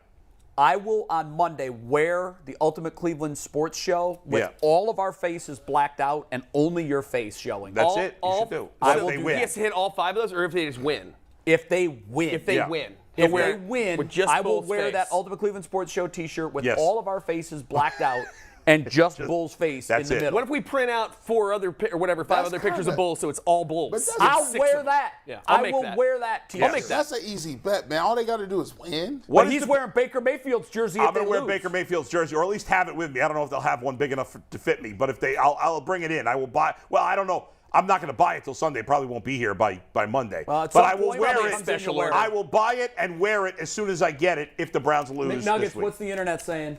I will on Monday wear the Ultimate Cleveland Sports Show with all of our faces blacked out and only your face showing. That's it. You should do. I If will they do win. He has to hit all 5 of those, or if they just win. If they win. If they Yeah. win. If He'll wear they it win, with just I will Bull's wear face. that Ultimate Cleveland Sports Show T-shirt with Yes. all of our faces blacked out and just Bull's face in that's the it. middle. What if we print out 5 other pictures of Bulls, so it's all Bulls? But that's- I'll Six wear of them. that. Yeah, I'll I make will that. wear that T-shirt. I'll make that. That's an easy bet, man. All they got to do is win. But he's wearing Baker Mayfield's jersey if I'm they going to wear lose. Baker Mayfield's jersey, or at least have it with me. I don't know if they'll have one big enough to fit me, but if they, I'll bring it in. I will buy. Well, I don't know. I'm not going to buy it till Sunday. Probably won't be here by Monday. At but some I will point, wear probably it. comes in, you'll wear it. I will buy it and wear it as soon as I get it if the Browns lose McNuggets, this week. what's the internet saying?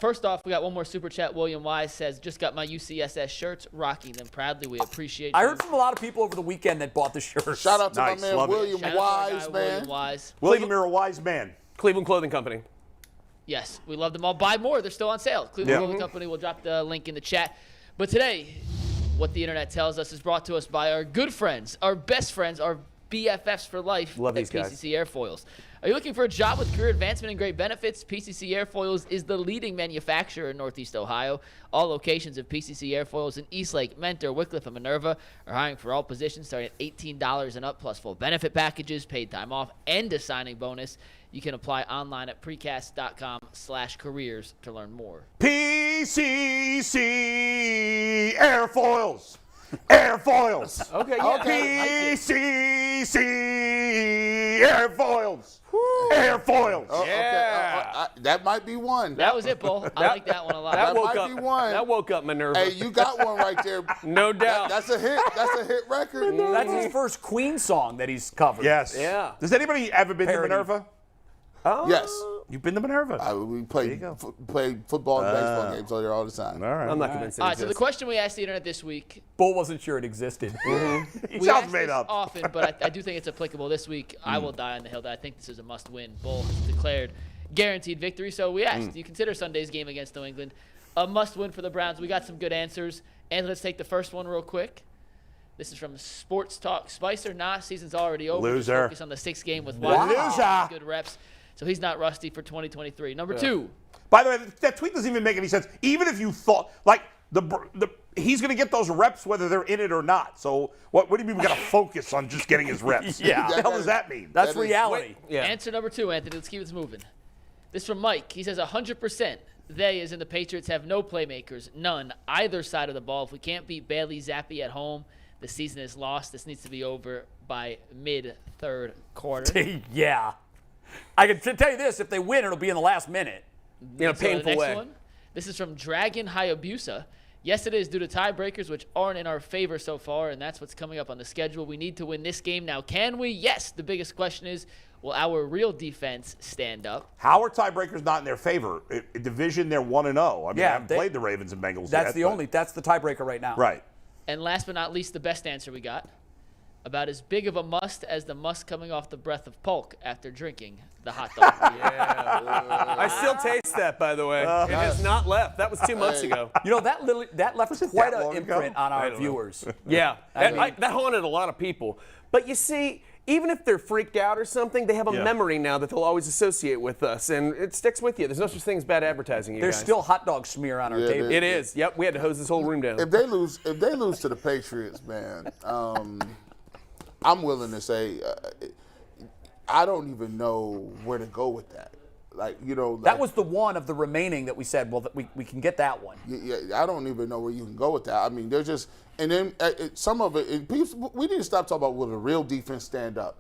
First off, we got one more super chat. William Wise says, "Just got my UCSS shirts, rocking them proudly. We appreciate." I you." heard from a lot of people over the weekend that bought the shirts. Shout out to Nice, my man love it. William Shout out to our Wise, guy, man. William Wise. William, you're a wise man. Cleveland Clothing Company. Yes, we love them all. Buy more. They're still on sale. Cleveland Yeah. Clothing Company. We'll drop the link in the chat. But today, what the internet tells us is brought to us by our good friends, our best friends, our BFFs for life Love at these guys. PCC Airfoils. Are you looking for a job with career advancement and great benefits? PCC Airfoils is the leading manufacturer in Northeast Ohio. All locations of PCC Airfoils in Eastlake, Mentor, Wickliffe, and Minerva are hiring for all positions starting at $18 and up, plus full benefit packages, paid time off, and a signing bonus. You can apply online at precast.com/careers to learn more. PCC Airfoils. Airfoils. Okay, yeah. PCC Airfoils. Airfoil. Oh, Yeah. Okay. That might be one. That was it, Bull. I like that one a lot. That woke might up. be one. That woke up Minerva. Hey, you got one right there. No doubt. That's a hit. That's a hit record. That's his first Queen song that he's covered. Yes. Yeah. Does anybody ever been Parody. to Minerva? Yes. You've been to Minerva? We play football and baseball games over there all the time. All right. I'm not convinced. All right, so the question we asked the internet this week, Bull wasn't sure it existed. He we sounds ask made this up. often, but I do think it's applicable this week. I will die on the hill that I think this is a must-win. Bull has declared guaranteed victory. So we asked, do you consider Sunday's game against New England a must-win for the Browns? We got some good answers. And let's take the first one real quick. This is from Sports Talk Spicer. Nah, season's already over. Just Loser. focus on the 6th game with Loser. good reps. So he's not rusty for 2023. Number 2. By the way, that tweet doesn't even make any sense. Even if you thought, like, he's going to get those reps whether they're in it or not. So what do you mean we got to focus on just getting his reps? Yeah. What the hell does that mean? That's That is- reality. Yeah. Answer number 2, Anthony. Let's keep this moving. This from Mike. He says 100%. They, as in the Patriots, have no playmakers. None. Either side of the ball. If we can't beat Bailey Zappi at home, the season is lost. This needs to be over by mid-third quarter. Yeah. I can tell you this, if they win, it'll be in the last minute. In a So the painful next way. one, this is from Dragon Hayabusa. Yes, it is due to tiebreakers, which aren't in our favor so far, and that's what's coming up on the schedule. We need to win this game now. Can we? Yes. The biggest question is, will our real defense stand up? How are tiebreakers not in their favor? Division, they're 1-0. I mean, Yeah, I haven't played the Ravens and Bengals That's yet. that's the tiebreaker right now. Right. And last but not least, the best answer we got. About as big of a must as the must coming off the breath of Polk after drinking the hot dog. I still taste that, by the way. It has not left. That was 2 months ago. You know, that left quite that an long ago? imprint on I our don't know. viewers. Yeah, I mean- that haunted a lot of people. But you see, even if they're freaked out or something, they have a Yeah. memory now that they'll always associate with us, and it sticks with you. There's no such thing as bad advertising, you There's guys. still hot dog smear on our Yeah, table. It is. Yep, we had to hose this whole room down. If they lose to the Patriots, man, I'm willing to say I don't even know where to go with that. Like, you know, like, That was the one of the remaining that we said, well, we can get that one. Yeah, I don't even know where you can go with that. I mean, they're just, and then some of it, we need to stop talking about will the real defense stand up.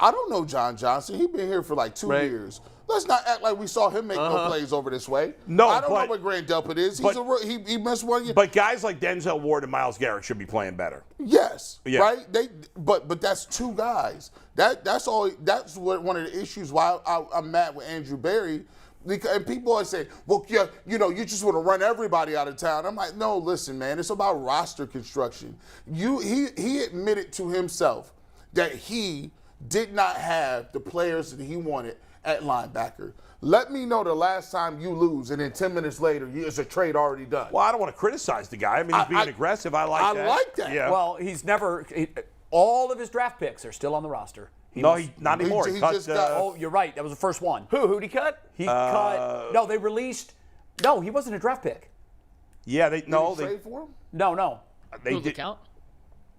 I don't know John Johnson. He's been here for like 2 Right. years. Let's not act like we saw him make no plays over this way. No, I don't but- know what Grant Delpit is. He missed 1 year. But guys like Denzel Ward and Myles Garrett should be playing better. Yes, Yeah. right. But that's 2 guys. That's all. That's what one of the issues why I'm mad with Andrew Berry. And people always say, well, yeah, you just want to run everybody out of town. I'm like, no, listen, man, it's about roster construction. He admitted to himself that he did not have the players that he wanted at linebacker. Let me know the last time you lose, and then 10 minutes later, it's a trade already done. Well, I don't want to criticize the guy. I mean, he's being aggressive. I like that. I like that. Yeah. Well, all of his draft picks are still on the roster. not anymore. he Cut, just got- Oh, you're right. That was the first one. Who'd he cut? He cut. No, they released. No, he wasn't a draft pick. yeah, they Did he trade for him? No. they Who, did. LeCount?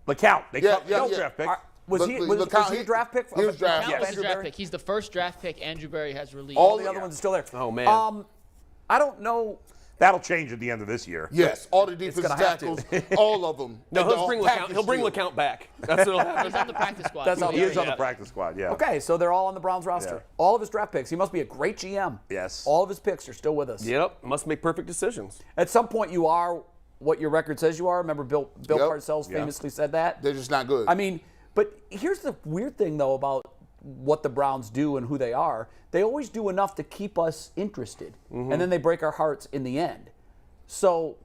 LeCount. They Yeah, cut yeah, no yeah. draft pick. Was he a draft pick? He was draft LeCount pick. was a Andrew draft Berry? pick. He's the first draft pick Andrew Berry has released. All the other ones are still there. Oh, man. I don't know. That'll change at the end of this year. Yes, all the defensive gonna have to. tackles, all of them. No, And he'll bring package LeCount. He'll bring deal. LeCount back. That's what'll happen. He's on the practice squad. That's all He is Yeah. on the practice squad, yeah. Okay, so they're all on the Browns roster. Yeah. All of his draft picks. He must be a great GM. Yes. All of his picks are still with us. Yep, must make perfect decisions. At some point, you are what your record says you are. Remember, Bill Parcells Yeah. famously said that. They're just not good. I mean, but here's the weird thing, though, about what the Browns do and who they are. They always do enough to keep us interested, and then they break our hearts in the end. So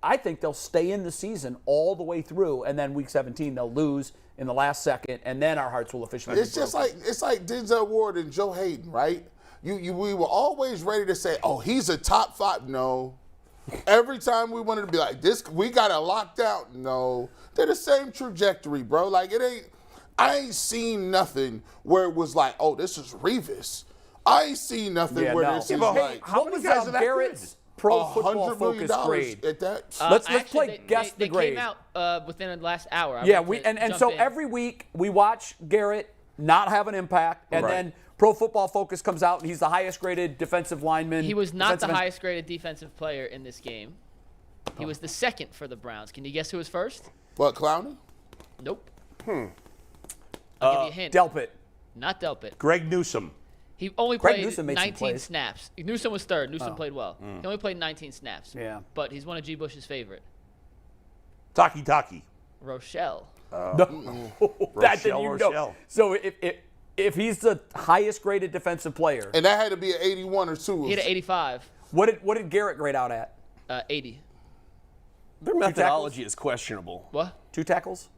I think they'll stay in the season all the way through, and then week 17 they'll lose in the last second, and then our hearts will officially It's be just broken. like Denzel Ward and Joe Hayden, right? We were always ready to say, oh, he's a top 5. No. Every time we wanted to be like, this, we got it locked out. No. They're the same trajectory, bro. Like, I ain't seen nothing where it was like, oh, this is Revis. I ain't seen nothing Yeah, where no. this Yeah, is but hey, like how what many was guys are that Garrett's pro football $100 million focus grade? at that. Let's Actually, play guess they the grade. came out within the last hour. I Yeah, wanted to and jump so in. every week we watch Garrett not have an impact, and Right. then Pro Football Focus comes out and he's the highest graded defensive lineman. He was not the defensive end. highest graded defensive player in this game. He was the second for the Browns. Can you guess who was first? What, Clowney? Nope. I'll give you a hint. Delpit. Not Delpit. Greg Newsome. He only Greg played Newsome made some 19 plays. snaps. Newsome was third. Newsome played well. He only played 19 snaps. Yeah. But he's one of G. Bush's favorite. Taki. Rochelle. That didn't you know. Rochelle. So if he's the highest graded defensive player, And that had to be an 81 or 2. He had an 85. what did Garrett grade out at? 80. Their methodology is questionable. What? 2 tackles?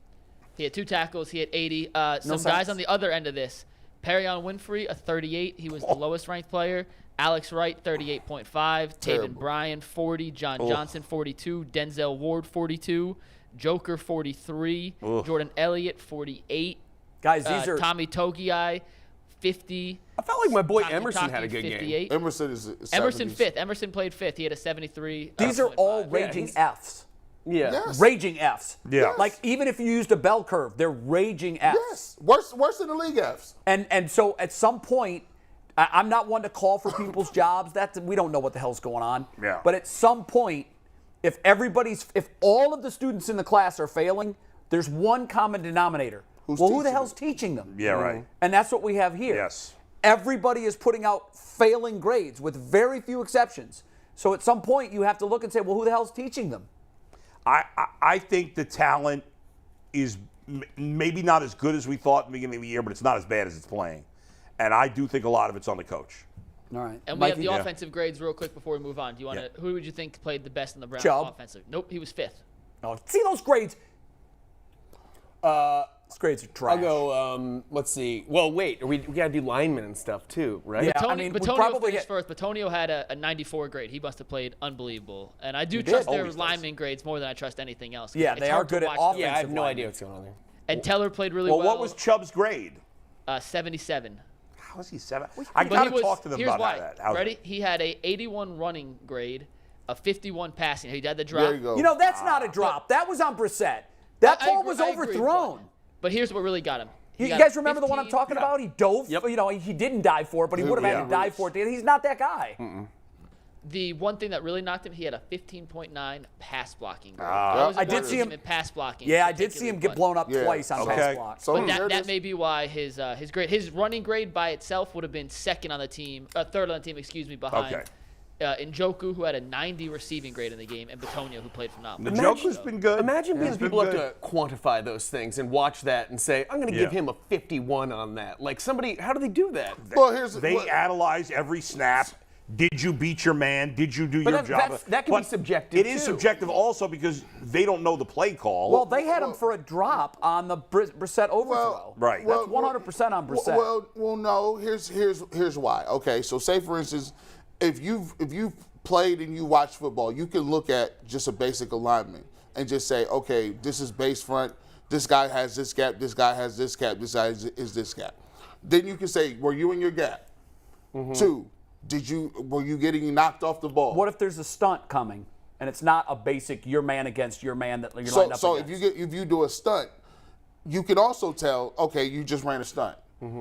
He had 2 tackles. He had 80. Some sacks? guys on the other end of this. Perrion Winfrey, a 38. He was the lowest ranked player. Alex Wright, 38.5. Taven Bryan, 40. John Johnson, 42. Denzel Ward, 42. Joker, 43. Jordan Elliott, 48. Guys, these are Tommy Togiai, 50. I felt like my boy Taki Emerson had a good 58. game. Emerson is 70s. Emerson, 5th. Emerson played 5th. He had a 73. these are all 0.5. raging he's- Fs. Yeah. Yes. Raging Fs. Yeah. Like even if you used a bell curve, they're raging Fs. Yes. Worse than the league Fs. And so at some point, I'm not one to call for people's jobs. We don't know what the hell's going on. Yeah. But at some point, if all of the students in the class are failing, there's one common denominator. Who's Who the teaching hell's them? teaching them? Yeah, right. And that's what we have here. Yes. Everybody is putting out failing grades with very few exceptions. So at some point, you have to look and say, well, who the hell's teaching them? I think the talent is maybe not as good as we thought in the beginning of the year, but it's not as bad as it's playing. And I do think a lot of it's on the coach. All right. And we have the yeah. offensive grades real quick before we move on. Do you want to? Who would you think played the best in the Browns Chubb. offensive? Nope, he was 5th. Oh, see those grades? Those grades are trash. I'll go, let's see. Well, wait. We got to do linemen and stuff, too, right? Yeah. Tony, I mean, we Batonio probably finished get- first. Batonio had a 94 grade. He must have played unbelievable. And I do did. trust their Always does. lineman grades more than I trust anything else. Yeah, It's they hard are to good at watch offense. Yeah, I have no linemen. idea what's going on there. And Teller played really Well, well. what was Chubb's grade? 77. How is he 7? I But got he to was- talk to them here's about why. that. How's Ready? it? He had a 81 running grade, a 51 passing. He had the drop. There you go. You know, that's not a drop. That was on Brissett. That I ball agree- was I agree, overthrown. But here's what really got him. He You got guys a remember the one I'm 15 talking about? He dove. Yep. You know, he didn't dive for it, but he would have had to Yeah. dive for it. He's not that guy. The one thing that really knocked him, he had a 15.9 pass blocking grade. I did see him in pass blocking. Yeah, I did see him get particularly, blown up Yeah. twice on Okay. pass block. So But there it that is. may be why his grade, his running grade by itself would have been second on the team, third on the team, behind Okay. Njoku, who had a 90 receiving grade in the game, and Batonio, who played phenomenal. The Joker's been good. Imagine being He's people been have good. to quantify those things and watch that and say, I'm going to give Yeah. him a 51 on that. Like somebody, how do they do that? Well, here's They analyze every snap. Did you beat your man? Did you do your job? that can be But subjective, It is too. subjective also because they don't know the play call. Well, they had him for a drop on the Brissett overthrow. right. That's 100% on Brissett. Well, no. Here's why. Okay, so say for instance, if you've played and you watch football, you can look at just a basic alignment and just say, okay, this is base front. This guy has this gap. This guy has this gap. This guy is this gap. Then you can say, were you in your gap? 2, were you getting knocked off the ball? What if there's a stunt coming and it's not a basic your man against your man that you're lined up So against? if you do a stunt, you can also tell, okay, you just ran a stunt.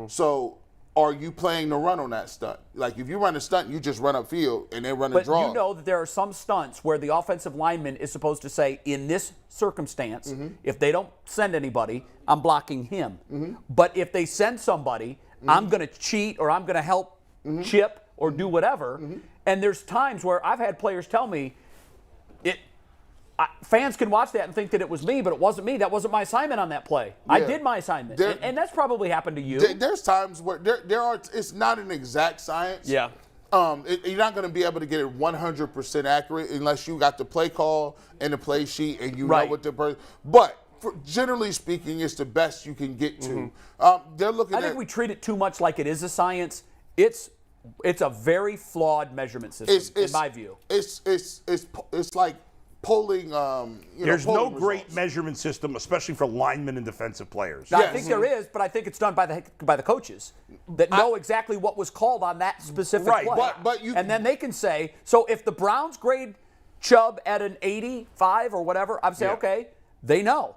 So are you playing the run on that stunt? Like if you run a stunt, you just run upfield and then run a But draw. you know that there are some stunts where the offensive lineman is supposed to say, in this circumstance, if they don't send anybody, I'm blocking him. But if they send somebody, I'm going to cheat or I'm going to help chip or do whatever. And there's times where I've had players tell me, fans can watch that and think that it was me, but it wasn't me. That wasn't my assignment on that play. I Yeah. did my assignment. There- And that's probably happened to you. There's times where it's not an exact science. Yeah. You're not going to be able to get it 100% accurate unless you got the play call and the play sheet and you know Right. what the person. But generally speaking, it's the best you can get to. They're looking I at. think we treat it too much like it is a science. It's a very flawed measurement system, in my view. It's like polling. There's no polling great results. measurement system, especially for linemen and defensive players. Now, I think there is, but I think it's done by the coaches that know exactly what was called on that specific Right, play. but you- and then they can say, so if the Browns grade Chubb at an 85 or whatever, I'd say, Yeah. okay, they know.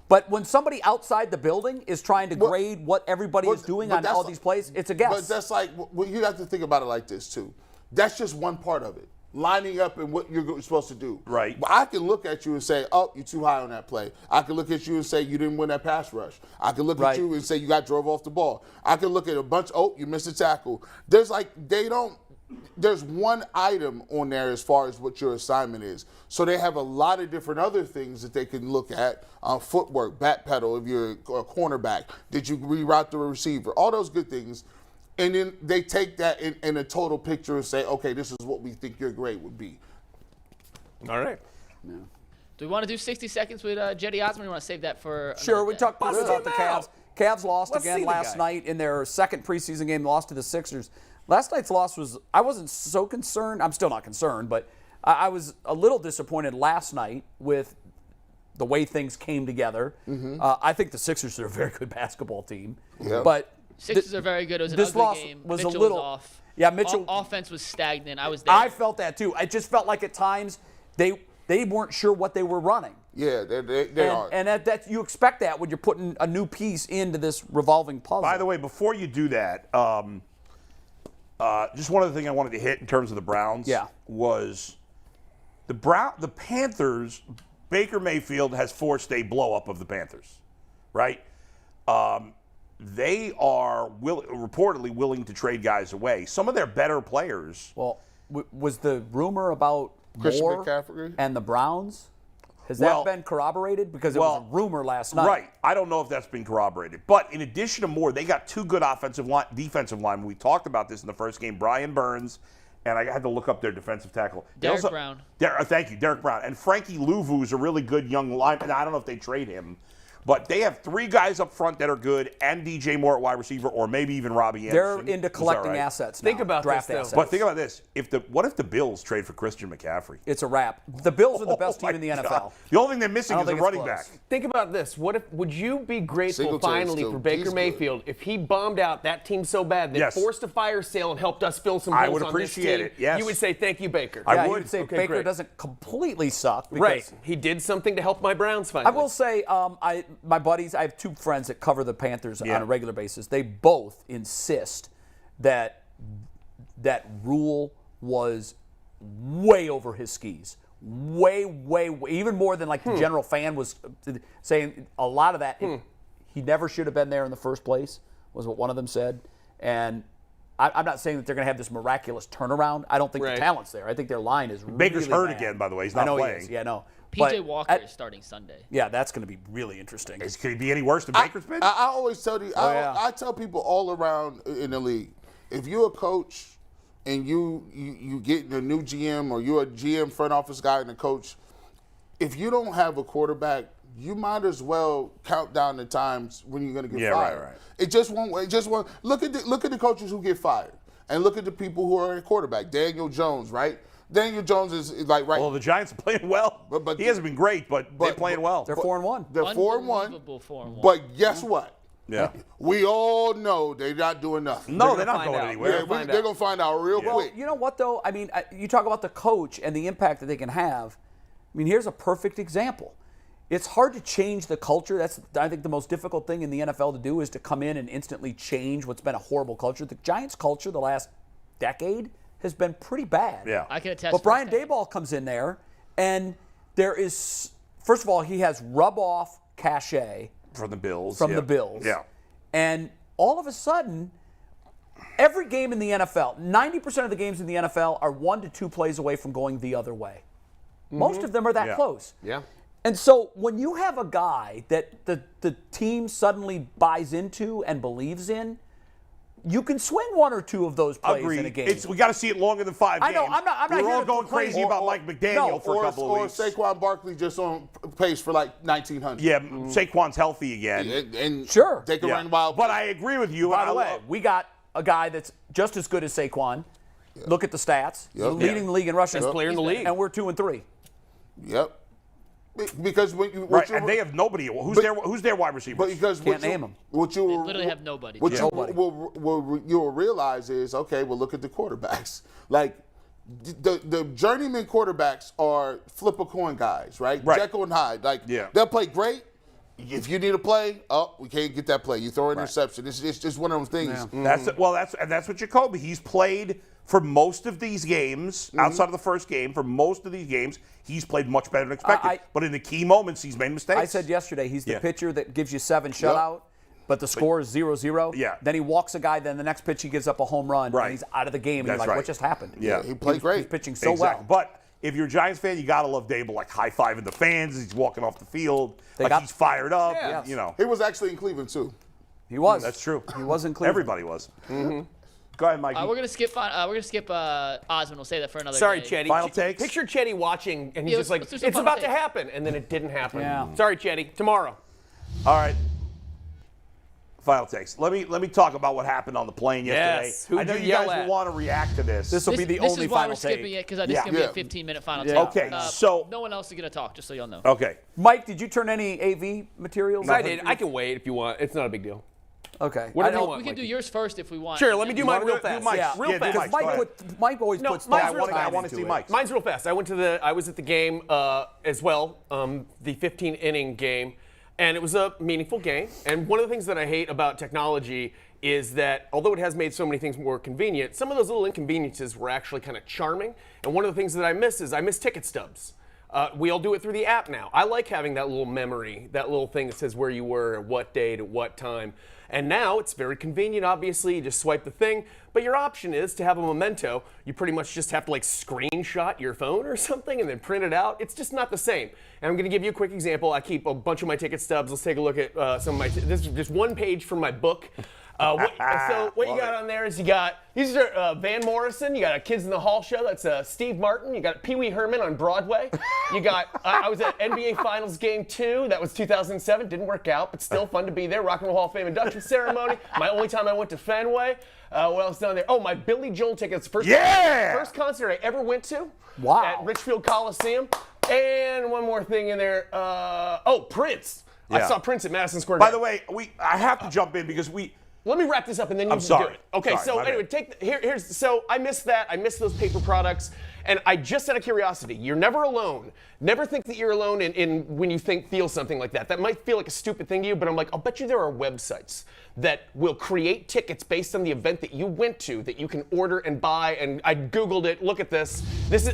But when somebody outside the building is trying to grade what everybody is doing on that's all like- these plays, it's a guess. But that's like, well, you have to think about it like this too. That's just one part of it. lining up and what you're supposed to do. Right. But I can look at you and say, oh, you're too high on that play. I can look at you and say you didn't win that pass rush. I can look at you and say you got drove off the ball. I can look at a bunch, you missed a tackle. There's one item on there as far as what your assignment is. So they have a lot of different other things that they can look at. Footwork, back pedal, if you're a cornerback. Did you reroute the receiver? All those good things. And then they take that in a total picture and say, okay, this is what we think your grade would be. All right. Yeah. Do we want to do 60 seconds with Jetty Osman, or you want to save that for Sure, we talked Bust about him the out. Cavs lost Let's see again the last guy. night in their second preseason game, lost to the Sixers. Last night's loss I wasn't so concerned. I'm still not concerned, but I was a little disappointed last night with the way things came together. I think the Sixers are a very good basketball team. Yeah. But Sixers are very good. It was an this ugly loss game. was Mitchell a little was off. Yeah, Mitchell. Offense was stagnant. I was there. I felt that too. I just felt like at times they weren't sure what they were running. Yeah, they are. And that you expect that when you're putting a new piece into this revolving puzzle. By the way, before you do that, just one other thing I wanted to hit in terms of the Browns was the Panthers. Baker Mayfield has forced a blow-up of the Panthers, right? They are reportedly willing to trade guys away. Some of their better players. Well, was the rumor about Christian Moore McCaffrey? and the Browns? Has that been corroborated? Because it was a rumor last night. Right. I don't know if that's been corroborated. But in addition to Moore, they got two good defensive line. We talked about this in the first game. Brian Burns, and I had to look up their defensive tackle. Derek Brown. Thank you, Derek Brown. And Frankie Louvu is a really good young lineman. I don't know if they trade him. But they have three guys up front that are good, and DJ Moore at wide receiver, or maybe even Robbie Anderson. They're into collecting assets now. Think about draft this, though. assets. But think about this. What if the Bills trade for Christian McCaffrey? It's a wrap. The Bills are the best team in the my NFL. God. The only thing they're missing I is don't a think it's running close. back. Think about this. Would you be grateful Singletary's finally still- for Baker he's good. Mayfield if he bombed out that team so bad that Yes. forced a fire sale and helped us fill some I holes would on appreciate this team? it, yes. You would say thank you, Baker. I Yeah, would. you would say Okay, Baker great. doesn't completely suck. Because Right. He did something to help my Browns finally. I will say, my buddies, I have two friends that cover the Panthers on Yeah. a regular basis. They both insist that Rule was way over his skis. Way, even more than like the general fan was saying. A lot of that, he never should have been there in the first place, was what one of them said. And I'm not saying that they're going to have this miraculous turnaround. I don't think Right. the talent's there. I think their line is Baker's really hurt bad. again, by the way. He's I not know playing. He is. Yeah, no. PJ But Walker is starting Sunday. Yeah, that's going to be really interesting. Could he be any worse than Baker's been? I always tell you, yeah. I tell people all around in the league, if you're a coach and you get a new GM or you're a GM front office guy and a coach, if you don't have a quarterback, you might as well count down the times when you're going to get fired. Right. It just won't. Look at the coaches who get fired, and look at the people who are a quarterback. Daniel Jones, right? Daniel Jones is like right. Well, the Giants are playing well. But he hasn't been great, but they're playing well. They're 4-1. They're 4-1. Unbelievable 4-1. But guess what? Yeah. We all know they're not doing nothing. No, They're they're not gonna going find out. anywhere. They're gonna find They're going to find out real Well, quick. you know what, though? I mean, you talk about the coach and the impact that they can have. I mean, here's a perfect example. It's hard to change the culture. That's, I think, the most difficult thing in the NFL to do is to come in and instantly change what's been a horrible culture. The Giants' culture the last decade has been pretty bad. Yeah. I can attest. But Brian firsthand. Daboll comes in there, and there is, first of all, he has rub-off cachet From the Bills. from yeah. the Bills. Yeah. And all of a sudden, every game in the NFL, 90% of the games in the NFL are 1 to 2 plays away from going the other way. Most of them are that Yeah. close. Yeah. And so when you have a guy that the team suddenly buys into and believes in, you can swing 1 or 2 of those plays Agreed. in a game. We got to see it longer than 5 I know, games. I'm not We're here all to going complain. crazy about Mike McDaniel for a couple of weeks. Or Saquon Barkley just on pace for like 1,900. Yeah, Saquon's healthy again. And Sure. they can Yeah. run wild. But I agree with you. By and the I way, love- we got a guy that's just as good as Saquon. Look at the stats. He's Yep. leading the league in rushing. Best player in the league. And we're 2 and 3. Yep. Because when you right, and they have nobody. Who's their wide receiver? But because Can't name 'em. What you They literally have nobody. What Yeah. you Nobody. will realize is, okay, well, look at the quarterbacks. Like the journeyman quarterbacks are flip a coin guys, right? Right. Jekyll and Hyde. Like Yeah. they'll play great. If you need a play, we can't get that play. You throw an interception. It's just one of those things. That's what Jacoby. He's played for most of these games, outside of the first game, for most of these games, he's played much better than expected. But in the key moments, he's made mistakes. I said yesterday, he's the pitcher that gives you 7 shutout, but the score is 0-0. Yeah. Then he walks a guy, then the next pitch he gives up a home run, and he's out of the game. And you're like, what just happened? Yeah, he played great. He's pitching so well. But if you're a Giants fan, you got to love Dable, like high-fiving the fans as he's walking off the field. He's fired up. Yeah. You know. He was actually in Cleveland, too. He was. That's true. He was in Cleveland. Everybody was. Go ahead, Mike. We're gonna skip. Osmond. We'll say that for another. Sorry, day. Chetty. Final takes? Picture Chetty watching, and he's Yeah, just like, let's do some it's final about to takes. happen, and then it didn't happen. Yeah. Sorry, Chetty. Tomorrow. All right. Final takes. Let me talk about what happened on the plane yesterday. Yes. Who'd I know you you yell guys at? will want to react to this. This will be the This only is why final we're skipping take. it because this is gonna be a 15-minute final take. Okay, so no one else is gonna talk, just so y'all know. okay. Mike, did you turn any AV materials? I did. I can wait if you want. It's not a big deal. Okay. Whatever I you know- want. We can do yours first if we want. Sure, let me do mine wanna real do fast. Mike's? Yeah, real Yeah, do fast. Mike's. Mike always No, puts mine's thought real and fast. time I want to into see it. Mike's. Mine's real fast. I was at the game as well, the 15-inning game, and it was a meaningful game. And one of the things that I hate about technology is that although it has made so many things more convenient, some of those little inconveniences were actually kind of charming. And one of the things that I miss ticket stubs. We all do it through the app now. I like having that little memory, that little thing that says where you were, what date, at what time. And now it's very convenient, obviously. You just swipe the thing. But your option is to have a memento. You pretty much just have to like screenshot your phone or something and then print it out. It's just not the same. And I'm going to give you a quick example. I keep a bunch of my ticket stubs. Let's take a look at some of my. This is just one page from my book. So what you got on there is these are Van Morrison. You got a Kids in the Hall show. That's Steve Martin. You got Pee Wee Herman on Broadway. You got I was at NBA Finals Game 2. That was 2007. Didn't work out, but still fun to be there. Rock and Roll Hall of Fame induction ceremony. My only time I went to Fenway. What else down there? Oh, my Billy Joel tickets. First concert I ever went to. Wow. At Richfield Coliseum. And one more thing in there. Prince. I Yeah. saw Prince at Madison Square By Garden. the way, I have to jump in because Let me wrap this up and then you I'm can sorry. do it. Okay, Sorry, so my anyway, bad. so I missed that. I missed those paper products. And I just out of curiosity, you're never alone. Never think that you're alone in when you feel something like that. That might feel like a stupid thing to you, but I'm like, I'll bet you there are websites that will create tickets based on the event that you went to that you can order and buy. And I Googled it. Look at this.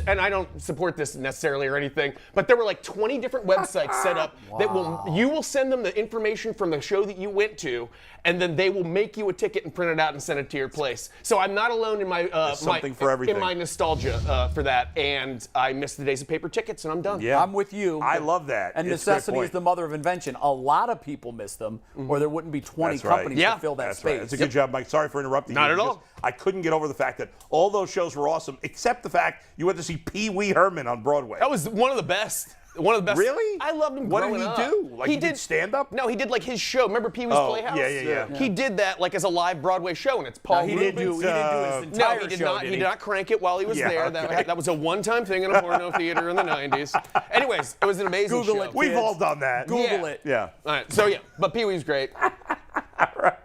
And I don't support this necessarily or anything, but there were like 20 different websites set up that you will send them the information from the show that you went to, and then they will make you a ticket and print it out and send it to your place. So I'm not alone in my something for everything. in my nostalgia for that, and I missed the days of paper tickets, and I'm done. Yeah. I'm with you. I love that. And It's a great necessity is point. the mother of invention. A lot of people miss them, or there wouldn't be 20 That's right. companies Yeah. to fill that That's space. right. That's a good job, Mike. Sorry for interrupting Not you. at because all. I couldn't get over the fact that all those shows were awesome, except the fact you went to see Pee Wee Herman on Broadway. That was one of the best. One of the best. Really? I loved him. What did growing he up. do? Like, he did stand-up? No, he did like his show. Remember Pee Wee's Oh, Playhouse? yeah. He did that like as a live Broadway show, and it's Paul. He didn't do Rubens. his No, entire he did show, not. did He did not crank it while he was Yeah, there. okay. That was a one-time thing in a porno theater in the 90s. Anyways, it was an amazing Google show. it. We've kids. all done that. Google Yeah. it. Yeah. All right, so yeah, but Pee Wee's great. All right.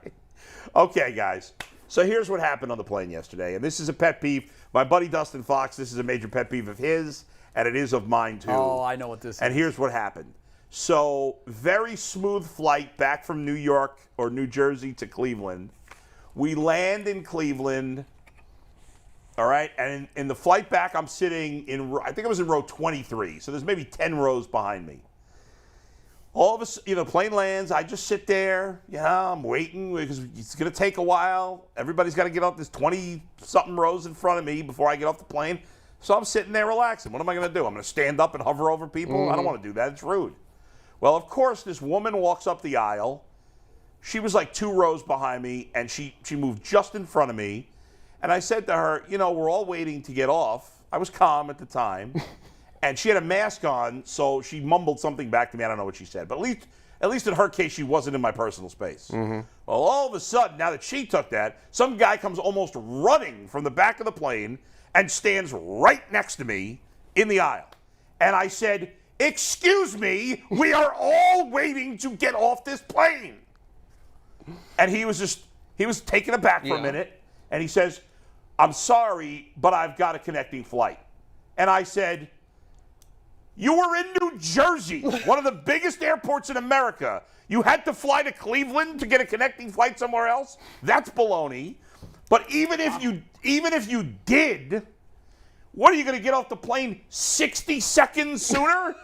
Okay, guys. So here's what happened on the plane yesterday, and this is a pet peeve. My buddy Dustin Fox, this is a major pet peeve of his, and it is of mine too. Oh, I know what this And is. here's what happened. So, very smooth flight back from New York or New Jersey to Cleveland. We land in Cleveland, all right? And in the flight back, I'm sitting in, I think I was in row 23. So there's maybe 10 rows behind me. All of a sudden, the plane lands. I just sit there. I'm waiting because it's going to take a while. Everybody's got to get off. There's 20-something rows in front of me before I get off the plane. So I'm sitting there relaxing. What am I going to do? I'm going to stand up and hover over people? I don't want to do that. It's rude. Well, of course, this woman walks up the aisle. She was like 2 rows behind me, and she moved just in front of me. And I said to her, we're all waiting to get off. I was calm at the time. And she had a mask on, so she mumbled something back to me. I don't know what she said. But at least in her case, she wasn't in my personal space. Well, all of a sudden, now that she took that, some guy comes almost running from the back of the plane and stands right next to me in the aisle. And I said, "Excuse me, we are all waiting to get off this plane." And he was taken aback for a minute. And he says, "I'm sorry, but I've got a connecting flight." And I said, "You were in New Jersey, one of the biggest airports in America. You had to fly to Cleveland to get a connecting flight somewhere else? That's baloney." But even if you did, what are you going to get off the plane 60 seconds sooner?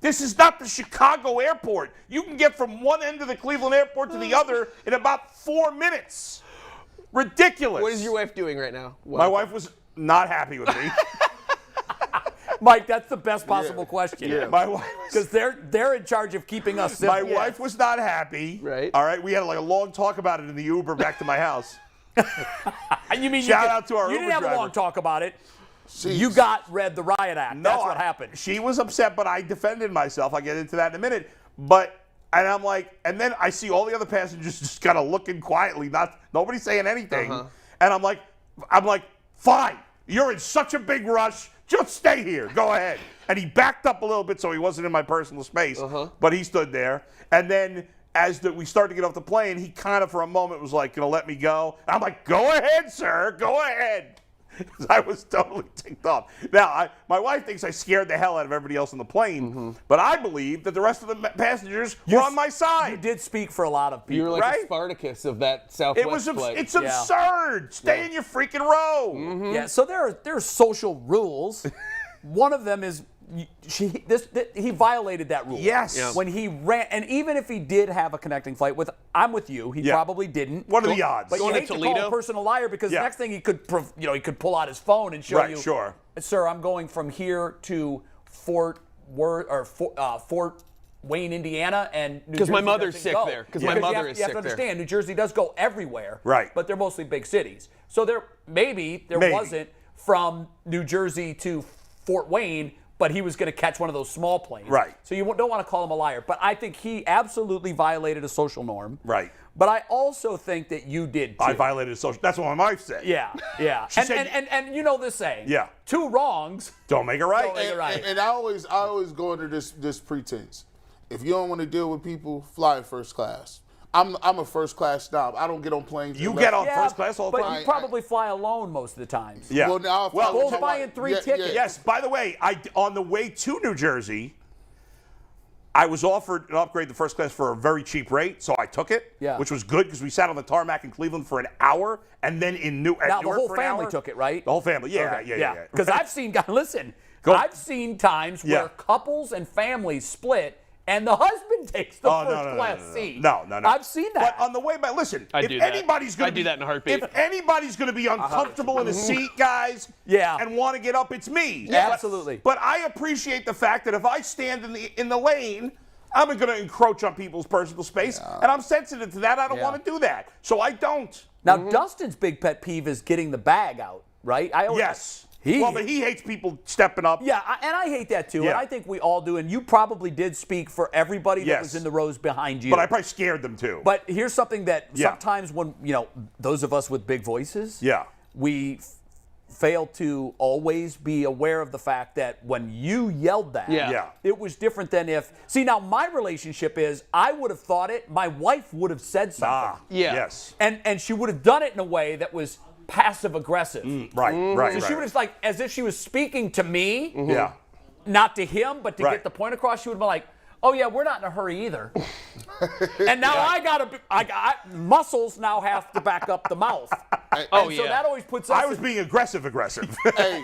This is not the Chicago airport. You can get from one end of the Cleveland airport to the other in about 4 minutes. Ridiculous. What is your wife doing right now? My wife was not happy with me. Mike, that's the best possible question. Yeah. My wife, because they're in charge of keeping us simple. My wife was not happy. Right. All right. We had like a long talk about it in the Uber back to my house. You mean Shout out to our you Uber didn't have driver. a long talk about it. You read the riot act. That's what happened. She was upset, but I defended myself. I'll get into that in a minute. And I'm like, and then I see all the other passengers just kind of looking quietly, nobody saying anything. And I'm like, fine. You're in such a big rush. Just stay here. Go ahead. And he backed up a little bit so he wasn't in my personal space. But he stood there. And then as we started to get off the plane, he kind of for a moment was like, let me go. And I'm like, go ahead, sir. Go ahead. I was totally ticked off. Now, my wife thinks I scared the hell out of everybody else on the plane, but I believe that the rest of the passengers were on my side. You did speak for a lot of people. You were like right? the Spartacus of that Southwest flight. It's absurd. Stay in your freaking row. Yeah, so there are social rules. One of them is he violated that rule. Yes. When he ran, and even if he did have a connecting flight I'm with you, he probably didn't. What are the odds? But you hate to call a person a liar because the next thing he could pull out his phone and show you. Sure. Sir, I'm going from here to Fort Wayne, Indiana, and because my mother's sick there. Because my mother is sick there. You have to understand, New Jersey does go everywhere. Right. But they're mostly big cities. So there wasn't from New Jersey to Fort Wayne, but he was going to catch one of those small planes. Right. So you don't want to call him a liar. But I think he absolutely violated a social norm. Right. But I also think that you did too. I violated a social. That's what my wife said. Yeah. And you know this saying. Yeah. 2 wrongs don't make it right. Don't make it right. And I always go into this pretense. If you don't want to deal with people, fly first class. I'm a first class snob. I don't get on planes. You get on first class all the time. But you probably fly alone most of the times. Yeah. Go buying 3 tickets. Yes. By the way, on the way to New Jersey, I was offered an upgrade to first class for a very cheap rate, so I took it, which was good because we sat on the tarmac in Cleveland for an hour, and then in Newark the whole for an family hour. took it, right? The whole family, yeah. Because I've seen I've seen times where couples and families split, and the husband takes the first class seat. No. I've seen that. But on the way back, listen, I do that in a heartbeat. If anybody's going to be uncomfortable in a seat, guys, and want to get up, it's me. Yeah, absolutely. But I appreciate the fact that if I stand in the lane, I'm going to encroach on people's personal space, and I'm sensitive to that. I don't want to do that, so I don't. Now, Dustin's big pet peeve is getting the bag out, right? Yes. But he hates people stepping up. Yeah, and I hate that too, and I think we all do, and you probably did speak for everybody that was in the rows behind you. But I probably scared them too. But here's something that sometimes when, those of us with big voices, we fail to always be aware of the fact that when you yelled that, it was different than if. See, now my relationship is I would have thought it, my wife would have said something. Yes. And she would have done it in a way that was passive aggressive. Right. So she would have as if she was speaking to me, Yeah. not to him, but to get the point across. She would have been like, "Oh yeah, we're not in a hurry either." And now I got muscles now have to back up the mouth. So that always puts us. I was being aggressive. Hey,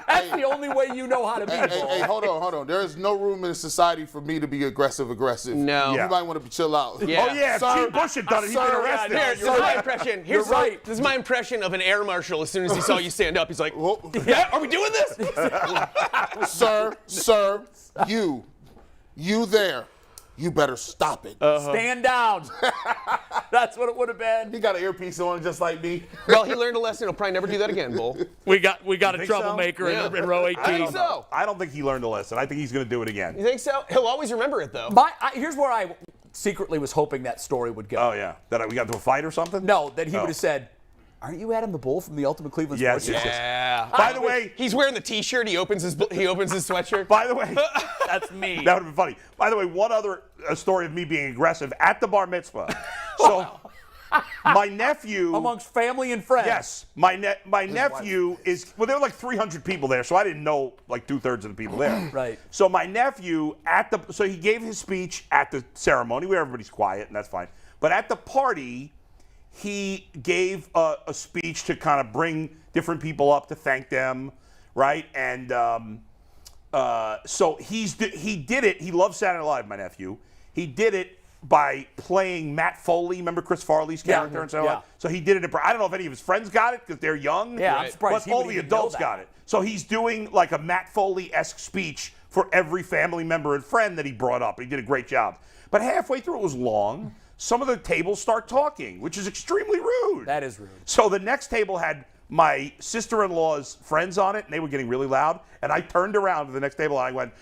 that's the only way you know how to be. Hey, hold on. There is no room in society for me to be aggressive. No. You might want to chill out. Yeah. Oh yeah, if Chief Bush had done it, he'd been arrested. Here's my impression. This is my impression of an air marshal. As soon as he saw you stand up, he's like, "Are we doing this?" Sir, you there. You better stop it. Stand down. That's what it would have been. He got an earpiece on just like me. Well, he learned a lesson. He'll probably never do that again, Bull. We got a think troublemaker so? in row 18. I think so. I don't think he learned a lesson. I think he's going to do it again. You think so? He'll always remember it, though. Here's where I secretly was hoping that story would go. Oh yeah, that we got into a fight or something. No, that he would have said, "Aren't you Adam the Bull from the Ultimate Cleveland Yes, Sports?" Yeah. By the way, he's wearing the T-shirt. He opens his sweatshirt. By the way, That's me. that would have been funny. By the way, one other story of me being aggressive at the bar mitzvah. So my nephew, amongst family and friends. yes, my nephew is there were like 300 people there, so I didn't know like 2/3 of the people there. Right. So my nephew so he gave his speech at the ceremony where everybody's quiet and that's fine. But at the party, he gave a speech to kind of bring different people up to thank them, right? And so he did it. He loves Saturday Night Live, my nephew. He did it by playing Matt Foley. Remember Chris Farley's character and so on? So he did it. I don't know if any of his friends got it because they're young. Yeah, I'm surprised but all the adults got it. So he's doing like a Matt Foley-esque speech for every family member and friend that he brought up. He did a great job. But halfway through, it was long. Some of the tables start talking, which is extremely rude. That is rude. So the next table had my sister-in-law's friends on it, and they were getting really loud. And I turned around to the next table, and I went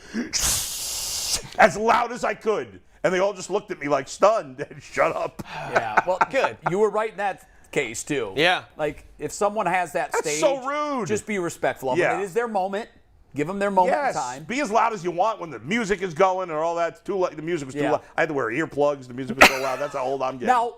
as loud as I could. And they all just looked at me like stunned and shut up. Yeah, well, good. You were right in that case, too. Yeah. Like, if someone has that That's stage, so rude. just be respectful of Yeah. them. It is their moment. Give them their moment in time. Be as loud as you want when the music is going and all that. It's too late. The music was too loud. I had to wear earplugs. The music was so loud. That's how old I'm getting. Now,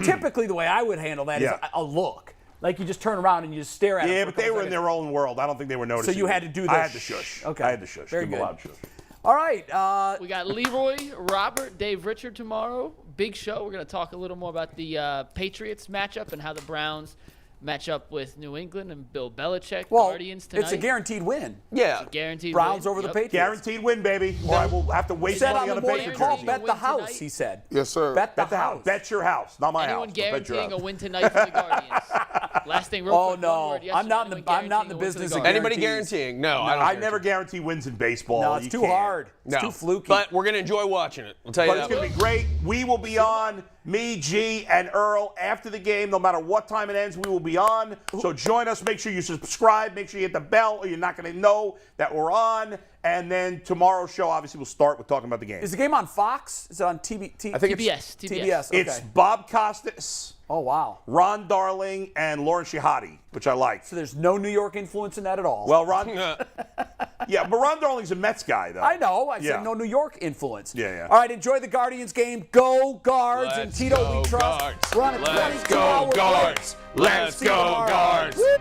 typically the way I would handle that is a look. Like you just turn around and you just stare at them. Yeah, but they were in their own world. I don't think they were noticing. So you had to do the I had to shush. Okay. I had to shush. Very Give them good. a loud shush. All right. We got Leroy, Robert, Dave Richard tomorrow. Big show. We're going to talk a little more about the Patriots matchup and how the Browns match up with New England and Bill Belichick. Well, Guardians tonight. it's a guaranteed win. Yeah. Guaranteed Browns win. over the Yep. Patriots. Guaranteed win, baby. Or I will have to waste Said money on on the a morning Patriot call, jersey. bet the Win house, tonight. he said. Yes, sir. Bet the Bet the house. house. Bet your house. Not my Anyone house. but bet your guaranteeing a house. win tonight for the Guardians? Last thing, real Oh, quick, no. one word. Yes I'm or not no? in the- I'm not in the Anyone business guaranteeing of a win for the Anybody guarantees. guaranteeing? No, I don't. I never guarantee wins in baseball. No, it's You too can't. hard. It's No. too fluky. But we're going to enjoy watching it. I'll tell you But it's that. going to be great. We will be on, me, G, and Earl, after the game. No matter what time it ends, we will be on. So join us. Make sure you subscribe. Make sure you hit the bell, or you're not going to know that we're on. And then tomorrow's show, obviously, we'll start with talking about the game. Is the game on Fox? Is it on TV? I think TBS. TBS. Okay. It's Bob Costas, Oh, wow. Ron Darling, and Lauren Shehadi, which I like. So there's no New York influence in that at all. Well, Ron, yeah, but Ron Darling's a Mets guy, though. I know. I Yeah. said no New York influence. Yeah, yeah. All right, enjoy the Guardians game. Go Guards. And Let's Tito, go, we trust. Guards. We're on a Let's 22 go, hour Guards. break. Let's See you go, tomorrow. Guards. Woo!